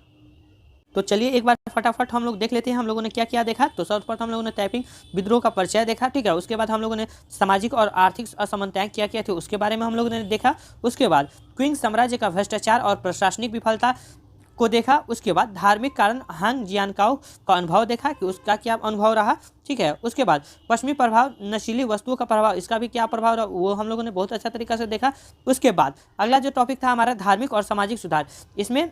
तो चलिए एक बार फटाफट हम लोग देख लेते हैं हम लोगों ने क्या क्या देखा। तो सर्वप्रथम हम लोगों ने टाइपिंग विद्रोह का परिचय देखा, ठीक है। उसके बाद हम लोगों ने सामाजिक और आर्थिक असमानताएं क्या क्या थी उसके बारे में हम लोगों ने देखा। उसके बाद क्विंग साम्राज्य का भ्रष्टाचार और प्रशासनिक विफलता को देखा। उसके बाद धार्मिक कारण हांग जियानकाओ का अनुभव देखा कि उसका क्या अनुभव रहा, ठीक है। उसके बाद पश्चिमी प्रभाव, नशीली वस्तुओं का प्रभाव, इसका भी क्या प्रभाव रहा वो हम लोगों ने बहुत अच्छा तरीका से देखा। उसके बाद अगला जो टॉपिक था हमारा धार्मिक और सामाजिक सुधार, इसमें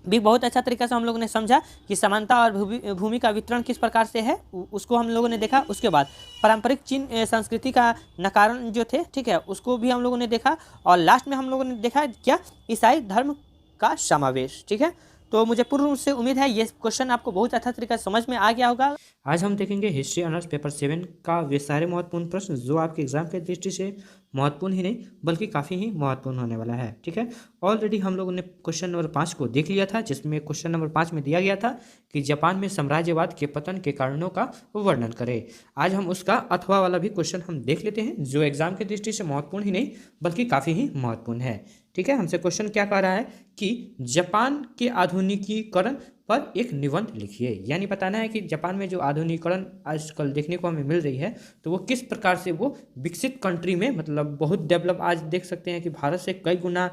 भी बहुत अच्छा तरीका से हम लोगों ने समझा कि समानता और भूमि का वितरण किस प्रकार से है, उसको हम लोगों ने देखा। उसके बाद पारंपरिक चीन संस्कृति का नकारण जो थे, ठीक है, उसको भी हम लोगों ने देखा। और लास्ट में हम लोगों ने देखा क्या, ईसाई धर्म का समावेश, ठीक है। तो मुझे पूर्ण रूप से उम्मीद है ये क्वेश्चन आपको बहुत अच्छा तरीका से समझ में आ गया होगा। आज हम देखेंगे हिस्ट्री ऑनर्स पेपर 7 का वे सारे महत्वपूर्ण प्रश्न जो आपके एग्जाम के दृष्टि से महत्वपूर्ण ही नहीं बल्कि काफ़ी ही महत्वपूर्ण होने वाला है, ठीक है। ऑलरेडी हम लोगों ने क्वेश्चन नंबर 5 को देख लिया था, जिसमें क्वेश्चन नंबर 5 में दिया गया था कि जापान में साम्राज्यवाद के पतन के कारणों का वर्णन करें। आज हम उसका अथवा वाला भी क्वेश्चन हम देख लेते हैं, जो एग्जाम की दृष्टि से महत्वपूर्ण ही नहीं बल्कि काफ़ी ही महत्वपूर्ण है, ठीक है। हमसे क्वेश्चन क्या कह रहा है कि जापान के आधुनिकीकरण पर एक निबंध लिखिए, यानी बताना है कि जापान में जो आधुनिकीकरण आजकल देखने को हमें मिल रही है तो वो किस प्रकार से वो विकसित कंट्री में, मतलब बहुत डेवलप, आज देख सकते हैं कि भारत से कई गुना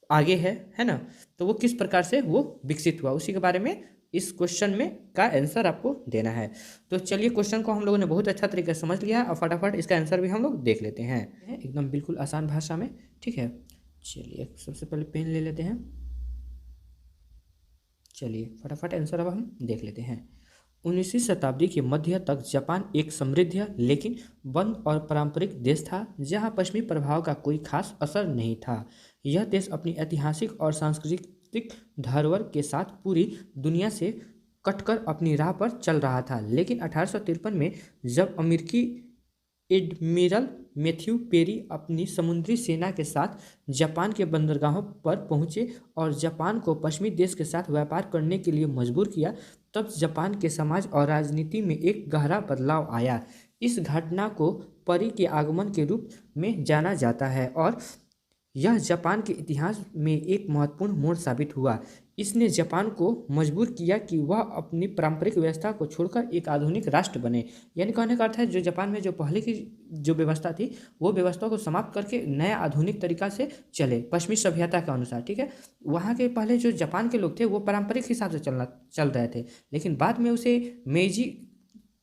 आगे है ना, तो वो किस प्रकार से वो विकसित हुआ, उसी के बारे में इस क्वेश्चन में का आंसर आपको देना है। तो चलिए क्वेश्चन को हम लोगों ने बहुत अच्छा तरीके से समझ लिया और फटाफट इसका आंसर भी हम लोग देख लेते हैं एकदम बिल्कुल आसान भाषा में, ठीक है। चलिए सबसे पहले पेन ले लेते हैं। चलिए फटाफट आंसर अब हम देख लेते हैं। 19वीं शताब्दी के मध्य तक जापान एक समृद्ध लेकिन बंद और पारंपरिक देश था, जहां पश्चिमी प्रभाव का कोई खास असर नहीं था। यह देश अपनी ऐतिहासिक और सांस्कृतिक धरोहर के साथ पूरी दुनिया से कटकर अपनी राह पर चल रहा था, लेकिन 1853 में जब अमेरिकी एडमिरल मैथ्यू पेरी अपनी समुद्री सेना के साथ जापान के बंदरगाहों पर पहुंचे और जापान को पश्चिमी देश के साथ व्यापार करने के लिए मजबूर किया, तब जापान के समाज और राजनीति में एक गहरा बदलाव आया। इस घटना को परी के आगमन के रूप में जाना जाता है और यह जापान के इतिहास में एक महत्वपूर्ण मोड़ साबित हुआ। इसने जापान को मजबूर किया कि वह अपनी पारंपरिक व्यवस्था को छोड़कर एक आधुनिक राष्ट्र बने, यानी कहने का अर्थ है जो जापान में जो पहले की जो व्यवस्था थी वो व्यवस्था को समाप्त करके नया आधुनिक तरीका से चले पश्चिमी सभ्यता के अनुसार, ठीक है। वहाँ के पहले जो जापान के लोग थे वो पारंपरिक हिसाब से चल रहे थे, लेकिन बाद में उसे मेजी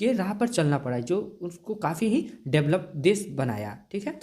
के राह पर चलना पड़ा, जो उसको काफ़ी ही डेवलप देश बनाया, ठीक है।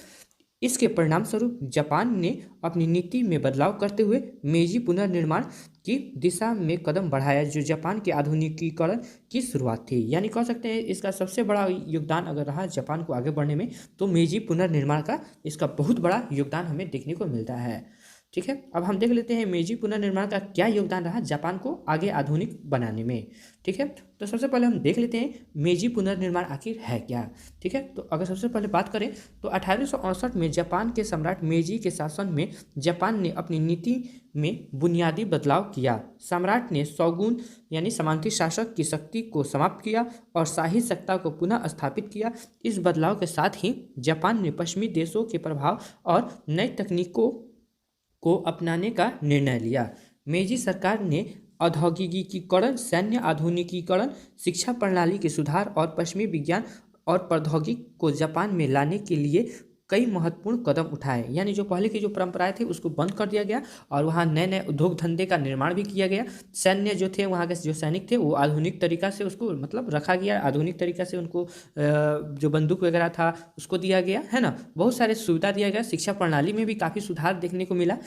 इसके परिणाम स्वरूप जापान ने अपनी नीति में बदलाव करते हुए मेजी पुनर्निर्माण की दिशा में कदम बढ़ाया, जो जापान के आधुनिकीकरण की शुरुआत थी। यानी कह सकते हैं इसका सबसे बड़ा योगदान अगर रहा जापान को आगे बढ़ने में तो मेजी पुनर्निर्माण का इसका बहुत बड़ा योगदान हमें देखने को मिलता है, ठीक है। अब हम देख लेते हैं मेजी पुनर्निर्माण का क्या योगदान रहा जापान को आगे आधुनिक बनाने में, ठीक है। तो सबसे पहले हम देख लेते हैं मेजी पुनर्निर्माण आखिर है क्या, ठीक है। तो अगर सबसे पहले बात करें तो 1868 में जापान के सम्राट मेजी के शासन में जापान ने अपनी नीति में बुनियादी बदलाव किया। सम्राट ने शोगुन यानी सामंती शासक की शक्ति को समाप्त किया और शाही सत्ता को पुनः स्थापित किया। इस बदलाव के साथ ही जापान ने पश्चिमी देशों के प्रभाव और नई तकनीकों को अपनाने का निर्णय लिया। मेजी सरकार ने औद्योगिकीकरण, सैन्य आधुनिकीकरण, शिक्षा प्रणाली के सुधार और पश्चिमी विज्ञान और प्रौद्योगिकी को जापान में लाने के लिए कई महत्वपूर्ण कदम उठाए। यानी जो पहले की जो परंपराएं थी उसको बंद कर दिया गया और वहाँ नए नए उद्योग धंधे का निर्माण भी किया गया। सैन्य जो थे वहाँ के जो सैनिक थे वो आधुनिक तरीका से उसको मतलब रखा गया, आधुनिक तरीका से उनको जो बंदूक वगैरह था उसको दिया गया, है ना। बहुत सारे सुविधा दिया गया, शिक्षा प्रणाली में भी काफ़ी सुधार देखने को मिला,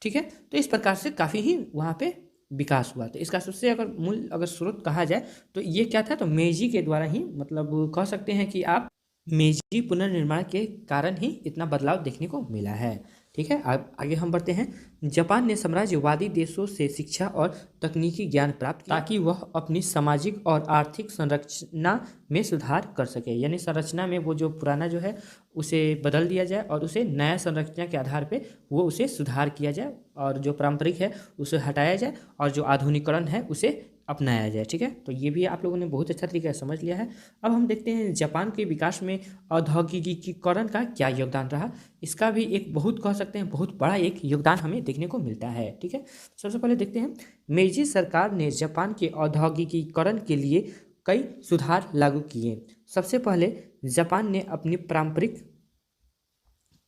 ठीक है। तो इस प्रकार से काफ़ी ही वहाँ पे विकास हुआ। तो इसका सबसे अगर मूल अगर स्रोत कहा जाए तो ये क्या था, तो मेजी के द्वारा ही, मतलब कह सकते हैं कि आप मेजी पुनर्निर्माण के कारण ही इतना बदलाव देखने को मिला है, ठीक है। आगे हम बढ़ते हैं। जापान ने साम्राज्यवादी देशों से शिक्षा और तकनीकी ज्ञान प्राप्त किया ताकि वह अपनी सामाजिक और आर्थिक संरचना में सुधार कर सके, यानी संरचना में वो जो पुराना जो है उसे बदल दिया जाए और उसे नया संरचना के आधार पे वो उसे सुधार किया जाए और जो पारंपरिक है उसे हटाया जाए और जो आधुनिकीकरण है उसे अपनाया जाए। ठीक है, तो ये भी आप लोगों ने बहुत अच्छा तरीके से समझ लिया है। अब हम देखते हैं जापान के विकास में औद्योगिकीकरण का क्या योगदान रहा। इसका भी एक बहुत कह सकते हैं बहुत बड़ा एक योगदान हमें देखने को मिलता है। ठीक है, सबसे पहले देखते हैं मेiji सरकार ने जापान के औद्योगिकीकरण के लिए कई सुधार लागू किए। सबसे पहले जापान ने अपनी पारंपरिक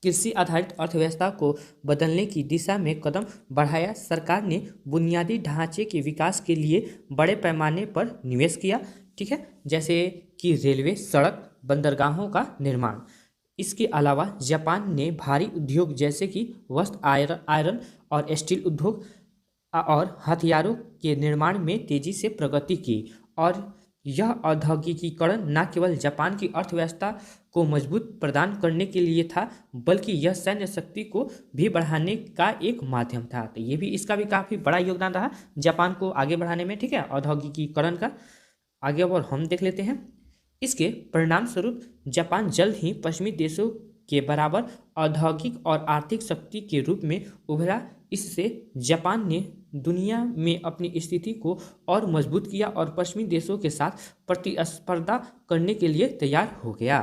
कृषि आधारित अर्थव्यवस्था को बदलने की दिशा में कदम बढ़ाया। सरकार ने बुनियादी ढांचे के विकास के लिए बड़े पैमाने पर निवेश किया। ठीक है, जैसे कि रेलवे, सड़क, बंदरगाहों का निर्माण। इसके अलावा जापान ने भारी उद्योग जैसे कि वस्त्र, आयरन और स्टील उद्योग और हथियारों के निर्माण में तेजी से प्रगति की। और यह औद्योगिकीकरण न केवल जापान की अर्थव्यवस्था को मजबूत प्रदान करने के लिए था, बल्कि यह सैन्य शक्ति को भी बढ़ाने का एक माध्यम था। तो ये भी इसका भी काफ़ी बड़ा योगदान रहा जापान को आगे बढ़ाने में। ठीक है, औद्योगिकीकरण का। आगे और हम देख लेते हैं। इसके परिणाम स्वरूप जापान जल्द ही पश्चिमी देशों के बराबर औद्योगिक और आर्थिक शक्ति के रूप में उभरा। इससे जापान ने दुनिया में अपनी स्थिति को और मजबूत किया और पश्चिमी देशों के साथ प्रतिस्पर्धा करने के लिए तैयार हो गया।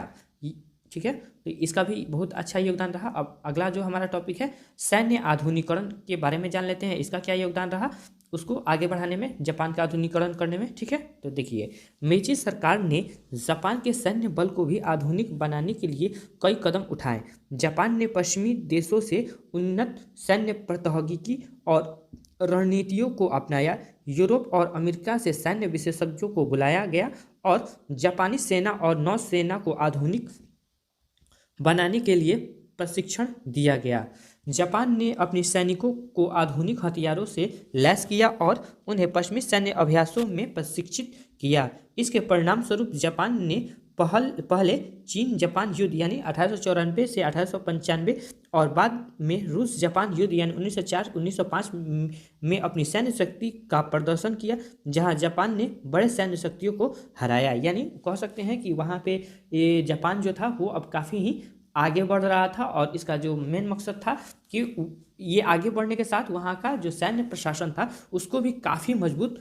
ठीक है, तो इसका भी बहुत अच्छा योगदान रहा। अब अगला जो हमारा टॉपिक है सैन्य आधुनिकीकरण के बारे में जान लेते हैं। इसका क्या योगदान रहा उसको आगे बढ़ाने में, जापान का आधुनिकीकरण करने में। ठीक है, तो देखिए मेची सरकार ने जापान के सैन्य बल को भी आधुनिक बनाने के लिए कई कदम उठाए। जापान ने पश्चिमी देशों से उन्नत सैन्य प्रौद्योगिकी और रणनीतियों को अपनाया। यूरोप और अमेरिका से सैन्य विशेषज्ञों को बुलाया गया और जापानी सेना और नौसेना को आधुनिक बनाने के लिए प्रशिक्षण दिया गया। जापान ने अपने सैनिकों को आधुनिक हथियारों से लैस किया और उन्हें पश्चिमी सैन्य अभ्यासों में प्रशिक्षित किया। इसके परिणाम स्वरूप जापान ने पहले चीन जापान युद्ध यानी 1894 से 1895 और बाद में रूस जापान युद्ध यानी 1904-1905 में अपनी सैन्य शक्ति का प्रदर्शन किया, जहां जापान ने बड़े सैन्य शक्तियों को हराया। यानी कह सकते हैं कि वहां पे ये जापान जो था वो अब काफ़ी ही आगे बढ़ रहा था और इसका जो मेन मकसद था कि ये आगे बढ़ने के साथ वहाँ का जो सैन्य प्रशासन था उसको भी काफ़ी मजबूत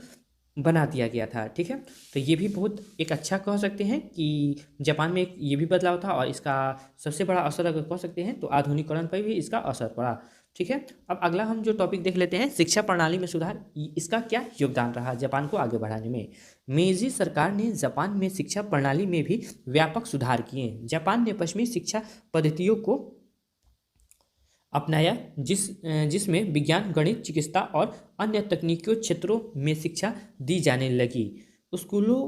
बना दिया गया था। ठीक है, तो ये भी बहुत एक अच्छा कह सकते हैं कि जापान में ये भी बदलाव था और इसका सबसे बड़ा असर अगर कह सकते हैं तो आधुनिकीकरण पर भी इसका असर पड़ा। ठीक है, अब अगला हम जो टॉपिक देख लेते हैं शिक्षा प्रणाली में सुधार। इसका क्या योगदान रहा जापान को आगे बढ़ाने में। मेजी सरकार ने जापान में शिक्षा प्रणाली में भी व्यापक सुधार किए। जापान ने पश्चिमी शिक्षा पद्धतियों को अपनाया जिसमें विज्ञान, गणित, चिकित्सा और अन्य तकनीकी क्षेत्रों में शिक्षा दी जाने लगी। स्कूलों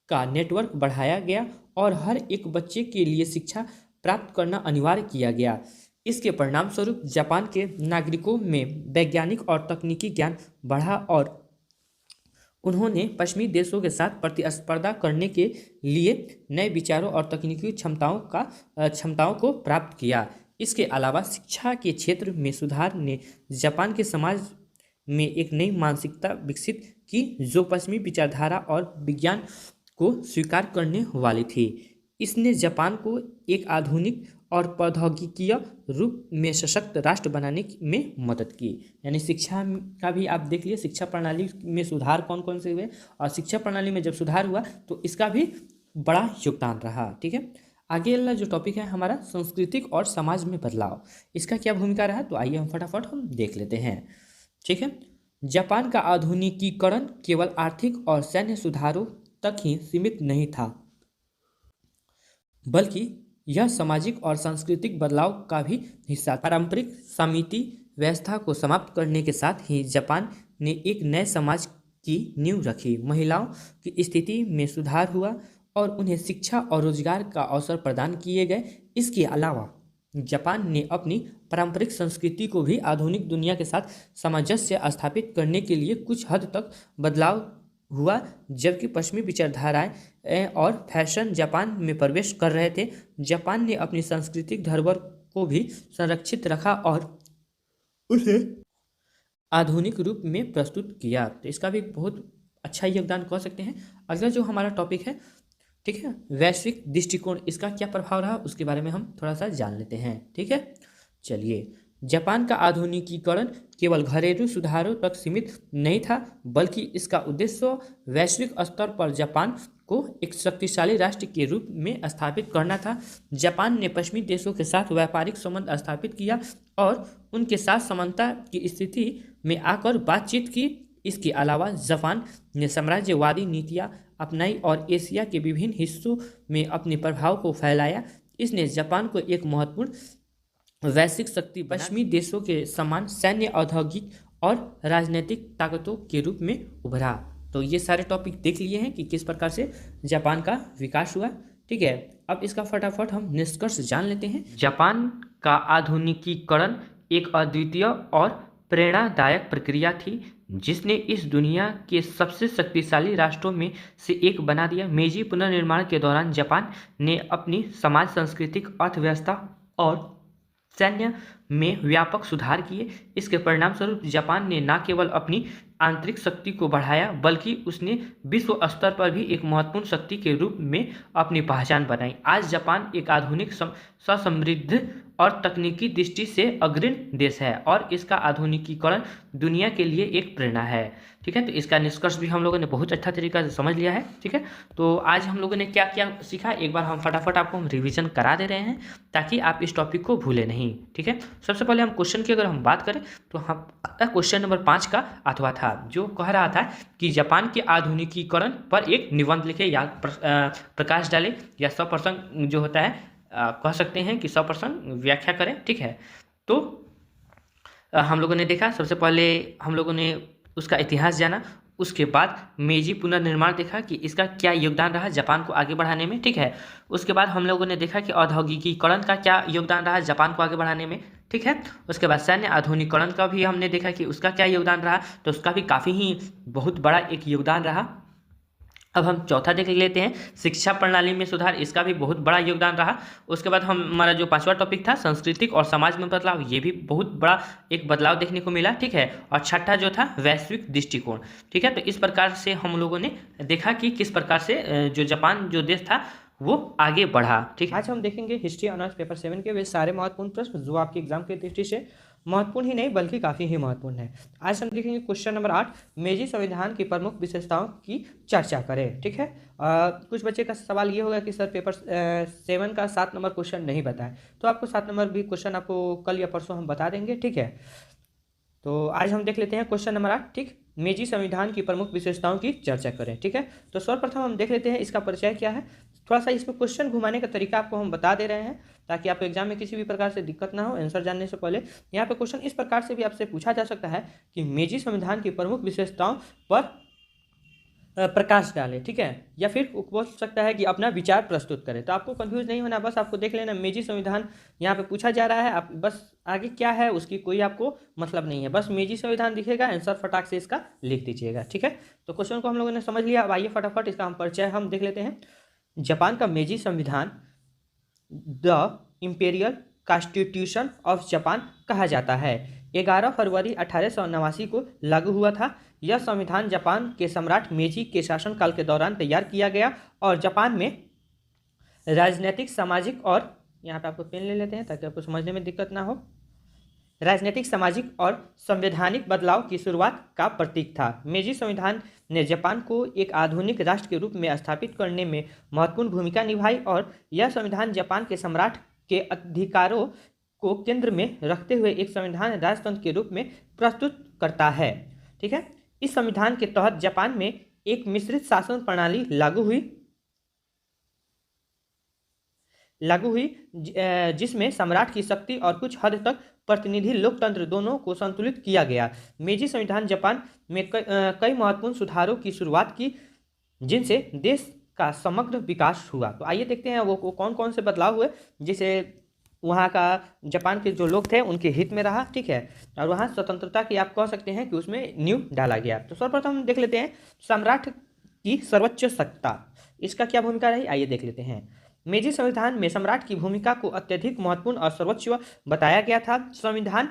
का नेटवर्क बढ़ाया गया और हर एक बच्चे के लिए शिक्षा प्राप्त करना अनिवार्य किया गया। इसके परिणाम स्वरूप जापान के नागरिकों में वैज्ञानिक और तकनीकी ज्ञान बढ़ा और उन्होंने पश्चिमी देशों के साथ प्रतिस्पर्धा करने के लिए नए विचारों और तकनीकी क्षमताओं को प्राप्त किया। इसके अलावा शिक्षा के क्षेत्र में सुधार ने जापान के समाज में एक नई मानसिकता विकसित की जो पश्चिमी विचारधारा और विज्ञान को स्वीकार करने वाली थी। इसने जापान को एक आधुनिक और प्रौद्योगिकीय रूप में सशक्त राष्ट्र बनाने में मदद की। यानी शिक्षा का भी आप देख लिए, शिक्षा प्रणाली में सुधार कौन कौन से हुए और शिक्षा प्रणाली में जब सुधार हुआ तो इसका भी बड़ा योगदान रहा। ठीक है, आगे वाला जो टॉपिक है हमारा सांस्कृतिक और समाज में बदलाव। इसका क्या भूमिका रहा तो आइए हम फटाफट देख लेते हैं। ठीक है, जापान का आधुनिकीकरण केवल आर्थिक और सैन्य सुधारों तक ही सीमित नहीं था, बल्कि यह सामाजिक और सांस्कृतिक बदलाव का भी हिस्सा। पारंपरिक समिति व्यवस्था को समाप्त करने के साथ ही जापान ने एक नए समाज की नींव रखी। महिलाओं की स्थिति में सुधार हुआ और उन्हें शिक्षा और रोजगार का अवसर प्रदान किए गए। इसके अलावा जापान ने अपनी पारंपरिक संस्कृति को भी आधुनिक दुनिया के साथ सामंजस्य स्थापित करने के लिए कुछ हद तक बदलाव हुआ। जबकि पश्चिमी विचारधाराएं और फैशन जापान में प्रवेश कर रहे थे, जापान ने अपनी सांस्कृतिक धरोहर को भी संरक्षित रखा और उसे आधुनिक रूप में प्रस्तुत किया। तो इसका भी बहुत अच्छा योगदान कह सकते हैं। अगला जो हमारा टॉपिक है, ठीक है, वैश्विक दृष्टिकोण, इसका क्या प्रभाव रहा उसके बारे में हम थोड़ा सा जान लेते हैं। ठीक है, चलिए। जापान का आधुनिकीकरण केवल घरेलू सुधारों तक सीमित नहीं था, बल्कि इसका उद्देश्य वैश्विक स्तर पर जापान को एक शक्तिशाली राष्ट्र के रूप में स्थापित करना था। जापान ने पश्चिमी देशों के साथ व्यापारिक संबंध स्थापित किया और उनके साथ समानता की स्थिति में आकर बातचीत की। इसके अलावा जापान ने साम्राज्यवादी नीतियाँ अपनाई और एशिया के विभिन्न हिस्सों में अपने प्रभाव को फैलाया। इसने जापान को एक महत्वपूर्ण वैश्विक शक्ति, पश्चिमी देशों के समान सैन्य, औद्योगिक और राजनीतिक ताकतों के रूप में उभरा। तो ये सारे टॉपिक देख लिए हैं कि किस प्रकार से जापान का विकास हुआ। ठीक है, अब इसका फटाफट हम निष्कर्ष जान लेते हैं। जापान का आधुनिकीकरण एक अद्वितीय और प्रेरणादायक प्रक्रिया थी, जिसने इस दुनिया के सबसे शक्तिशाली राष्ट्रों में से एक बना दिया। मेजी पुनर्निर्माण के दौरान जापान ने अपनी समाज, सांस्कृतिक, अर्थव्यवस्था और सैन्य में व्यापक सुधार किए। इसके परिणामस्वरूप जापान ने न केवल अपनी आंतरिक शक्ति को बढ़ाया, बल्कि उसने विश्व स्तर पर भी एक महत्वपूर्ण शक्ति के रूप में अपनी पहचान बनाई। आज जापान एक आधुनिक, समृद्ध और तकनीकी दृष्टि से अग्रणी देश है और इसका आधुनिकीकरण दुनिया के लिए एक प्रेरणा है। ठीक है, तो इसका निष्कर्ष भी हम लोगों ने बहुत अच्छा तरीका से समझ लिया है। ठीक है, तो आज हम लोगों ने क्या क्या सीखा, एक बार हम फटाफट आपको हम रिवीजन करा दे रहे हैं ताकि आप इस टॉपिक को भूले नहीं। ठीक है, सबसे पहले हम क्वेश्चन की अगर हम बात करें तो हम क्वेश्चन नंबर 5 का अथवा था, जो कह रहा था कि जापान के आधुनिकीकरण पर एक निबंध लिखे या प्रकाश डाले या 100% जो होता है कह सकते हैं कि 100% व्याख्या करें। ठीक है, तो हम लोगों ने देखा, सबसे पहले हम लोगों ने उसका इतिहास जाना, उसके बाद मेजी पुनर्निर्माण देखा कि इसका क्या योगदान रहा जापान को आगे बढ़ाने में। ठीक है, उसके बाद हम लोगों ने देखा कि औद्योगिकीकरण का क्या योगदान रहा जापान को आगे बढ़ाने में। ठीक है, उसके बाद सैन्य आधुनिकीकरण का भी हमने देखा कि उसका क्या योगदान रहा, तो उसका भी काफ़ी ही बहुत बड़ा एक योगदान रहा। अब हम चौथा देख लेते हैं, शिक्षा प्रणाली में सुधार, इसका भी बहुत बड़ा योगदान रहा। उसके बाद हमारा जो 5वां टॉपिक था, सांस्कृतिक और समाज में बदलाव, ये भी बहुत बड़ा एक बदलाव देखने को मिला। ठीक है, और छठा जो था वैश्विक दृष्टिकोण। ठीक है, तो इस प्रकार से हम लोगों ने देखा कि किस प्रकार से जो जापान जो देश था वो आगे बढ़ा। ठीक है, आज हम देखेंगे हिस्ट्री ऑनर्स पेपर 7 के वे सारे महत्वपूर्ण प्रश्न जो आपके एग्जाम की दृष्टि से महत्वपूर्ण ही नहीं बल्कि काफ़ी ही महत्वपूर्ण है। आज हम देखेंगे क्वेश्चन नंबर 8, मेजी संविधान की प्रमुख विशेषताओं की चर्चा करें। ठीक है, कुछ बच्चे का सवाल ये होगा कि सर पेपर 7 का 7 नंबर क्वेश्चन नहीं बताए, तो आपको 7 नंबर भी क्वेश्चन आपको कल या परसों हम बता देंगे। ठीक है, तो आज हम देख लेते हैं क्वेश्चन नंबर 8। ठीक, मेजी संविधान की प्रमुख विशेषताओं की चर्चा करें। ठीक है, तो सर्वप्रथम हम देख लेते हैं इसका परिचय क्या है। थोड़ा सा इसमें क्वेश्चन घुमाने का तरीका आपको हम बता दे रहे हैं ताकि आपको एग्जाम में किसी भी प्रकार से दिक्कत ना हो आंसर जानने से पहले। यहाँ पे क्वेश्चन इस प्रकार से भी आपसे पूछा जा सकता है कि मेजी संविधान की प्रमुख विशेषताओं पर प्रकाश डाले। ठीक है, या फिर बोल सकता है कि अपना विचार प्रस्तुत करें। तो आपको कंफ्यूज नहीं होना, बस आपको देख लेना मेजी संविधान यहाँ पे पूछा जा रहा है, आप बस आगे क्या है उसकी कोई आपको मतलब नहीं है, बस मेजी संविधान दिखेगा, आंसर फटाक से इसका लिख दीजिएगा। ठीक है, तो क्वेश्चन को हम लोगों ने समझ लिया। अब आइए फटाफट इसका हम परिचय हम देख लेते हैं। जापान का मेजी संविधान the imperial constitution of Japan कहा जाता है। 11 फरवरी 1889 को लागू हुआ था। यह संविधान जापान के सम्राट मेजी के शासनकाल के दौरान तैयार किया गया और जापान में राजनीतिक, सामाजिक और यहाँ पे आपको पेन ले लेते हैं ताकि आपको समझने में दिक्कत ना हो, राजनीतिक, सामाजिक और संवैधानिक बदलाव की शुरुआत का प्रतीक था। मेजी संविधान ने जापान को एक आधुनिक राष्ट्र के रूप में स्थापित करने में महत्वपूर्ण भूमिका निभाई और यह संविधान जापान के सम्राट के अधिकारों को केंद्र में रखते हुए एक संविधान राजतंत्र के रूप में प्रस्तुत करता है। ठीक है, इस संविधान के तहत जापान में एक मिश्रित शासन प्रणाली लागू हुई जिसमें सम्राट की शक्ति और कुछ हद तक प्रतिनिधि लोकतंत्र दोनों को संतुलित किया गया। मेजी संविधान जापान में कई महत्वपूर्ण सुधारों की शुरुआत की जिनसे देश का समग्र विकास हुआ। तो आइए देखते हैं वो कौन कौन से बदलाव हुए जिसे वहाँ का जापान के जो लोग थे उनके हित में रहा। ठीक है, और वहाँ स्वतंत्रता की आप कह सकते हैं कि उसमें नींव डाला गया। तो सर्वप्रथम देख लेते हैं सम्राट की सर्वोच्च सत्ता, इसका क्या भूमिका रही, आइए देख लेते हैं। मेजी संविधान में सम्राट की भूमिका को अत्यधिक महत्वपूर्ण और सर्वोच्च बताया गया था। संविधान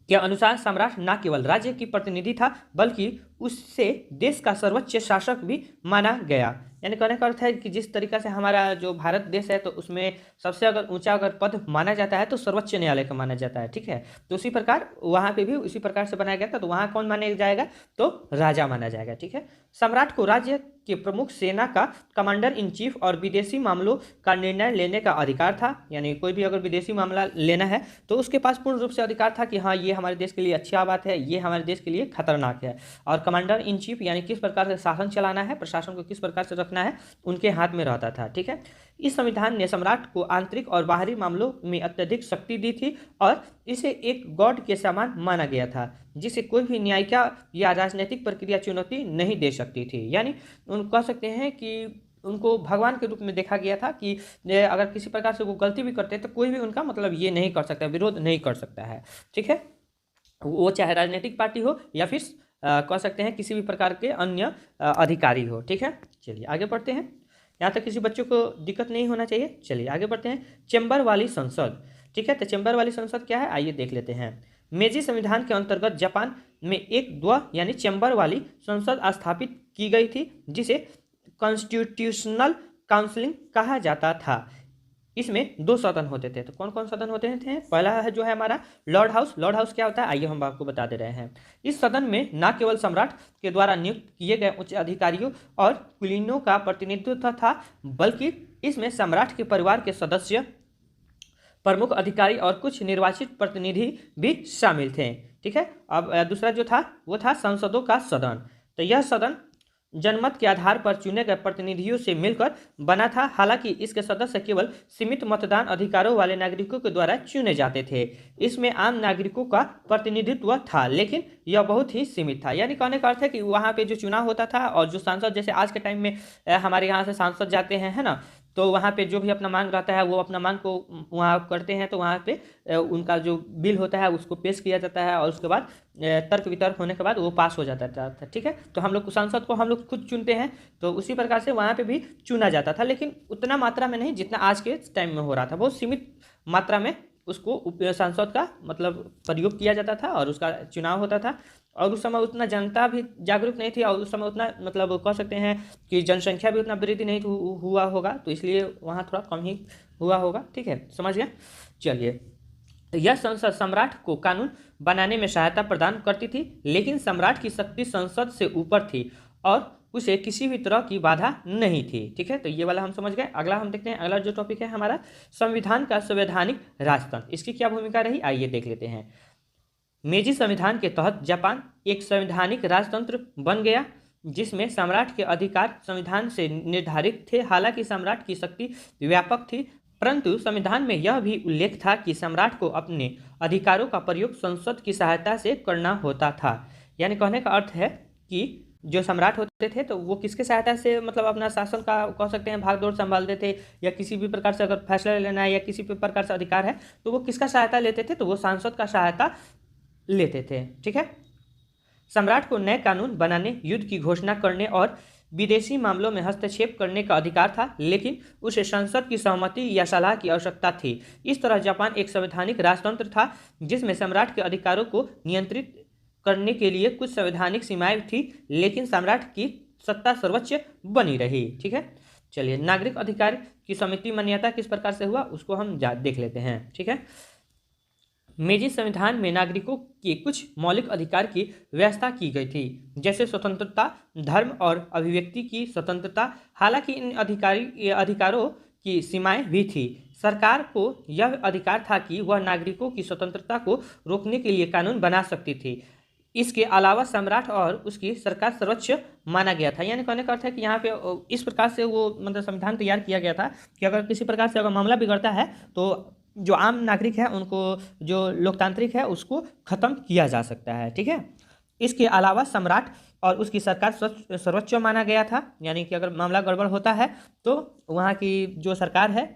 के अनुसार सम्राट न केवल राज्य की प्रतिनिधि था बल्कि उससे देश का सर्वोच्च शासक भी माना गया। यानी कहने का अर्थ है कि जिस तरीका से हमारा जो भारत देश है तो उसमें सबसे अगर ऊंचा अगर पद माना जाता है तो सर्वोच्च न्यायालय का माना जाता है, ठीक है। तो उसी प्रकार वहाँ पे भी उसी प्रकार से बनाया गया था। तो वहाँ कौन माना जाएगा, तो राजा माना जाएगा, ठीक है। सम्राट को राज्य के प्रमुख सेना का कमांडर इन चीफ और विदेशी मामलों का निर्णय लेने का अधिकार था। यानी कोई भी अगर विदेशी मामला लेना है तो उसके पास पूर्ण रूप से अधिकार था कि हाँ ये हमारे देश के लिए अच्छी बात है, ये हमारे देश के लिए खतरनाक है। और कमांडर इन चीफ यानी किस प्रकार से शासन चलाना है, प्रशासन को किस प्रकार से रखना है, उनके हाथ में रहता था, ठीक है। इस संविधान ने सम्राट को आंतरिक और बाहरी मामलों में अत्यधिक शक्ति दी थी और इसे एक गॉड के समान माना गया था जिसे कोई भी न्यायिक या राजनीतिक प्रक्रिया चुनौती नहीं दे सकती थी। यानी उन कह सकते हैं कि उनको भगवान के रूप में देखा गया था कि अगर किसी प्रकार से वो गलती भी करते तो कोई भी उनका मतलब ये नहीं कर सकता, विरोध नहीं कर सकता है, ठीक है। वो चाहे राजनीतिक पार्टी हो या फिर कह सकते हैं किसी भी प्रकार के अन्य अधिकारी हो, ठीक है। चलिए आगे बढ़ते हैं, यहाँ तक किसी बच्चों को दिक्कत नहीं होना चाहिए। चलिए आगे बढ़ते हैं। चैम्बर वाली संसद, ठीक है। तो चैम्बर वाली संसद क्या है, आइए देख लेते हैं। मेजी संविधान के अंतर्गत जापान में एक द्व यानी चैम्बर वाली संसद स्थापित की गई थी जिसे कॉन्स्टिट्यूशनल काउंसिलिंग कहा जाता था। इसमें 2 सदन होते थे। तो कौन कौन सदन होते थे, पहला है जो है हमारा लॉर्ड हाउस। लॉर्ड हाउस क्या होता है, आइए हम आपको बता दे रहे हैं। इस सदन में न केवल सम्राट के द्वारा नियुक्त किए गए उच्च अधिकारियों और कुलीनों का प्रतिनिधित्व था बल्कि इसमें सम्राट के परिवार के सदस्य, प्रमुख अधिकारी और कुछ निर्वाचित प्रतिनिधि भी शामिल थे, ठीक है। अब दूसरा जो था वो था संसदों का सदन। तो यह सदन जनमत के आधार पर चुने गए प्रतिनिधियों से मिलकर बना था। हालांकि इसके सदस्य केवल सीमित मतदान अधिकारों वाले नागरिकों के द्वारा चुने जाते थे। इसमें आम नागरिकों का प्रतिनिधित्व था लेकिन यह बहुत ही सीमित था। यानी कहने का अर्थ है कि वहाँ पे जो चुनाव होता था और जो सांसद, जैसे आज के टाइम में हमारे यहाँ से सांसद जाते हैं, है ना, तो वहाँ पे जो भी अपना मांग रहता है वो अपना मांग को वहाँ करते हैं। तो वहाँ पे उनका जो बिल होता है उसको पेश किया जाता है और उसके बाद तर्क वितर्क होने के बाद वो पास हो जाता था, ठीक है। तो हम लोग सांसद को हम लोग खुद चुनते हैं, तो उसी प्रकार से वहाँ पे भी चुना जाता था लेकिन उतना मात्रा में नहीं जितना आज के टाइम में हो रहा था। बहुत सीमित मात्रा में उसको सांसद का मतलब प्रयोग किया जाता था और उसका चुनाव होता था। और उस समय उतना जनता भी जागरूक नहीं थी और उस समय उतना मतलब कह सकते हैं कि जनसंख्या भी उतना वृद्धि नहीं हुआ होगा, तो इसलिए वहाँ थोड़ा कम ही हुआ होगा, ठीक है, समझ गए। चलिए, यह संसद सम्राट को कानून बनाने में सहायता प्रदान करती थी लेकिन सम्राट की शक्ति संसद से ऊपर थी और उसे किसी भी तरह की बाधा नहीं थी, ठीक है। तो ये वाला हम समझ गए। अगला हम देखते हैं, अगला जो टॉपिक है हमारा संविधान का संवैधानिक राजतंत्र, इसकी क्या भूमिका रही, आइए देख लेते हैं। मेजी संविधान के तहत जापान एक संवैधानिक राजतंत्र बन गया जिसमें सम्राट के अधिकार संविधान से निर्धारित थे। हालांकि सम्राट की शक्ति व्यापक थी परंतु संविधान में यह भी उल्लेख था कि सम्राट को अपने अधिकारों का प्रयोग संसद की सहायता से करना होता था। यानी कहने का अर्थ है कि जो सम्राट होते थे तो वो किसके सहायता से मतलब अपना शासन का कह सकते हैं भागदौड़ संभालते थे, या किसी भी प्रकार से अगर फैसला लेना है या किसी भी प्रकार से अधिकार है तो वो किसका सहायता लेते थे, तो वो सांसद का सहायता लेते थे, ठीक है। सम्राट को नए कानून बनाने, युद्ध की घोषणा करने और विदेशी मामलों में हस्तक्षेप करने का अधिकार था लेकिन उसे संसद की सहमति या सलाह की आवश्यकता थी। इस तरह जापान एक संवैधानिक राजतंत्र था जिसमें सम्राट के अधिकारों को नियंत्रित करने के लिए कुछ संवैधानिक सीमाएं थी लेकिन सम्राट की सत्ता सर्वोच्च बनी रही, ठीक है। चलिए, नागरिक अधिकार की समिति मान्यता किस प्रकार से हुआ उसको हम देख लेते हैं, ठीक है। मेजी संविधान में नागरिकों के कुछ मौलिक अधिकार की व्यवस्था की गई थी जैसे स्वतंत्रता, धर्म और अभिव्यक्ति की स्वतंत्रता। हालांकि इन अधिकारों की सीमाएं भी थी। सरकार को यह अधिकार था कि वह नागरिकों की स्वतंत्रता को रोकने के लिए कानून बना सकती थी। इसके अलावा सम्राट और उसकी सरकार सर्वोच्च माना गया था। यानी कहने का अर्थ है कि यहाँ पे इस प्रकार से वो मतलब संविधान तैयार किया गया था कि अगर किसी प्रकार से अगर मामला बिगड़ता है तो जो आम नागरिक है उनको, जो लोकतांत्रिक है उसको खत्म किया जा सकता है, ठीक है। इसके अलावा सम्राट और उसकी सरकार सर्वोच्च माना गया था। यानी कि अगर मामला गड़बड़ होता है तो वहाँ की जो सरकार है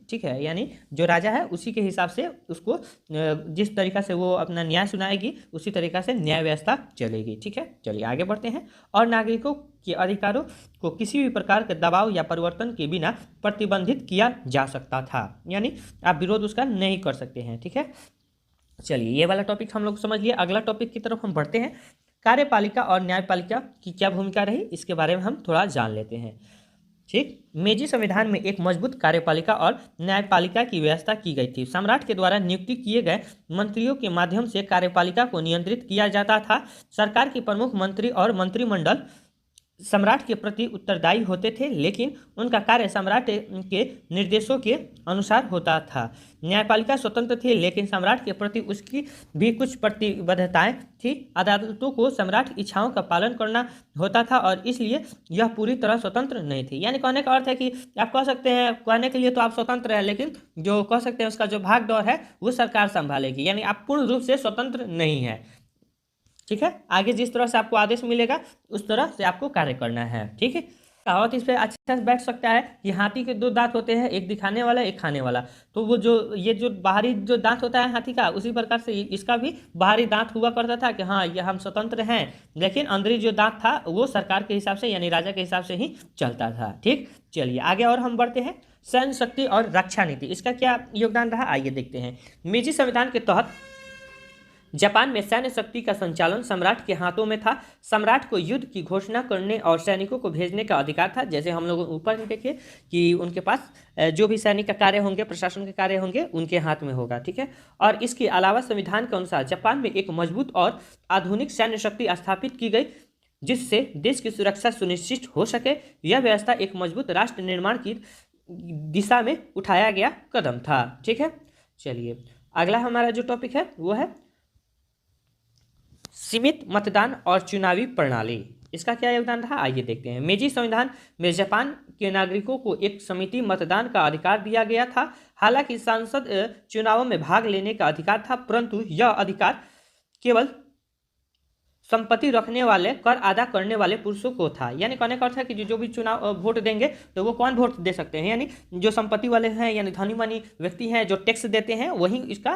ठीक है, यानी जो राजा है उसी के हिसाब से उसको जिस तरीका से वो अपना न्याय सुनाएगी उसी तरीका से न्याय व्यवस्था चलेगी। ठीक है, चलिए आगे बढ़ते हैं। और नागरिकों के अधिकारों को किसी भी प्रकार के दबाव या परिवर्तन के बिना प्रतिबंधित किया जा सकता था, यानी आप विरोध उसका नहीं कर सकते हैं। ठीक है, चलिए ये वाला टॉपिक हम लोग समझ लिए। अगला टॉपिक की तरफ हम बढ़ते हैं। कार्यपालिका और न्यायपालिका की क्या भूमिका रही, इसके बारे में हम थोड़ा जान लेते हैं। ठीक, मेजी संविधान में एक मजबूत कार्यपालिका और न्यायपालिका की व्यवस्था की गई थी। सम्राट के द्वारा नियुक्ति किए गए मंत्रियों के माध्यम से कार्यपालिका को नियंत्रित किया जाता था। सरकार के प्रमुख मंत्री और मंत्रिमंडल सम्राट के प्रति उत्तरदायी होते थे, लेकिन उनका कार्य सम्राट के निर्देशों के अनुसार होता था। न्यायपालिका स्वतंत्र थी, लेकिन सम्राट के प्रति उसकी भी कुछ प्रतिबद्धताएं थी। अदालतों को सम्राट की इच्छाओं का पालन करना होता था और इसलिए यह पूरी तरह स्वतंत्र नहीं थी। यानी कहने का अर्थ है कि आप कह सकते हैं, कहने के लिए तो आप स्वतंत्र हैं, लेकिन जो कह सकते हैं उसका जो भाग दौर है वो सरकार संभालेगी, यानी आप पूर्ण रूप से स्वतंत्र नहीं है। ठीक है, आगे जिस तरह से आपको आदेश मिलेगा उस तरह से आपको कार्य करना है। ठीक है, कहावत इस पर अच्छा से बैठ सकता है कि हाथी के दो दांत होते हैं, एक दिखाने वाला एक खाने वाला। तो वो जो ये जो बाहरी जो दांत होता है हाथी का, उसी प्रकार से इसका भी बाहरी दांत हुआ करता था कि हाँ ये हम स्वतंत्र हैं, लेकिन अंदरी जो दांत था वो सरकार के हिसाब से यानी राजा के हिसाब से ही चलता था। ठीक, चलिए आगे और हम बढ़ते हैं। सैन्य शक्ति और रक्षा नीति, इसका क्या योगदान रहा, आइए देखते हैं। मेजी संविधान के तहत जापान में सैन्य शक्ति का संचालन सम्राट के हाथों में था। सम्राट को युद्ध की घोषणा करने और सैनिकों को भेजने का अधिकार था। जैसे हम लोग ऊपर ही देखे कि उनके पास जो भी सैनिक का कार्य होंगे, प्रशासन के कार्य होंगे, उनके हाथ में होगा। ठीक है, और इसके अलावा संविधान के अनुसार जापान में एक मजबूत और आधुनिक सैन्य शक्ति स्थापित की गई, जिससे देश की सुरक्षा सुनिश्चित हो सके। यह व्यवस्था एक मजबूत राष्ट्र निर्माण की दिशा में उठाया गया कदम था। ठीक है, चलिए अगला हमारा जो टॉपिक है वो है सीमित मतदान और चुनावी प्रणाली। इसका क्या योगदान रहा, आइए देखते हैं। मेजी संविधान में जापान के नागरिकों को एक समिति मतदान का अधिकार दिया गया था। हालांकि संसद चुनावों में भाग लेने का अधिकार था, परंतु यह अधिकार केवल संपत्ति रखने वाले, कर अदा करने वाले पुरुषों को था। यानी कहने का अर्थ है कि जो भी चुनाव वोट देंगे तो वो कौन वोट दे सकते हैं, यानी जो संपत्ति वाले हैं यानी धनी मानी व्यक्ति हैं जो टैक्स देते हैं वही इसका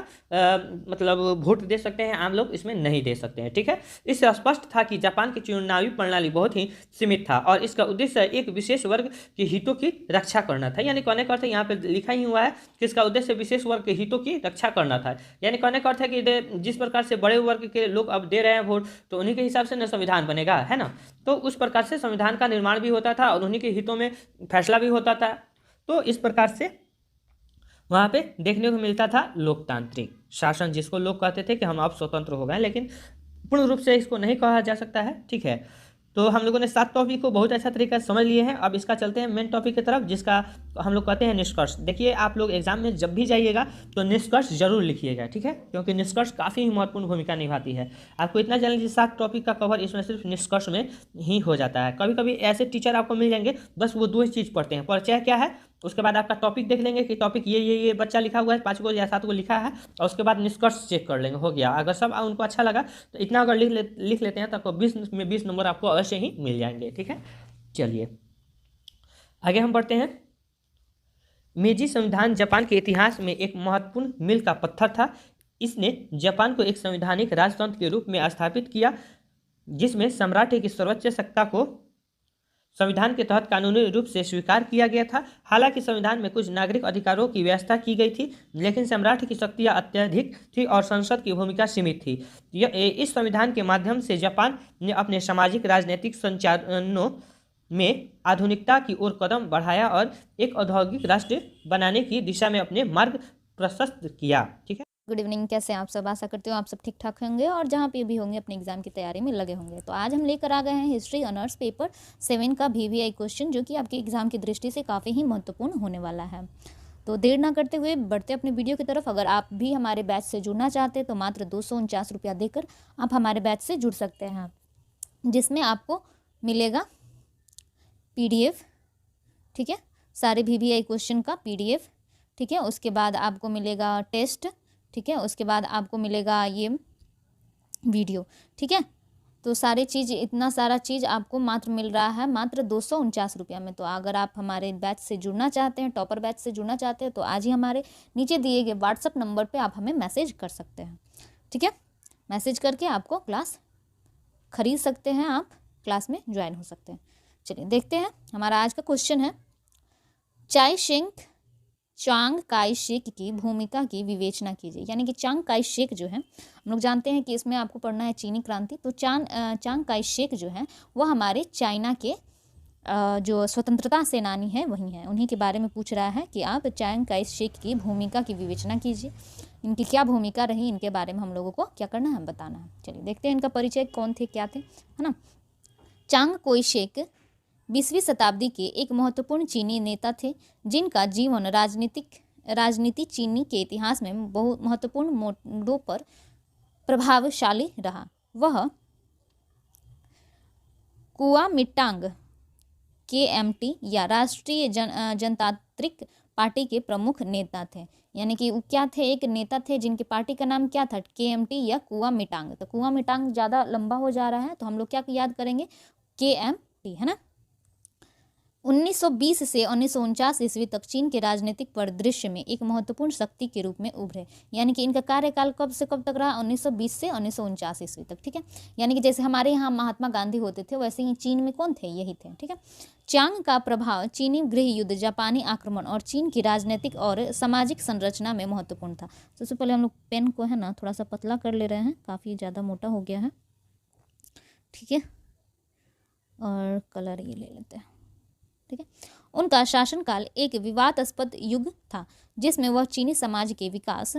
मतलब वोट दे सकते हैं, आम लोग इसमें नहीं दे सकते हैं। ठीक है, इससे स्पष्ट था कि जापान की चुनावी प्रणाली बहुत ही सीमित था और इसका उद्देश्य एक विशेष वर्ग के हितों की रक्षा करना था। यानी कहने का अर्थ है यहाँ पर लिखा ही हुआ है कि इसका उद्देश्य विशेष वर्ग के हितों की रक्षा करना था। यानी कहने का अर्थ है कि जिस प्रकार से बड़े वर्ग के लोग अब दे रहे हैं वोट, तो उन्हीं के हिसाब से न संविधान बनेगा, है ना। तो उस प्रकार से संविधान का निर्माण भी होता था और उन्हीं के हितों में फैसला भी होता था। तो इस प्रकार से वहां पे देखने को मिलता था लोकतांत्रिक शासन, जिसको लोग कहते थे कि हम अब स्वतंत्र हो गए, लेकिन पूर्ण रूप से इसको नहीं कहा जा सकता है। ठीक है, तो हम लोगों ने 7 टॉपिक को बहुत अच्छा तरीका से समझ लिए हैं। अब इसका चलते हैं मेन टॉपिक की तरफ, जिसका हम लोग कहते हैं निष्कर्ष। देखिए आप लोग एग्जाम में जब भी जाइएगा तो निष्कर्ष जरूर लिखिएगा, ठीक है, क्योंकि निष्कर्ष काफ़ी महत्वपूर्ण भूमिका निभाती है। आपको इतना जान लीजिए 7 टॉपिक का कवर इसमें सिर्फ निष्कर्ष में ही हो जाता है। कभी कभी ऐसे टीचर आपको मिल जाएंगे बस वो 2 ही चीज़ पढ़ते हैं, परिचय क्या है, उसके बाद आपका टॉपिक देख लेंगे कि टॉपिक ये बच्चा लिखा हुआ है, 5 को या 7 को लिखा है, और उसके बाद निष्कर्ष चेक कर लेंगे, हो गया। अगर सब उनको अच्छा लगा तो इतना अगर लिख लेते हैं तो आपको 20 में 20 नंबर आपको अवश्य ही मिल जाएंगे। ठीक है, चलिए आगे हम बढ़ते हैं। मेजी संविधान जापान के इतिहास में एक महत्वपूर्ण मील का पत्थर था। इसने जापान को एक संवैधानिक राजतंत्र के रूप में स्थापित किया, जिसमें सम्राट की सर्वोच्च सत्ता को संविधान के तहत कानूनी रूप से स्वीकार किया गया था। हालांकि संविधान में कुछ नागरिक अधिकारों की व्यवस्था की गई थी, लेकिन सम्राट की शक्तियां अत्यधिक थी और संसद की भूमिका सीमित थी। इस संविधान के माध्यम से जापान ने अपने सामाजिक राजनीतिक संचालनों में आधुनिकता की ओर कदम बढ़ाया और एक औद्योगिक राष्ट्र बनाने की दिशा में अपने मार्ग प्रशस्त किया। ठीक है, गुड इवनिंग, कैसे हैं आप सब। आशा करती हूँ आप सब ठीक ठाक होंगे और जहाँ पे भी होंगे अपने एग्जाम की तैयारी में लगे होंगे। तो आज हम लेकर आ गए हैं हिस्ट्री ऑनर्स पेपर 7 का VVI क्वेश्चन, जो कि आपके एग्जाम की दृष्टि से काफ़ी ही महत्वपूर्ण होने वाला है। तो देर ना करते हुए बढ़ते अपने वीडियो की तरफ। अगर आप भी हमारे बैच से जुड़ना चाहते हैं तो मात्र 249 रुपया देकर आप हमारे बैच से जुड़ सकते हैं, जिसमें आपको मिलेगा PDF, ठीक है, सारे VVI क्वेश्चन का PDF, ठीक है। उसके बाद आपको मिलेगा टेस्ट, ठीक है। उसके बाद आपको मिलेगा ये वीडियो, ठीक है। तो सारी चीज़, इतना सारा चीज़ आपको मात्र मिल रहा है मात्र 249 रुपया में। तो अगर आप हमारे बैच से जुड़ना चाहते हैं, टॉपर बैच से जुड़ना चाहते हैं, तो आज ही हमारे नीचे दिए गए व्हाट्सअप नंबर पे आप हमें मैसेज कर सकते हैं। ठीक है, मैसेज करके आपको क्लास खरीद सकते हैं, आप क्लास में ज्वाइन हो सकते हैं। चलिए देखते हैं, हमारा आज का क्वेश्चन है चांग काई शेक की भूमिका की विवेचना कीजिए। यानी कि चांग काई शेक जो है, हम लोग जानते हैं कि इसमें आपको पढ़ना है चीनी क्रांति। तो चांग काई शेक जो है वह हमारे चाइना के जो स्वतंत्रता सेनानी है वही हैं, उन्हीं के बारे में पूछ रहा है कि आप चांग काई शेक की भूमिका की विवेचना कीजिए। इनकी क्या भूमिका रही, इनके बारे में हम लोगों को क्या करना है, बताना है। चलिए देखते हैं इनका परिचय, कौन थे, क्या थे, है ना। चांग कोई शेक 20वीं शताब्दी के एक महत्वपूर्ण चीनी नेता थे जिनका जीवन राजनीति चीनी के इतिहास में बहुत महत्वपूर्ण मोड़ों पर प्रभावशाली रहा। वह कुओमिंटांग KMT या राष्ट्रीय जनतांत्रिक पार्टी के प्रमुख नेता थे। यानी कि वो क्या थे, एक नेता थे जिनकी पार्टी का नाम क्या था, KMT या कुओमिंटांग। तो कुओमिंटांग ज़्यादा लंबा हो जा रहा है, तो हम लोग क्या याद करेंगे, KMT, है ना। 1920 से 1949 ईस्वी तक चीन के राजनीतिक परिदृश्य में एक महत्वपूर्ण शक्ति के रूप में उभरे। यानी कि इनका कार्यकाल कब से कब तक रहा, 1920 से 1949 ईस्वी तक। ठीक है, यानी कि जैसे हमारे यहाँ महात्मा गांधी होते थे, वैसे ही चीन में कौन थे, यही थे। ठीक है, चांग का प्रभाव चीनी गृह युद्ध, जापानी आक्रमण और चीन की राजनीतिक और सामाजिक संरचना में महत्वपूर्ण था। सबसे पहले हम लोग पेन को, है ना, थोड़ा सा पतला कर ले रहे हैं, काफ़ी ज़्यादा मोटा हो गया है। ठीक है, और कलर ये ले लेते हैं। ठीक है, उनका शासनकाल एक विवादास्पद युग था जिसमें वह चीनी समाज के विकास,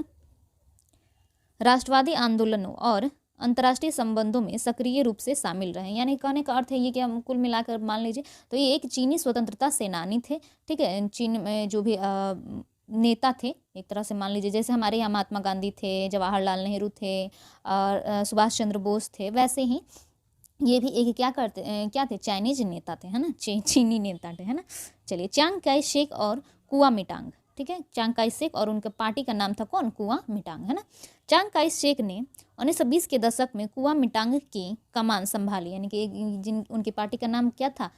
राष्ट्रवादी आंदोलनों और अंतर्राष्ट्रीय संबंधों में सक्रिय रूप से शामिल रहे। यानी कहने का अर्थ है ये कि हम कुल मिलाकर मान लीजिए तो ये एक चीनी स्वतंत्रता सेनानी थे। ठीक है, चीन में जो भी नेता थे, एक तरह से मान लीजिए जैसे हमारे यहाँ महात्मा गांधी थे, जवाहरलाल नेहरू थे और सुभाष चंद्र बोस थे, वैसे ही ये भी एक क्या थे, चाइनीज नेता थे, है ना, चीनी नेता थे, है ना। चलिए, चांग काई शेक और कुओमिंटांग। ठीक है, चांग काई शेक और उनके पार्टी का नाम था कौन, कुओमिंटांग, है ना। चांग काई शेक ने 1920 के दशक में कुओमिंटांग की कमान संभाली। यानी कि जिन उनकी पार्टी का नाम क्या था,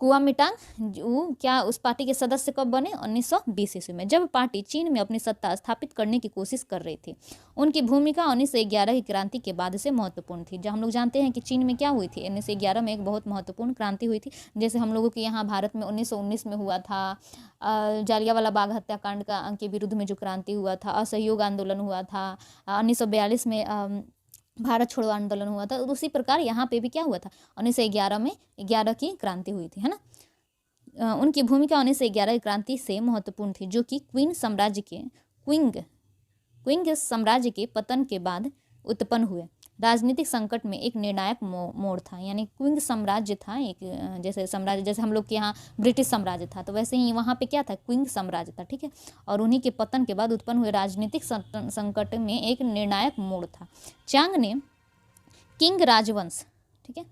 कुओमिंटांग। जो क्या उस पार्टी के सदस्य कब बने, 1920 ईस्वी में, जब पार्टी चीन में अपनी सत्ता स्थापित करने की कोशिश कर रही थी। उनकी भूमिका 1911 की क्रांति के बाद से महत्वपूर्ण थी। जब हम लोग जानते हैं कि चीन में क्या हुई थी, 1911 में एक बहुत महत्वपूर्ण क्रांति हुई थी। जैसे हम लोगों के यहाँ भारत में 1919 में हुआ था जालियांवाला बाग हत्याकांड के विरुद्ध में जो क्रांति हुआ था, असहयोग आंदोलन हुआ था, 1942 में भारत छोड़ो आंदोलन हुआ था। उसी प्रकार यहाँ पे भी क्या हुआ था, 1911 में 11 की क्रांति हुई थी, है ना। उनकी भूमिका 1911 की क्रांति से महत्वपूर्ण थी, जो कि क्विंग साम्राज्य के पतन के बाद उत्पन्न हुए राजनीतिक संकट में एक निर्णायक मोड़ था। यानी क्विंग साम्राज्य था एक, जैसे साम्राज्य, जैसे हम लोग के यहाँ ब्रिटिश साम्राज्य था, तो वैसे ही वहाँ पे क्या था, क्विंग साम्राज्य था। ठीक है, और उन्हीं के पतन के बाद उत्पन्न हुए राजनीतिक संकट में एक निर्णायक मोड़ था। चांग ने किंग राजवंश, ठीक है,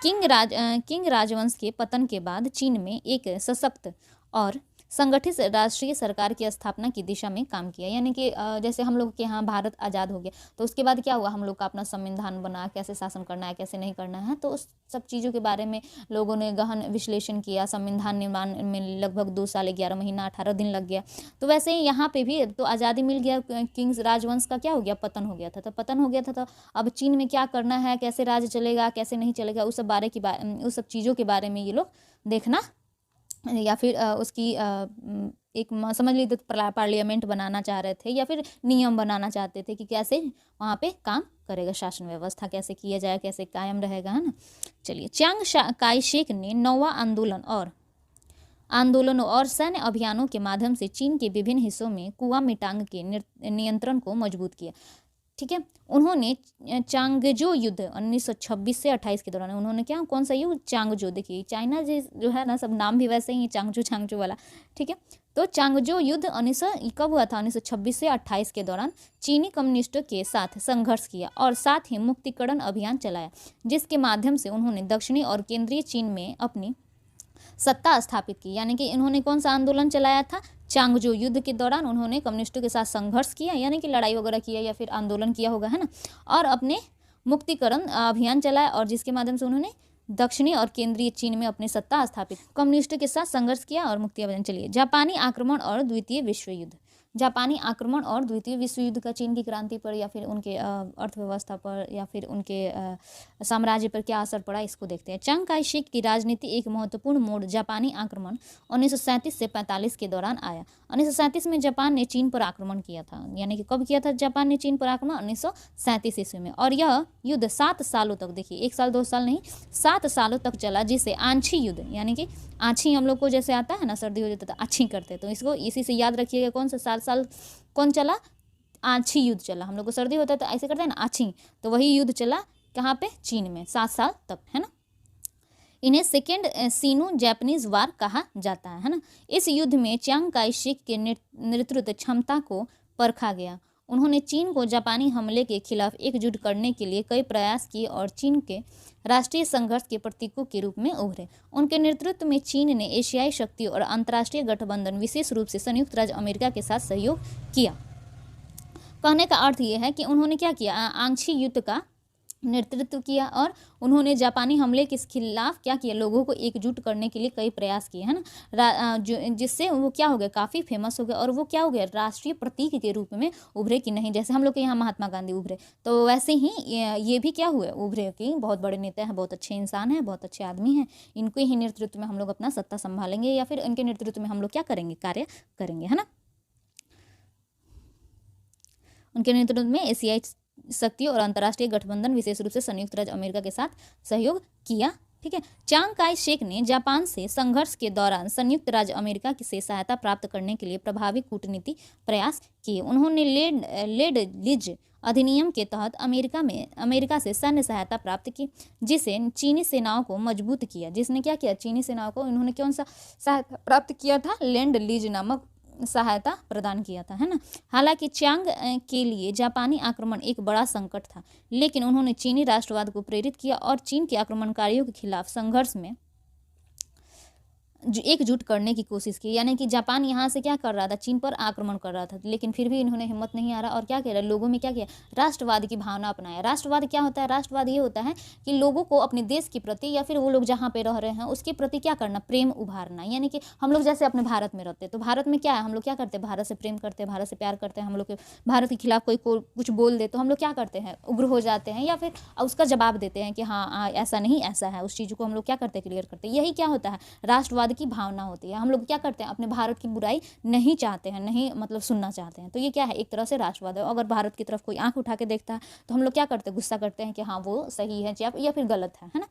किंग राजवंश के पतन के बाद चीन में एक सशक्त और संगठित राष्ट्रीय सरकार की स्थापना की दिशा में काम किया। यानी कि जैसे हम लोग के यहाँ भारत आज़ाद हो गया, तो उसके बाद क्या हुआ, हम लोग का अपना संविधान बना, कैसे शासन करना है, कैसे नहीं करना है, तो उस सब चीज़ों के बारे में लोगों ने गहन विश्लेषण किया। संविधान निर्माण में लगभग 2 साल 11 महीना 18 दिन लग गया। तो वैसे ही यहाँ पे भी तो आज़ादी मिल गया, किंग्स राजवंश का क्या हो गया, पतन हो गया था। तो पतन हो गया था, तो अब चीन में क्या करना है, कैसे राज्य चलेगा, कैसे नहीं चलेगा, उस सब चीज़ों के बारे में ये लोग देखना, या फिर उसकी एक समझ लीजिए पार्लियामेंट बनाना चाह रहे थे, या फिर नियम बनाना चाहते थे कि कैसे वहाँ पे काम करेगा, शासन व्यवस्था कैसे किया जाए, कैसे कायम रहेगा, है ना। चलिए, चांग काई शेक ने नौवां आंदोलनों और सैन्य अभियानों के माध्यम से चीन के विभिन्न हिस्सों में कुओमिंटांग के नियंत्रण को मजबूत किया। ठीक है, उन्होंने चांगजो युद्ध 1926 से 28 के दौरान उन्होंने क्या, कौन सा युद्ध, चांगजो। देखिए चाइना जो है ना, सब नाम भी वैसे ही चांगजो वाला। ठीक है, तो चांगजो युद्ध कब हुआ था, 1926 से 28 के दौरान चीनी कम्युनिस्टों के साथ संघर्ष किया और साथ ही मुक्तिकरण अभियान चलाया, जिसके माध्यम से उन्होंने दक्षिणी और केंद्रीय चीन में अपनी सत्ता स्थापित की। यानी कि इन्होंने कौन सा आंदोलन चलाया था? चांगजो युद्ध के दौरान उन्होंने कम्युनिस्टों के साथ संघर्ष किया, यानी कि लड़ाई वगैरह किया या फिर आंदोलन किया होगा, है ना, और अपने मुक्तिकरण अभियान चलाया, और जिसके माध्यम से उन्होंने दक्षिणी और केंद्रीय चीन में अपनी सत्ता स्थापित, कम्युनिस्टों के साथ संघर्ष किया और मुक्ति अभियान चलिए। जापानी आक्रमण और द्वितीय विश्व युद्ध। जापानी आक्रमण और द्वितीय विश्व युद्ध का चीन की क्रांति पर या फिर उनके अर्थव्यवस्था पर या फिर उनके साम्राज्य पर क्या असर पड़ा, इसको देखते हैं। चियांग काई शेक की राजनीति एक महत्वपूर्ण मोड़ जापानी आक्रमण 1937 से 45 के दौरान आया। 1937 में जापान ने चीन पर आक्रमण किया था, यानी कि कब किया था जापान ने चीन पर आक्रमण? 1937 ईस्वी में। और यह युद्ध 7 सालों तक, देखिए 1 साल 2 साल नहीं, 7 सालों तक चला, जिसे आंछी युद्ध, यानी कि आंछी हम लोग को जैसे आता है ना, सर्दी हो जाता है तो आंछी करते हैं, तो इसको इसी से याद रखिएगा। कौन सा साल कौन चला? आंछी युद्ध चला। हम लोग को सर्दी होता है तो ऐसे करते हैं ना, आंछी, तो वही युद्ध चला कहाँ पे? चीन में, 7 साल तक, है ना। इन्हें सेकेंड सीनो जापानीज वार कहा जाता है ना। इस युद्ध में चियांग काई शेक के नेतृत्व क्षमता को परखा गया। उन्होंने चीन को जापानी हमले के खिलाफ एकजुट करने के लिए कई प्रयास किए और चीन के राष्ट्रीय संघर्ष के प्रतीकों के रूप में उभरे। उनके नेतृत्व में चीन ने एशियाई शक्ति और अंतर्राष्ट्रीय गठबंधन, विशेष रूप से संयुक्त राज्य अमेरिका के साथ सहयोग किया। कहने का अर्थ यह है कि उन्होंने क्या किया? आंछी युद्ध का नेतृत्व किया और उन्होंने जापानी हमले के खिलाफ क्या किया? लोगों को एकजुट करने के लिए कई प्रयास किए, है ना, जिससे वो क्या हो गया? काफ़ी फेमस हो गया, और वो क्या हो गया? राष्ट्रीय प्रतीक के रूप में उभरे कि नहीं, जैसे हम लोग के यहाँ महात्मा गांधी उभरे, तो वैसे ही ये भी क्या हुए? उभरे कि बहुत बड़े नेता हैं, बहुत अच्छे इंसान हैं, बहुत अच्छे आदमी हैं, इनके ही नेतृत्व में हम लोग अपना सत्ता संभालेंगे या फिर इनके नेतृत्व में हम लोग क्या करेंगे? कार्य करेंगे, है ना। उनके नेतृत्व में एशियाई शक्ति और अंतर्राष्ट्रीय गठबंधन, विशेष रूप से संयुक्त राज्य अमेरिका के साथ सहयोग किया। ठीक है। चियांग काई शेक ने जापान से संघर्ष के दौरान संयुक्त राज्य अमेरिका से सहायता प्राप्त करने के लिए प्रभावी कूटनीति प्रयास किए। उन्होंने लेड लीज अधिनियम के तहत अमेरिका से सैन्य सहायता प्राप्त की, जिसे चीनी सेनाओं को मजबूत किया। जिसने क्या किया? चीनी सेनाओं को इन्होंने कौन सा सहायता प्राप्त किया था? लैंड लीज नामक सहायता प्रदान किया था, है ना। हालांकि चियांग के लिए जापानी आक्रमण एक बड़ा संकट था, लेकिन उन्होंने चीनी राष्ट्रवाद को प्रेरित किया और चीन के आक्रमणकारियों के खिलाफ संघर्ष में एकजुट करने की कोशिश की। यानी कि जापान यहाँ से क्या कर रहा था? चीन पर आक्रमण कर रहा था, लेकिन फिर भी इन्होंने हिम्मत नहीं आ रहा और क्या कह रहा है? लोगों में क्या किया? राष्ट्रवाद की भावना अपनाया। राष्ट्रवाद क्या होता है? राष्ट्रवाद ये होता है कि लोगों को अपने देश के प्रति या फिर वो लोग जहाँ पे रह रहे हैं उसके प्रति क्या करना? प्रेम उभारना। यानी कि हम लोग जैसे अपने भारत में रहते हैं, तो भारत में क्या है? हम लोग क्या करते हैं? भारत से प्रेम करते हैं, भारत से प्यार करते हैं। हम लोग के भारत के खिलाफ कोई कुछ बोल दे तो हम लोग क्या करते हैं? उग्र हो जाते हैं या फिर उसका जवाब देते हैं कि हाँ ऐसा नहीं ऐसा है। उस चीज़ को हम लोग क्या करते हैं? क्लियर करते हैं। यही क्या होता है? राष्ट्रवाद की भावना होती है। हम लोग क्या करते हैं? अपने भारत की बुराई नहीं चाहते हैं, नहीं मतलब सुनना चाहते हैं। तो ये क्या है? एक तरह से राष्ट्रवाद है। अगर भारत की तरफ कोई आंख उठा के देखता है तो हम लोग क्या करते हैं? गुस्सा करते हैं कि हाँ वो सही है या फिर गलत है ना।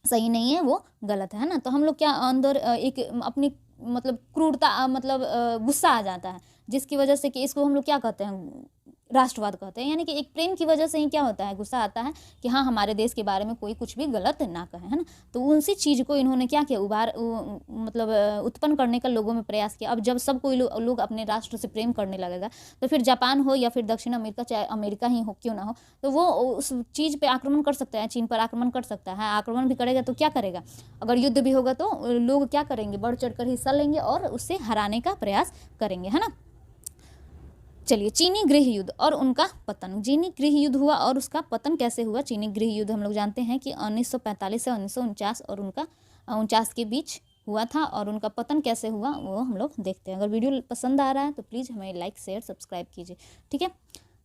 सही नहीं है, वो गलत है ना। तो हम लोग क्या अंदर एक अपनी मतलब क्रूरता मतलब गुस्सा आ जाता है, जिसकी वजह से कि इसको हम लोग क्या कहते हैं? राष्ट्रवाद कहते हैं। यानी कि एक प्रेम की वजह से ही क्या होता है? गुस्सा आता है कि हाँ हमारे देश के बारे में कोई कुछ भी गलत ना कहे, है ना। तो उसी चीज़ को इन्होंने क्या किया? मतलब उत्पन्न करने का लोगों में प्रयास किया। अब जब सब कोई लोग अपने राष्ट्र से प्रेम करने लगेगा तो फिर जापान हो या फिर दक्षिण अमेरिका, चाहे अमेरिका ही हो क्यों ना हो, तो वो उस चीज़ पर आक्रमण कर सकता है, चीन पर आक्रमण कर सकता है। आक्रमण भी करेगा तो क्या करेगा? अगर युद्ध भी होगा तो लोग क्या करेंगे? बढ़ चढ़ कर हिस्सा लेंगे और उससे हराने का प्रयास करेंगे, है ना। चलिए, चीनी गृह युद्ध और उनका पतन। चीनी गृह युद्ध हुआ और उसका पतन कैसे हुआ? चीनी गृह युद्ध हम लोग जानते हैं कि 1945 से 1949 और उनका 49 के बीच हुआ था, और उनका पतन कैसे हुआ वो हम लोग देखते हैं। अगर वीडियो पसंद आ रहा है तो प्लीज़ हमें लाइक शेयर सब्सक्राइब कीजिए, ठीक है।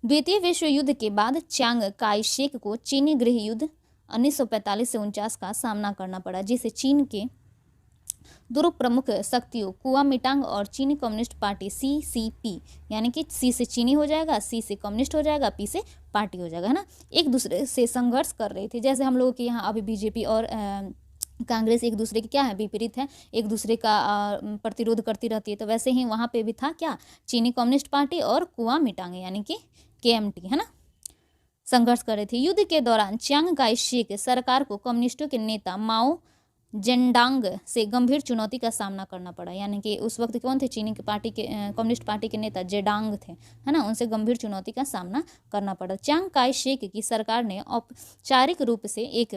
द्वितीय विश्व युद्ध के बाद चियांग काई शेक को चीनी गृह युद्ध 1945 से 49 का सामना करना पड़ा, जिसे चीन के दो प्रमुख शक्तियों कुओमिंटांग और चीनी कम्युनिस्ट पार्टी CCP, यानी कि C से चीनी हो जाएगा, C से कम्युनिस्ट हो जाएगा, P से पार्टी हो जाएगा, है ना, एक दूसरे से संघर्ष कर रही थी। जैसे हम लोगों के यहाँ अभी BJP और कांग्रेस एक दूसरे के क्या है? विपरीत है, एक दूसरे का प्रतिरोध करती रहती है। तो वैसे ही वहाँ पे भी था क्या? चीनी कम्युनिस्ट पार्टी और कुओमिंटांग यानी कि KMT, है ना, संघर्ष कर रही थी। युद्ध के दौरान चियांग काई शेक सरकार को कम्युनिस्टों के नेता माओ जेडांग से गंभीर चुनौती का सामना करना पड़ा। यानी कि उस वक्त कौन थे? चीनी की पार्टी के कम्युनिस्ट पार्टी के नेता जेडांग थे, है ना। उनसे गंभीर चुनौती का सामना करना पड़ा। चियांग काई शेक की सरकार ने औपचारिक रूप से एक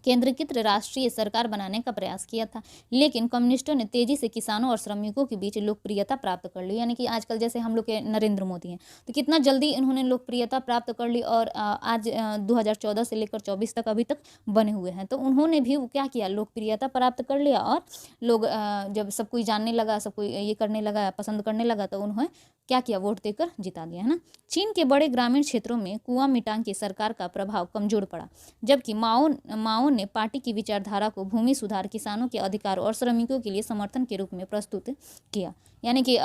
केंद्रीकृत राष्ट्रीय सरकार बनाने का प्रयास किया था, लेकिन कम्युनिस्टों ने तेजी से किसानों और श्रमिकों के बीच लोकप्रियता प्राप्त कर ली। यानी कि आजकल जैसे हम लोग के नरेंद्र मोदी हैं, तो कितना जल्दी इन्होंने लोकप्रियता प्राप्त कर ली और आज 2014 से लेकर 24 तक अभी तक बने हुए हैं। तो उन्होंने भी क्या किया, लोकप्रियता प्राप्त कर लिया और लोग जब सब कोई जानने लगा, सब कोई ये करने लगा, पसंद करने लगा, तो उन्होंने क्या किया, वोट देकर जिता दिया, है ना। चीन के बड़े ग्रामीण क्षेत्रों में कुओमिंटांग की सरकार का प्रभाव कमजोर पड़ा, जबकि माओ ने पार्टी की विचारधारा को भूमि सुधार, किसानों के अधिकार और श्रमिकों के लिए समर्थन के रूप में प्रस्तुत किया। यानी कि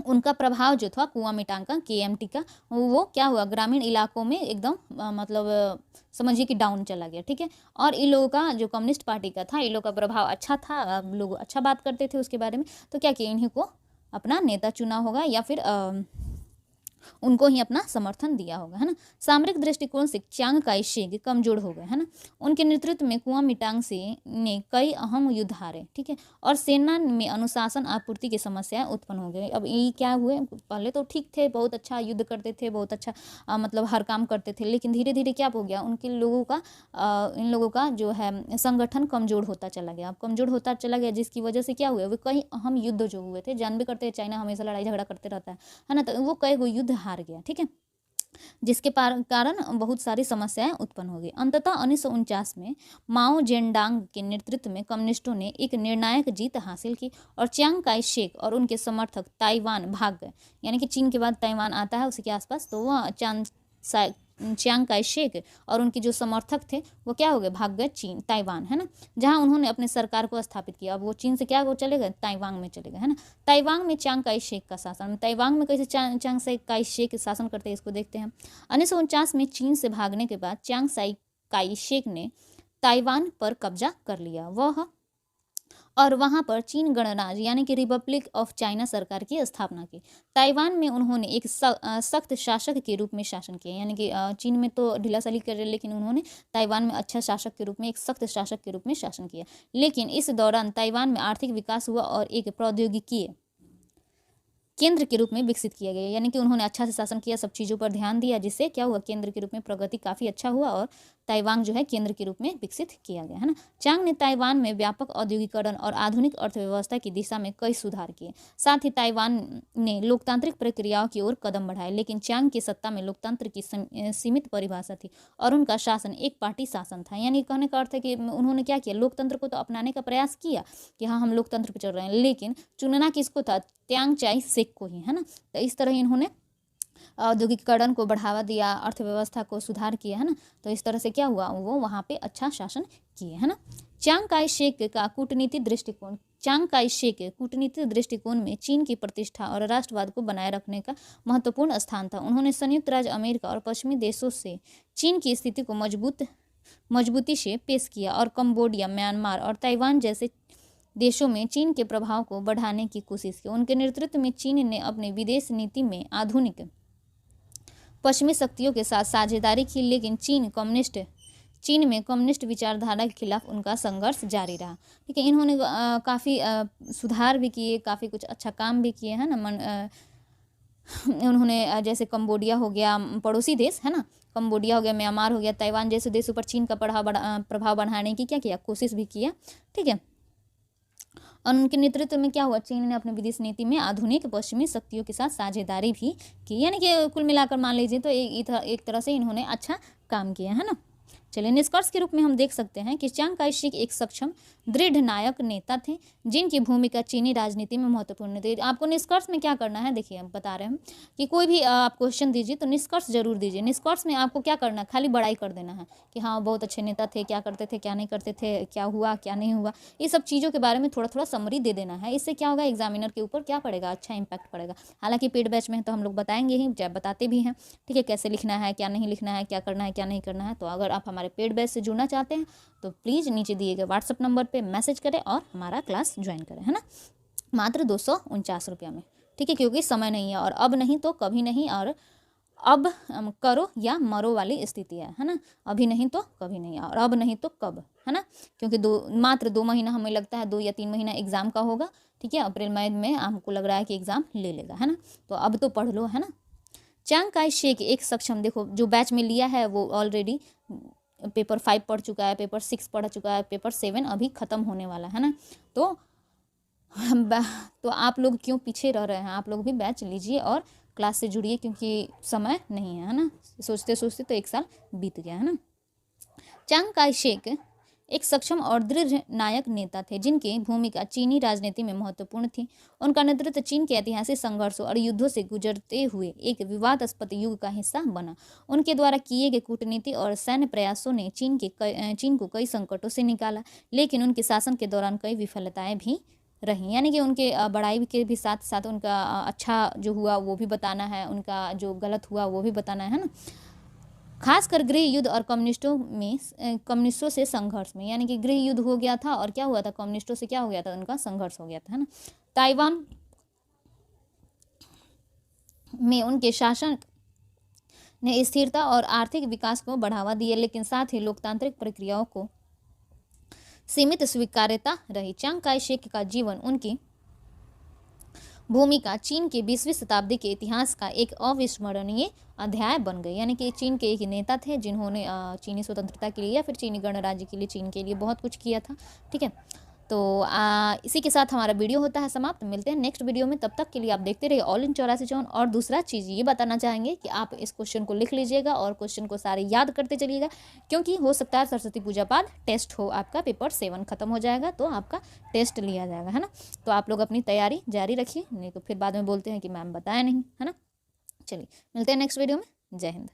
उनका प्रभाव जो था कुओमिंटांग का, KMT का, वो क्या हुआ, ग्रामीण इलाकों में एकदम मतलब समझिए कि डाउन चला गया, ठीक है। और इन लोगों का जो कम्युनिस्ट पार्टी का था, इन लोगों का प्रभाव अच्छा था, लोग अच्छा बात करते थे उसके बारे में, तो क्या किया, इन्हीं को अपना नेता चुना होगा या फिर उनको ही अपना समर्थन दिया होगा, है ना। सामरिक दृष्टिकोण से च्यांग काई शेक कमजोर हो गए, है ना। उनके नेतृत्व में कुओमिंटांग ने कई अहम युद्ध हारे, ठीक है, और सेना में अनुशासन आपूर्ति की समस्याएं उत्पन्न हो गई। अब ये क्या हुए, पहले तो ठीक थे, बहुत अच्छा युद्ध करते थे, बहुत अच्छा मतलब हर काम करते थे, लेकिन धीरे धीरे क्या हो गया, उनके लोगों का इन लोगों का जो है संगठन कमजोर होता चला गया, अब कमजोर होता चला गया, जिसकी वजह से क्या हुआ, वो कई अहम युद्ध जो हुए थे, जानबे करते हैं चाइना हमेशा लड़ाई झगड़ा करते रहता है ना, तो वो कई गो युद्ध हार गया, ठीक है, जिसके कारण बहुत सारी समस्याएं उत्पन्न हो गई। अंततः 1949 में माओ जेडांग के नेतृत्व में कम्युनिस्टों ने एक निर्णायक जीत हासिल की और च्यांग काई शेक और उनके समर्थक ताइवान भाग गए। यानी कि चीन के बाद ताइवान आता है उसी के आसपास, तो वह च्यांग काई शेक और उनके जो समर्थक थे वो क्या हो गए, भाग गए चीन, ताइवान, है ना, जहां उन्होंने अपने सरकार को स्थापित किया। अब वो चीन से क्या वो चले गए, ताइवान में चले गए, है ना। ताइवान में च्यांग काई शेक का शासन, ताइवान में कैसे च्यांग काई शेक शासन करते हैं, इसको देखते हैं। 1949 में चीन से भागने के बाद च्यांग काई शेक ने ताइवान पर कब्जा कर लिया और वहां पर चीन गणराज्य यानी कि रिपब्लिक ऑफ चाइना सरकार की स्थापना की। ताइवान में उन्होंने एक सख्त शासक के रूप में शासन किया, यानी कि चीन में तो ढीलासली कर रहे, लेकिन उन्होंने ताइवान में अच्छा शासक के रूप में, एक सख्त शासक के रूप में शासन किया। लेकिन इस दौरान ताइवान में आर्थिक विकास हुआ और एक प्रौद्योगिकी केंद्र के रूप में विकसित किया गया, यानी कि उन्होंने अच्छा से शासन किया, सब चीज़ों पर ध्यान दिया, जिससे क्या हुआ, केंद्र के रूप में प्रगति काफ़ी अच्छा हुआ और ताइवान जो है केंद्र के रूप में विकसित किया गया, है ना। च्यांग ने ताइवान में व्यापक औद्योगिकरण और आधुनिक अर्थव्यवस्था की दिशा में कई सुधार किए। साथ ही ताइवान ने लोकतांत्रिक प्रक्रियाओं की ओर कदम बढ़ाए, लेकिन च्यांग की सत्ता में लोकतंत्र की सीमित परिभाषा थी और उनका शासन एक पार्टी शासन था। यानी कहने का अर्थ है कि उन्होंने क्या किया, लोकतंत्र को तो अपनाने का प्रयास किया कि हाँ हम लोकतंत्र पर चल रहे हैं, लेकिन चुनना किसको था, च्यांग काई शेक को ही, है ना। तो इस तरह इन्होंने औद्योगिकरण को बढ़ावा दिया, अर्थव्यवस्था को सुधार किया, है ना। तो इस तरह से क्या हुआ, वो वहाँ पे अच्छा शासन किए, है ना। च्यांग काई शेक का कूटनीतिक दृष्टिकोण, च्यांग काई शेक के कूटनीतिक दृष्टिकोण में चीन की प्रतिष्ठा और राष्ट्रवाद को बनाए रखने का महत्वपूर्ण स्थान था। उन्होंने संयुक्त राज्य अमेरिका और पश्चिमी देशों से चीन की स्थिति को मजबूती से पेश किया और कंबोडिया, म्यांमार और ताइवान जैसे देशों में चीन के प्रभाव को बढ़ाने की कोशिश की। उनके नेतृत्व में चीन ने अपने विदेश नीति में आधुनिक पश्चिमी शक्तियों के साथ साझेदारी की, लेकिन चीन में कम्युनिस्ट विचारधारा के खिलाफ उनका संघर्ष जारी रहा, ठीक है। इन्होंने काफ़ी सुधार भी किए, काफ़ी कुछ अच्छा काम भी किए, है ना। उन्होंने जैसे कंबोडिया हो गया, पड़ोसी देश है ना, कंबोडिया हो गया, म्यांमार हो गया, ताइवान जैसे देशों पर चीन का प्रभाव बढ़ाने की क्या किया, कोशिश भी किया, ठीक है। और उनके नेतृत्व में क्या हुआ, चीन ने अपने विदेश नीति में आधुनिक पश्चिमी शक्तियों के साथ साझेदारी भी की, यानी कि कुल मिलाकर मान लीजिए तो एक तरह से इन्होंने अच्छा काम किया, है ना। चलिए, निष्कर्ष के रूप में हम देख सकते हैं कि च्यांग काई शेक एक सक्षम दृढ़ नायक नेता थे, जिनकी भूमिका चीनी राजनीति में महत्वपूर्ण थी। आपको निष्कर्ष में क्या करना है, देखिए हम बता रहे हैं कि कोई भी आप क्वेश्चन दीजिए तो निष्कर्ष जरूर दीजिए। निष्कर्ष में आपको क्या करना है, खाली बड़ाई कर देना है कि हाँ बहुत अच्छे नेता थे, क्या करते थे, क्या नहीं करते थे, क्या हुआ क्या नहीं हुआ, ये सब चीज़ों के बारे में थोड़ा थोड़ा समरी दे देना है। इससे क्या होगा, एग्जामिनर के ऊपर क्या पड़ेगा, अच्छा इंपैक्ट पड़ेगा। हालांकि पेड बैच में तो हम लोग बताएंगे ही, बताते भी हैं, ठीक है, कैसे लिखना है, क्या नहीं लिखना है, क्या करना है, क्या नहीं करना है। तो अगर आप हमारे पेड बैच से जुड़ना चाहते हैं तो प्लीज़ नीचे दिए गए व्हाट्सएप नंबर पे मैसेज करें और हमारा क्लास ज्वाइन करें, है ना। मात्र 249 रुपया में, ठीक है, क्योंकि समय नहीं है और अब नहीं तो कभी नहीं, और अब करो या मरो वाली स्थिति है ना। अभी नहीं तो कभी नहीं और अब नहीं तो कब, है ना, क्योंकि मात्र 2 महीना हमें लगता है, 2 या 3 महीना एग्ज़ाम का होगा, ठीक है। अप्रैल मई में हमको लग रहा है कि एग्ज़ाम ले लेगा, है ना। तो अब तो पढ़ लो, है ना। च्यांग काई शेक एक सक्षम, देखो जो बैच में लिया है वो ऑलरेडी पेपर 5 पढ़ चुका है, पेपर 6 पढ़ चुका है, पेपर 7 अभी ख़त्म होने वाला है ना। तो आप लोग क्यों पीछे रह रहे हैं, आप लोग भी बैच लीजिए और क्लास से जुड़िए, क्योंकि समय नहीं है ना। सोचते सोचते तो 1 साल बीत गया है ना। चांग काई शेक एक सक्षम और दृढ़ नायक नेता थे जिनकी भूमिका चीनी राजनीति में महत्वपूर्ण थी। उनका नेतृत्व चीन के ऐतिहासिक संघर्षों और युद्धों से गुजरते हुए एक विवादास्पद युग का हिस्सा बना। उनके द्वारा किए गए कूटनीति और सैन्य प्रयासों ने चीन को कई संकटों से निकाला, लेकिन उनके शासन के दौरान कई विफलताएं भी रही। यानी कि उनके बड़ाई के भी साथ साथ उनका अच्छा जो हुआ वो भी बताना है, उनका जो गलत हुआ वो भी बताना है ना। खासकर गृह युद्ध और कम्युनिस्टों से संघर्ष में, यानी कि गृह युद्ध हो गया था और क्या हुआ था, कम्युनिस्टों से क्या हो गया था, उनका संघर्ष हो गया था, है ना। ताइवान में उनके शासन ने स्थिरता और आर्थिक विकास को बढ़ावा दिया, लेकिन साथ ही लोकतांत्रिक प्रक्रियाओं को सीमित स्वीकार्यता रही। चांग काई शेक का जीवन, उनकी भूमिका चीन के 20वीं शताब्दी के इतिहास का एक अविस्मरणीय अध्याय बन गई। यानी कि चीन के एक नेता थे जिन्होंने चीनी स्वतंत्रता के लिए या फिर चीनी गणराज्य के लिए, चीन के लिए बहुत कुछ किया था। ठीक है, तो इसी के साथ हमारा वीडियो होता है समाप्त। मिलते हैं नेक्स्ट वीडियो में, तब तक के लिए आप देखते रहिए ऑल इन 84 चौन। और दूसरा चीज़ ये बताना चाहेंगे कि आप इस क्वेश्चन को लिख लीजिएगा और क्वेश्चन को सारे याद करते चलिएगा, क्योंकि हो सकता है सरस्वती पूजा बाद टेस्ट हो, आपका पेपर 7 खत्म हो जाएगा तो आपका टेस्ट लिया जाएगा, है ना। तो आप लोग अपनी तैयारी जारी रखिए, नहीं तो फिर बाद में बोलते हैं कि मैम बताया नहीं, है ना। चलिए मिलते हैं नेक्स्ट वीडियो में। जय हिंद।